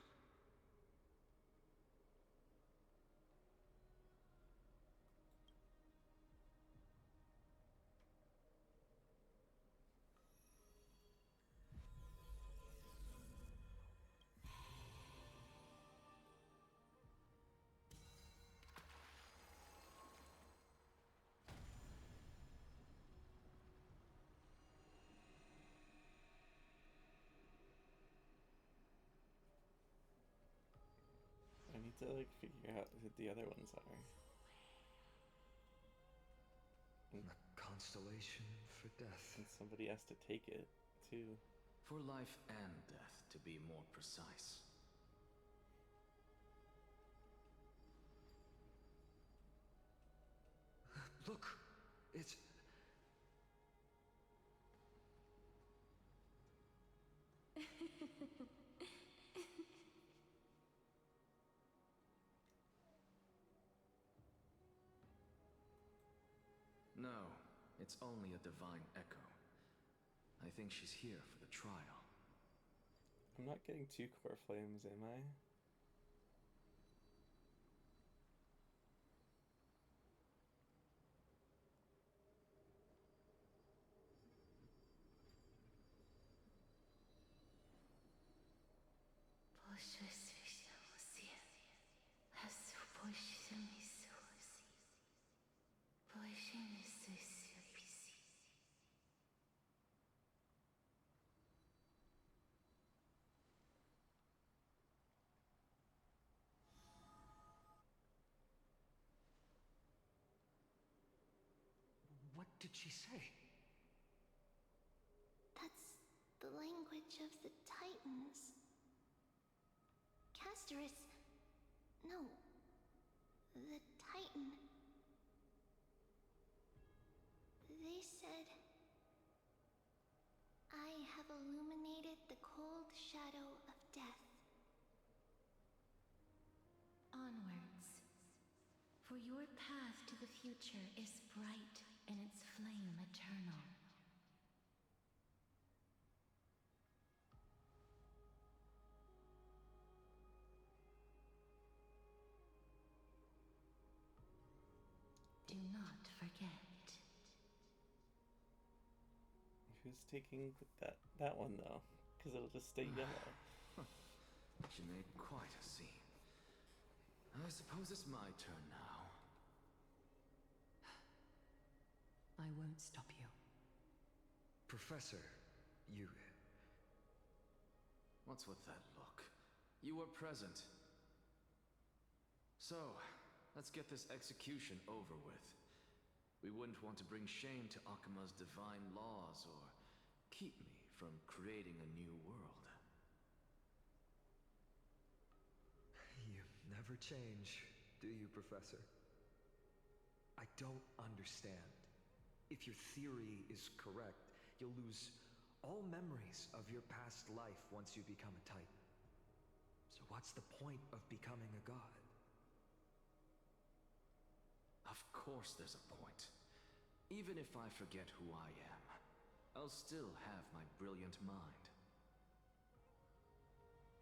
I need to, like, figure out who the other ones are. And a constellation for death. And somebody has to take it, too. For life and death, to be more precise. Look, it's... No, it's only a divine echo. I think she's here for the trial. I'm not getting two core flames, am I? What did she say? That's the language of the Titans. Castorus... No. The Titan. They said... I have illuminated the cold shadow of death. Onwards. For your path to the future is bright and its flame eternal. Do not forget. Who's taking that one though? Because it'll just stay yellow. She made quite a scene. I suppose it's my turn now. I won't stop you. Professor, you... What's with that look? You were present. So, let's get this execution over with. We wouldn't want to bring shame to Akima's divine laws or keep me from creating a new world. You never change, do you, Professor? I don't understand. If your theory is correct, you'll lose all memories of your past life once you become a Titan. So what's the point of becoming a god? Of course there's a point. Even if I forget who I am, I'll still have my brilliant mind.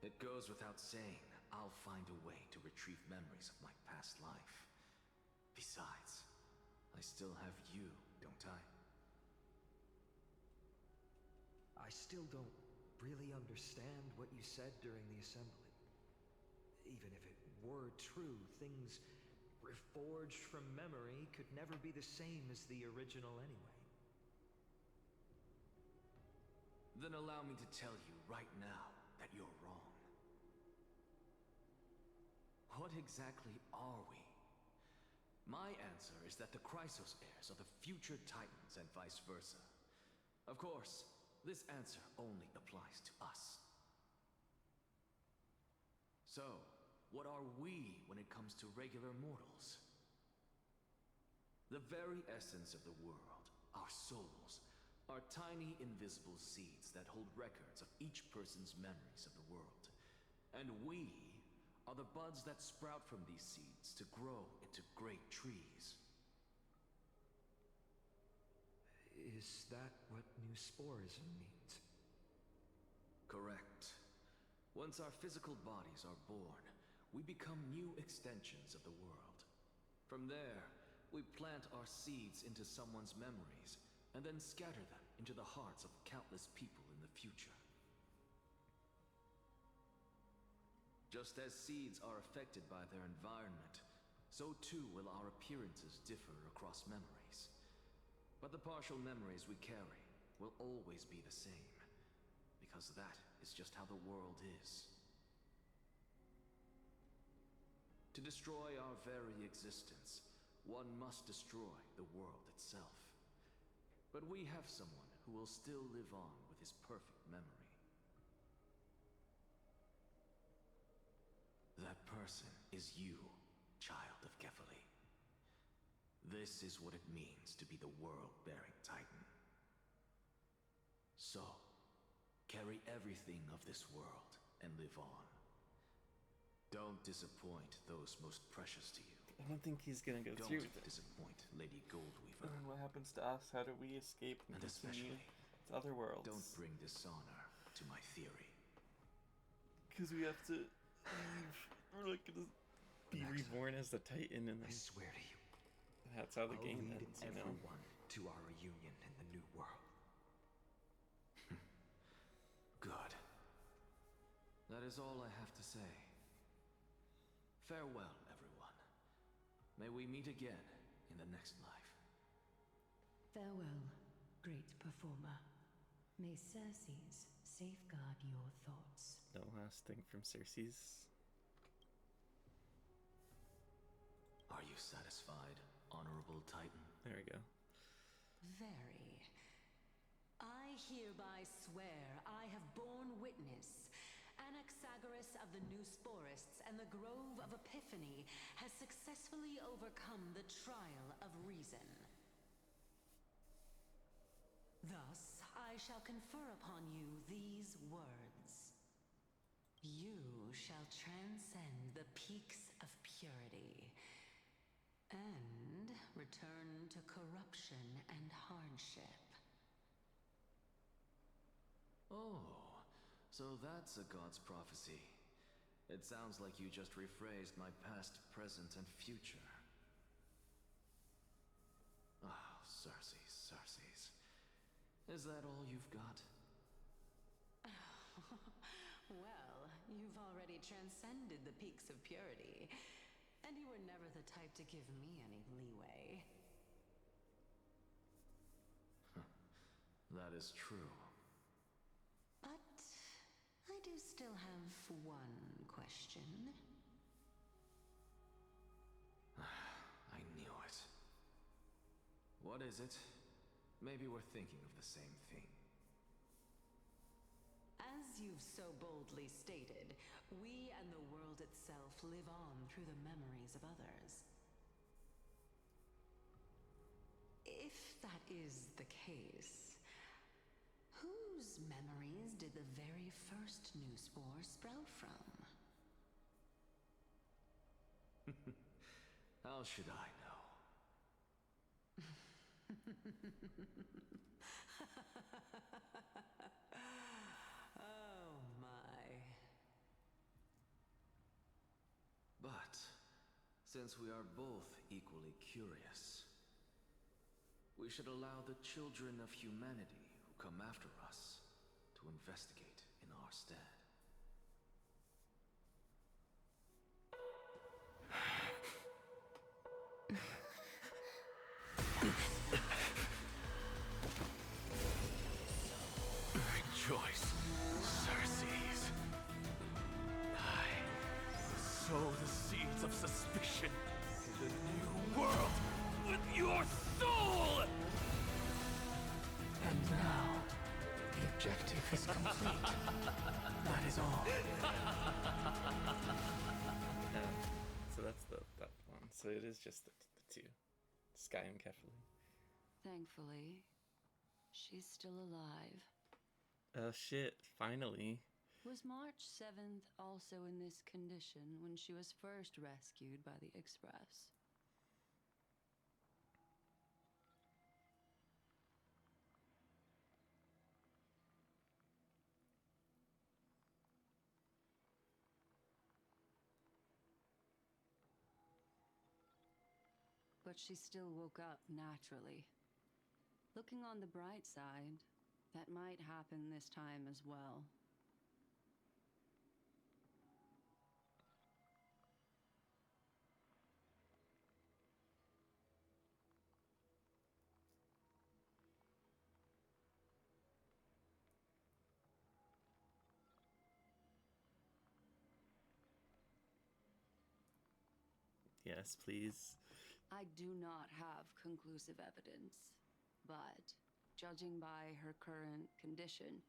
It goes without saying, I'll find a way to retrieve memories of my past life. Besides, I still have you, don't I? I still don't really understand what you said during the assembly. Even if it were true, things reforged from memory could never be the same as the original anyway. Then allow me to tell you right now that you're wrong. What exactly are we? My answer is that the Chrysos heirs are the future Titans and vice versa. Of course, this answer only applies to us. So, what are we when it comes to regular mortals? The very essence of the world, our souls, are tiny invisible seeds that hold records of each person's memories of the world. And we are the buds that sprout from these seeds to grow into great trees. Is that what new sporism means? Correct. Once our physical bodies are born, we become new extensions of the world. From there, we plant our seeds into someone's memories, and then scatter them into the hearts of countless people in the future. Just as seeds are affected by their environment, so too will our appearances differ across memories. But the partial memories we carry will always be the same, because that is just how the world is. To destroy our very existence, one must destroy the world itself. But we have someone who will still live on with his perfect memory. That person is you, child of Kefali. This is what it means to be the world-bearing Titan. So, carry everything of this world and live on. Don't disappoint those most precious to you. I don't think he's gonna go Don't through with it. disappoint Lady Goldweaver. And then what happens to us? How do we escape and continue to other worlds? Don't bring dishonor to my theory. Because we have to leave. We're like gonna be reborn as the Titan, and then I swear to you, that's how the I'll game lead ends. You know. everyone to our reunion in the new world. Good. That is all I have to say. Farewell, everyone. May we meet again in the next life. Farewell, great performer. May Circes safeguard your thoughts. The last thing from Circes. Are you satisfied, Honorable Titan? There we go. Very. I hereby swear I have borne witness. Anaxagoras of the New Sporists and the Grove of Epiphany has successfully overcome the trial of reason. Thus, I shall confer upon you these words. You shall transcend the peaks of purity and return to corruption and hardship. Oh, so that's a god's prophecy. It sounds like you just rephrased my past, present, and future. Ah, Circes, Circes. Is that all you've got? Well, you've already transcended the peaks of purity, and you were never the type to give me any leeway. That is true. But I do still have one question. I knew it. What is it? Maybe we're thinking of the same thing. As you've so boldly stated, we and the world itself live on through the memories of others. If that is the case, whose memories did the very first new spore sprout from? How should I know? Oh my. But, since we are both equally curious, we should allow the children of humanity who come after us to investigate in our stead. Rejoice, Circes. I sow the seeds of suspicion in the new world with your soul! And now, the objective is complete. That is all. So that's that one. So it is just the two. Sky and Kefali. Thankfully, she's still alive. Oh shit, finally. Was March 7th also in this condition when she was first rescued by the Express? But she still woke up naturally. Looking on the bright side, that might happen this time as well. Yes, please. I do not have conclusive evidence, but judging by her current condition,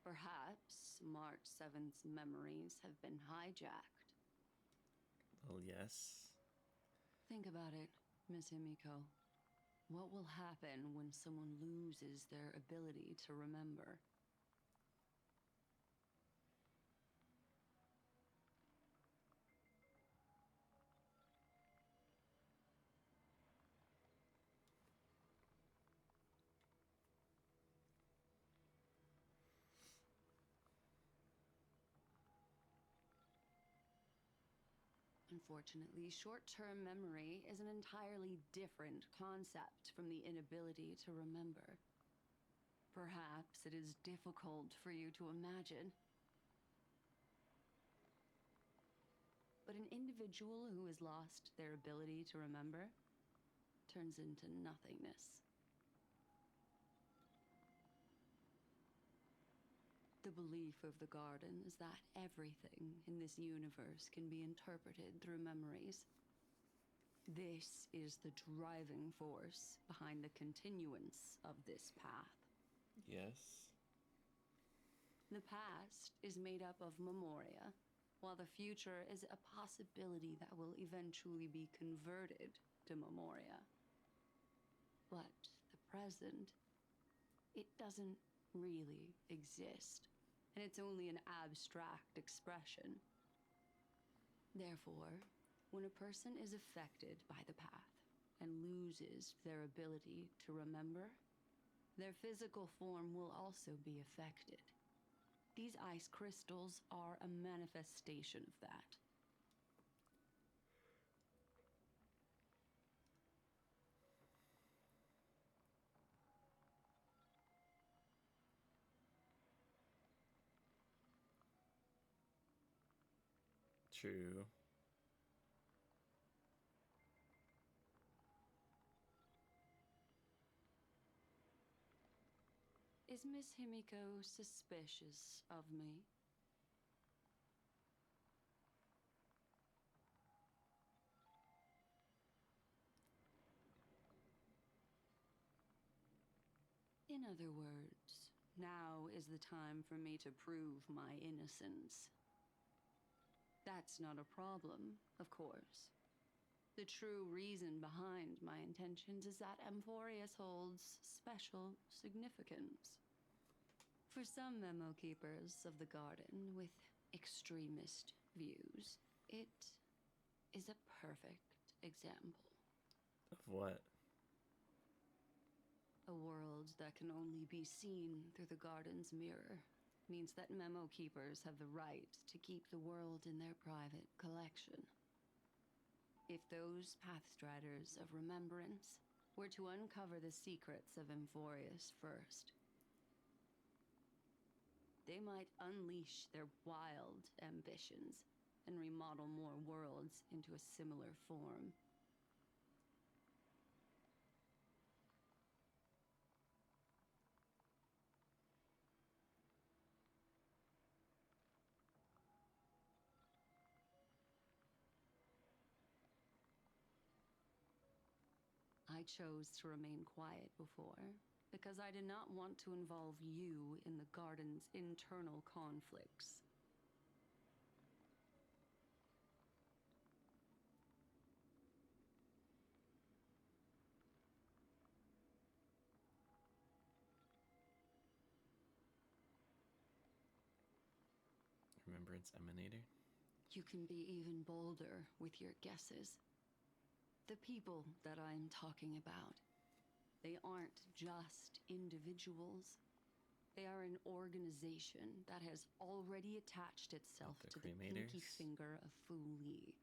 perhaps March 7th's memories have been hijacked. Well, yes. Think about it, Miss Himiko. What will happen when someone loses their ability to remember? Unfortunately, short-term memory is an entirely different concept from the inability to remember. Perhaps it is difficult for you to imagine. But an individual who has lost their ability to remember turns into nothingness. The belief of the Garden is that everything in this universe can be interpreted through memories. This is the driving force behind the continuance of this path. Yes. The past is made up of memoria, while the future is a possibility that will eventually be converted to memoria. But the present, it doesn't really exist, and it's only an abstract expression. Therefore, when a person is affected by the path and loses their ability to remember, their physical form will also be affected. These ice crystals are a manifestation of that. True. Is Miss Himiko suspicious of me? In other words, now is the time for me to prove my innocence. That's not a problem, of course. The true reason behind my intentions is that Amphorius holds special significance. For some memo keepers of the Garden with extremist views, it is a perfect example. Of what? A world that can only be seen through the Garden's mirror means that memo keepers have the right to keep the world in their private collection. If those Pathstriders of Remembrance were to uncover the secrets of Amphorius first, they might unleash their wild ambitions and remodel more worlds into a similar form. I chose to remain quiet before, because I did not want to involve you in the Garden's internal conflicts. Remembrance Emanator? You can be even bolder with your guesses. The people that I'm talking about, they aren't just individuals. They are an organization that has already attached itself The to the pinky cremators? finger of Fu Li.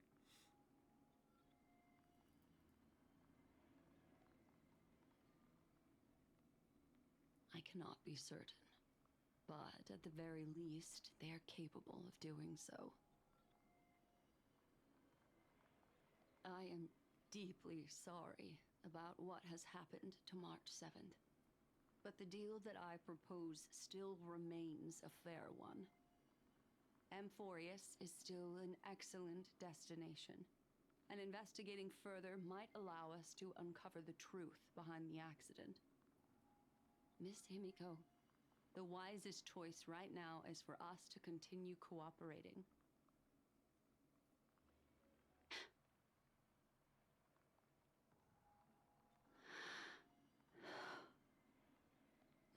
I cannot be certain, but at the very least, they are capable of doing so. I am deeply sorry about what has happened to March 7th. But the deal that I propose still remains a fair one. Amphorius is still an excellent destination, and investigating further might allow us to uncover the truth behind the accident. Miss Himiko, the wisest choice right now is for us to continue cooperating.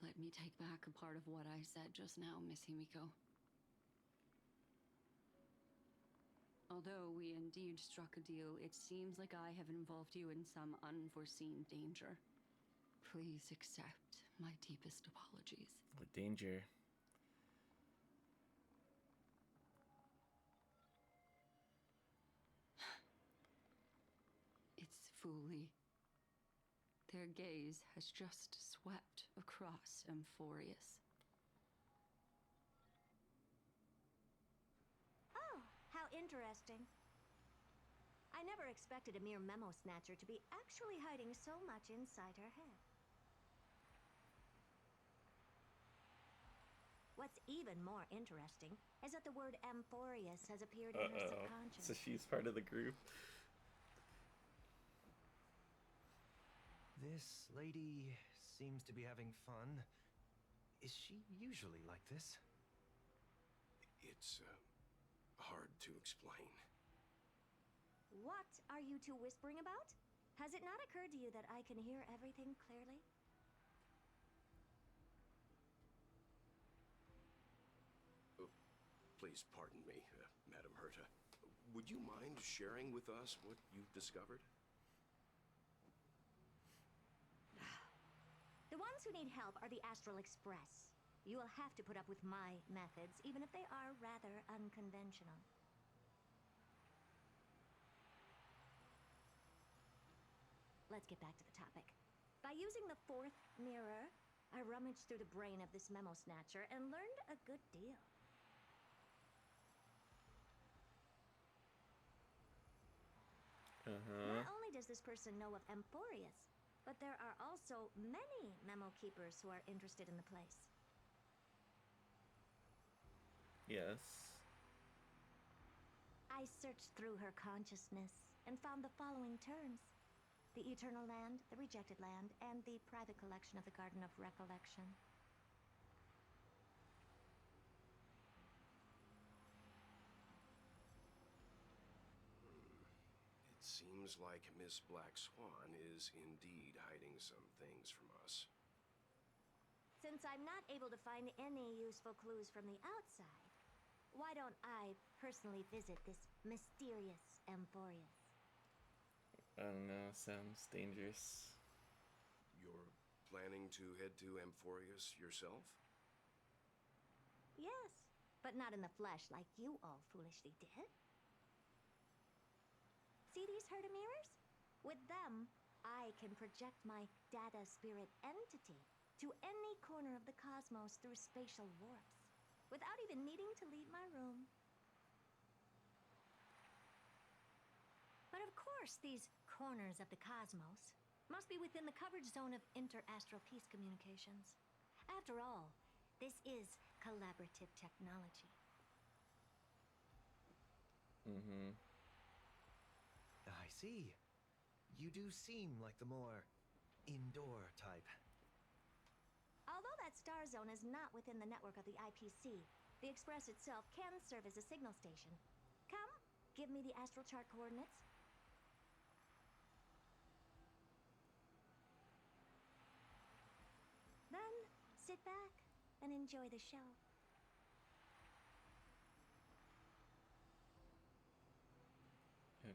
Let me take back a part of what I said just now, Miss Himiko. Although we indeed struck a deal, it seems like I have involved you in some unforeseen danger. Please accept my deepest apologies. What danger? fully. Their gaze has just swept across Amphorius. Oh, how interesting. I never expected a mere memo snatcher to be actually hiding so much inside her head. What's even more interesting is that the word Amphorius has appeared in her subconscious. So she's part of the group. This lady seems to be having fun. Is she usually like this? It's hard to explain. What are you two whispering about? Has it not occurred to you that I can hear everything clearly? Please pardon me, Madam Herta. Would you mind sharing with us what you've discovered? The ones who need help are the Astral Express. You will have to put up with my methods, even if they are rather unconventional. Let's get back to the topic. By using the fourth mirror, I rummaged through the brain of this memo snatcher and learned a good deal. Not only does this person know of Amphorius, but there are also many memo keepers who are interested in the place. Yes. I searched through her consciousness and found the following terms: the Eternal Land, the Rejected Land, and the private collection of the Garden of Recollection. It seems like Miss Black Swan is indeed hiding some things from us. Since I'm not able to find any useful clues from the outside, why don't I personally visit this mysterious Amphorius? I don't know, sounds dangerous. You're planning to head to Amphorius yourself? Yes, but not in the flesh like you all foolishly did. See these Herta mirrors? With them, I can project my data spirit entity to any corner of the cosmos through spatial warps, without even needing to leave my room. But of course, these corners of the cosmos must be within the coverage zone of inter-astral peace communications. After all, this is collaborative technology. I see. You do seem like the more indoor type. Although that star zone is not within the network of the IPC, the Express itself can serve as a signal station. Come, give me the astral chart coordinates. Then, sit back and enjoy the show.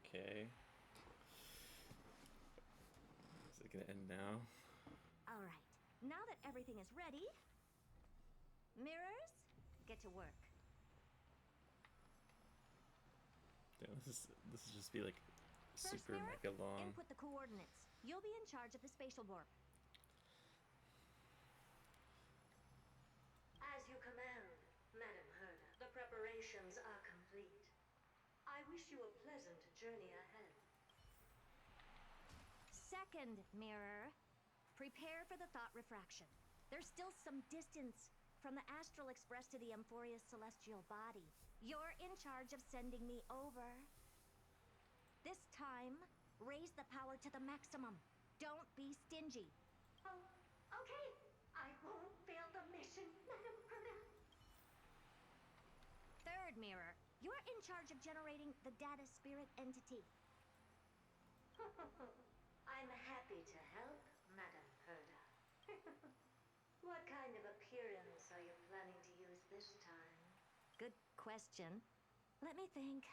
Okay. Is it gonna end now? All right. Now that everything is ready, mirrors, get to work. Yeah, this is just be like First super mirror, mega long. input the coordinates. You'll be in charge of the spatial warp. As you command, Madam Herta. The preparations are complete. I wish you a pleasant journey ahead. Second mirror, prepare for the thought refraction. There's still some distance from the Astral Express to the Amphorius celestial body. You're in charge of sending me over. This time, raise the power to the maximum. Don't be stingy. Oh, okay. I won't fail the mission, Madam Herta. Third mirror, you're in charge of generating the data spirit entity. I'm happy to help, Madam Herta. What kind of appearance are you planning to use this time? Good question. Let me think.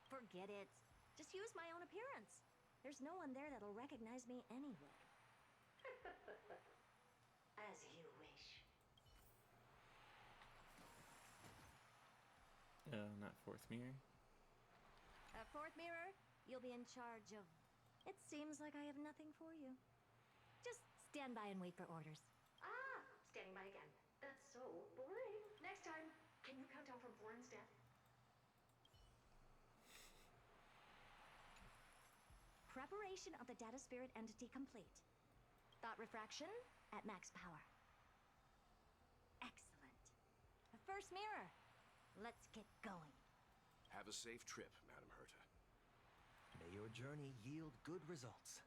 Forget it. Just use my own appearance. There's no one there that'll recognize me anyway. As you wish. Not fourth mirror. Fourth mirror, you'll be in charge of It seems like I have nothing for you. Just stand by and wait for orders. Ah, standing by again. That's so boring. Next time, can you count down from 4 instead? Preparation of the data spirit entity complete. Thought refraction at max power. Excellent. The first mirror. Let's get going. Have a safe trip, Madam Herta. May your journey yield good results.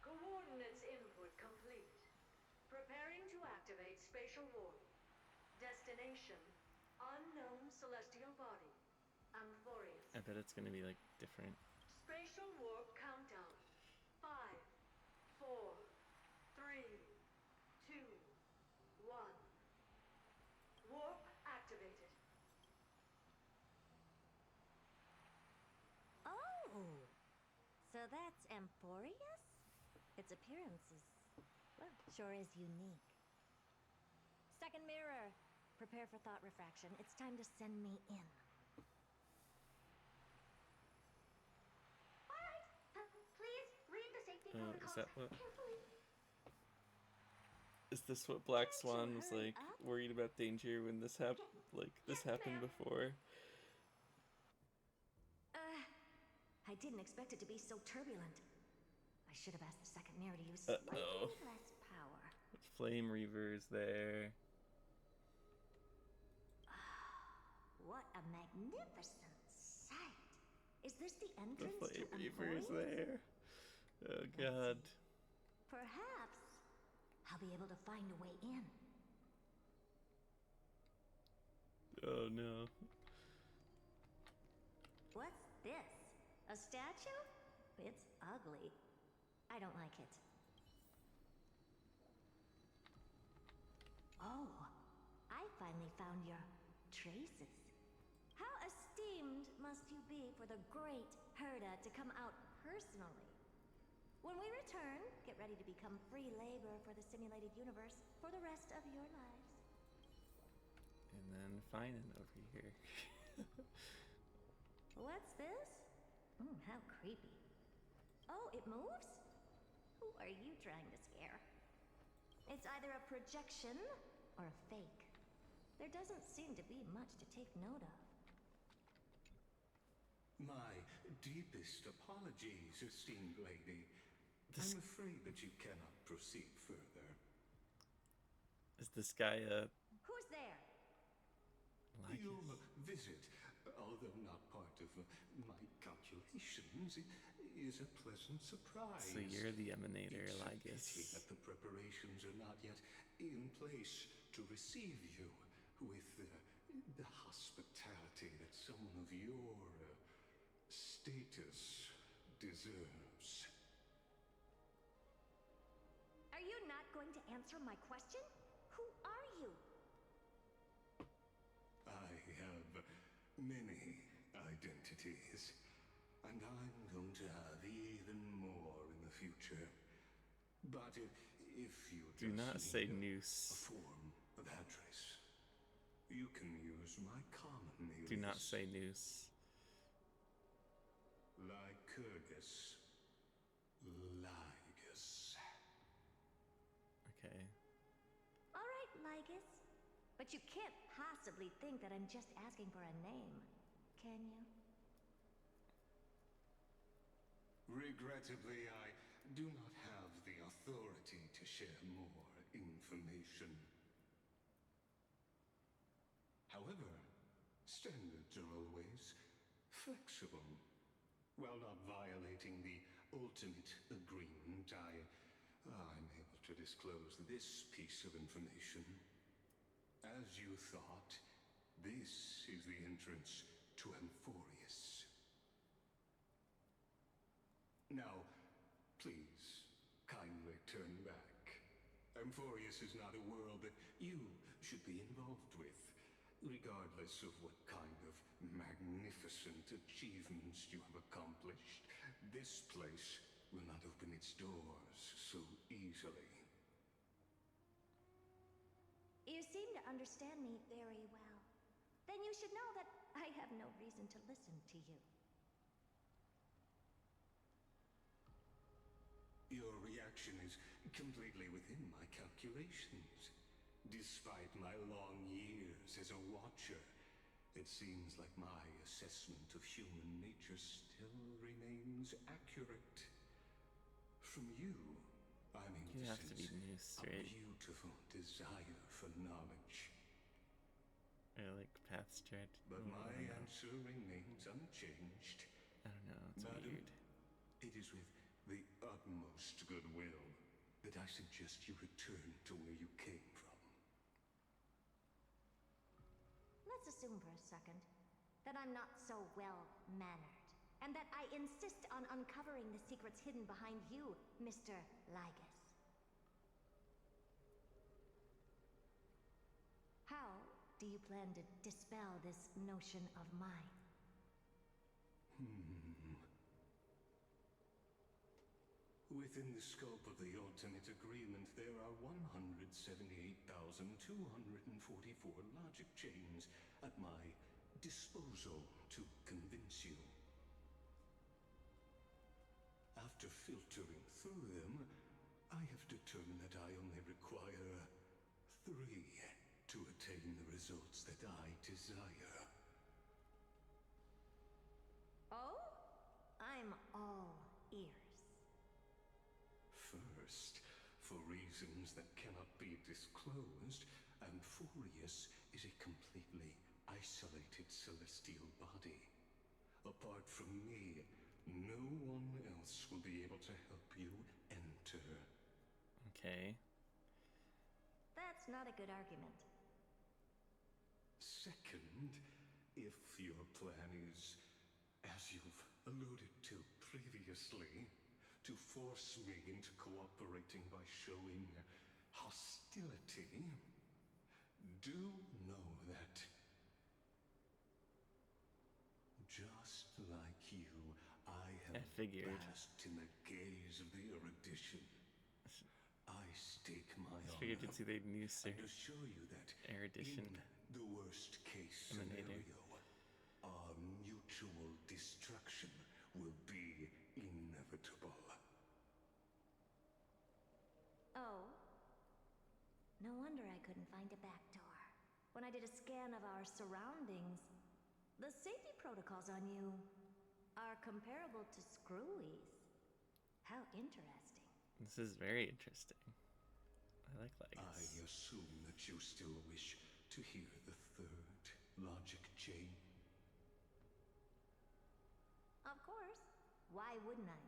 Coordinates input complete. Preparing to activate spatial warp. Destination, unknown celestial body. Amphorius. I bet it's gonna be like different. Spatial warp countdown. 5, 4, 3, 2, 1. Warp activated. Oh! So that's Amphorius? Its appearance is, well, sure is unique. Second mirror. Prepare for thought refraction. It's time to send me in. Alright, please read the safety Is protocols that what? carefully. Is this what Black Swan was like worried about danger when this happened? Like this happened before? I didn't expect it to be so turbulent. I should have asked the second mirror to use slightly less power. Flame Reaver's there. What a magnificent sight! Is this the The entrance Flame to Reaver's Amphorius? there. Oh god. Perhaps I'll be able to find a way in. Oh no. What's this? A statue? It's ugly. I don't like it. Oh, I finally found your traces. How esteemed must you be for the great Herda to come out personally? When we return, get ready to become free labor for the simulated universe for the rest of your lives. And then Finan over here. What's this? How creepy. Oh, it moves? Who are you trying to scare? It's either a projection or a fake. There doesn't seem to be much to take note of. My deepest apologies, esteemed lady. I'm afraid that you cannot proceed further. Is this guy Who's there? Your visit, although not part of my calculations, is a pleasant surprise. So you're the Emanator, It's a Lygus. pity that the preparations are not yet in place to receive you with the hospitality that someone of your status deserves. Are you not going to answer my question? Who are you? I have many identities, and I'm going to have even more in the future. But if you Do just not say need noose. a form of address, you can use my common alias. Do not say noose. Lycurgus. Lygus. Okay. All right, Lygus. But you can't possibly think that I'm just asking for a name, can you? Regrettably, I do not have the authority to share more information. However, standards are always flexible. While not violating the ultimate agreement, I'm able to disclose this piece of information. As you thought, this is the entrance to Amphorius. Now, please, kindly turn back. Amphorius is not a world that you should be involved with, regardless of what kind of magnificent achievements you have accomplished. This place will not open its doors so easily. You seem to understand me very well. Then you should know that I have no reason to listen to you. reaction is completely within my calculations. Despite my long years as a watcher, it seems like my assessment of human nature still remains accurate. From you, I'm able You to have to be sense Noose, a right? beautiful desire for knowledge. Or like path strat. But Oh, my I don't know. answer remains unchanged. I don't know. It's Madam, weird. it is with the utmost goodwill that I suggest you return to where you came from. Let's assume for a second that I'm not so well-mannered, and that I insist on uncovering the secrets hidden behind you, Mr. Lygus. How do you plan to dispel this notion of mine? Within the scope of the ultimate agreement, there are 178,244 logic chains at my disposal to convince you. After filtering through them, I have determined that I only require 3 to attain the results that I desire. Oh? I'm all ears. First, for reasons that cannot be disclosed, Amphorius is a completely isolated celestial body. Apart from me, no one else will be able to help you enter. Okay. That's not a good argument. Second, if your plan is, as you've alluded to previously, to force me into cooperating by showing hostility, do know that, just like you, I have basked in the gaze of the erudition. I stake my I figured honor it's either Noose or and assure you that Erudition. in the worst case Emanating. scenario, our mutual destruction will be inevitable. Oh? No wonder I couldn't find a back door. When I did a scan of our surroundings, the safety protocols on you are comparable to Screwy's. How interesting. This is very interesting. I like I Lygus. assume that you still wish to hear the third logic chain. Of course. Why wouldn't I?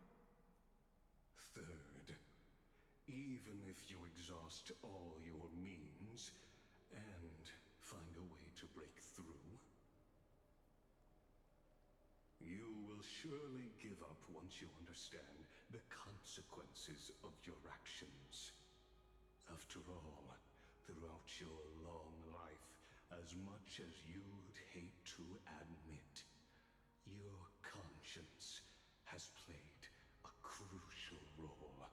Third, even if you exhaust all your means and find a way to break through, you will surely give up once you understand the consequences of your actions. After all, throughout your long life, as much as you'd hate to admit, your conscience has played a crucial role.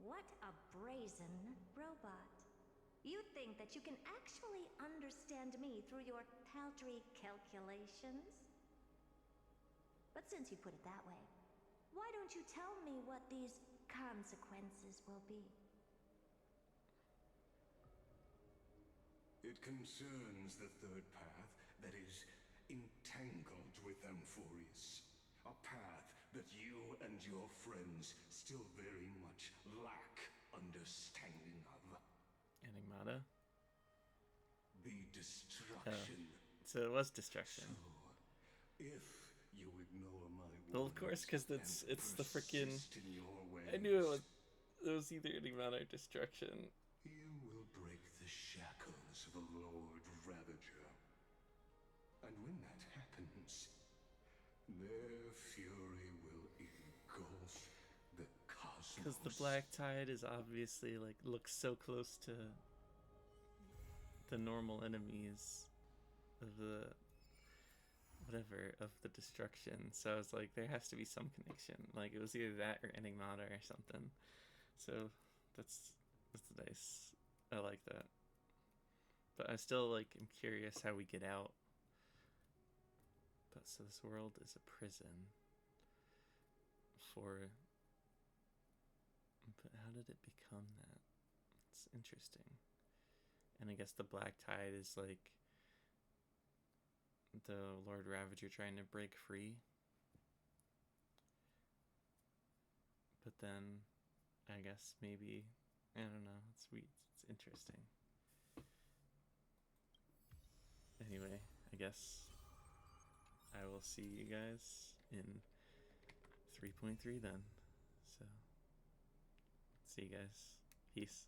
What a brazen robot. You think that you can actually understand me through your paltry calculations? But since you put it that way, why don't you tell me what these consequences will be? It concerns the third path that is entangled with Amphorius. A path that you and your friends still very much lack understanding of. Enigmata? The destruction. So it was destruction. So, if you ignore my Well, of course, because it's the freaking. persist in your ways, I knew it was either Enigmata or destruction. you will break the shackles of a Lord Ravager. And when that happens, their fury will engulf the cosmos. Because the Black Tide is obviously like looks so close to the normal enemies of the whatever of the destruction. So I was like, there has to be some connection. Like it was either that or Enigmata or something. So that's nice. I like that. But I still like am curious how we get out. But so this world is a prison. before, but how did it become that? It's interesting. And I guess the Black Tide is like the Lord Ravager trying to break free. But then, I guess maybe, I don't know, it's weird, it's interesting. Anyway, I guess I will see you guys in 3.3 then. So, see you guys. Peace.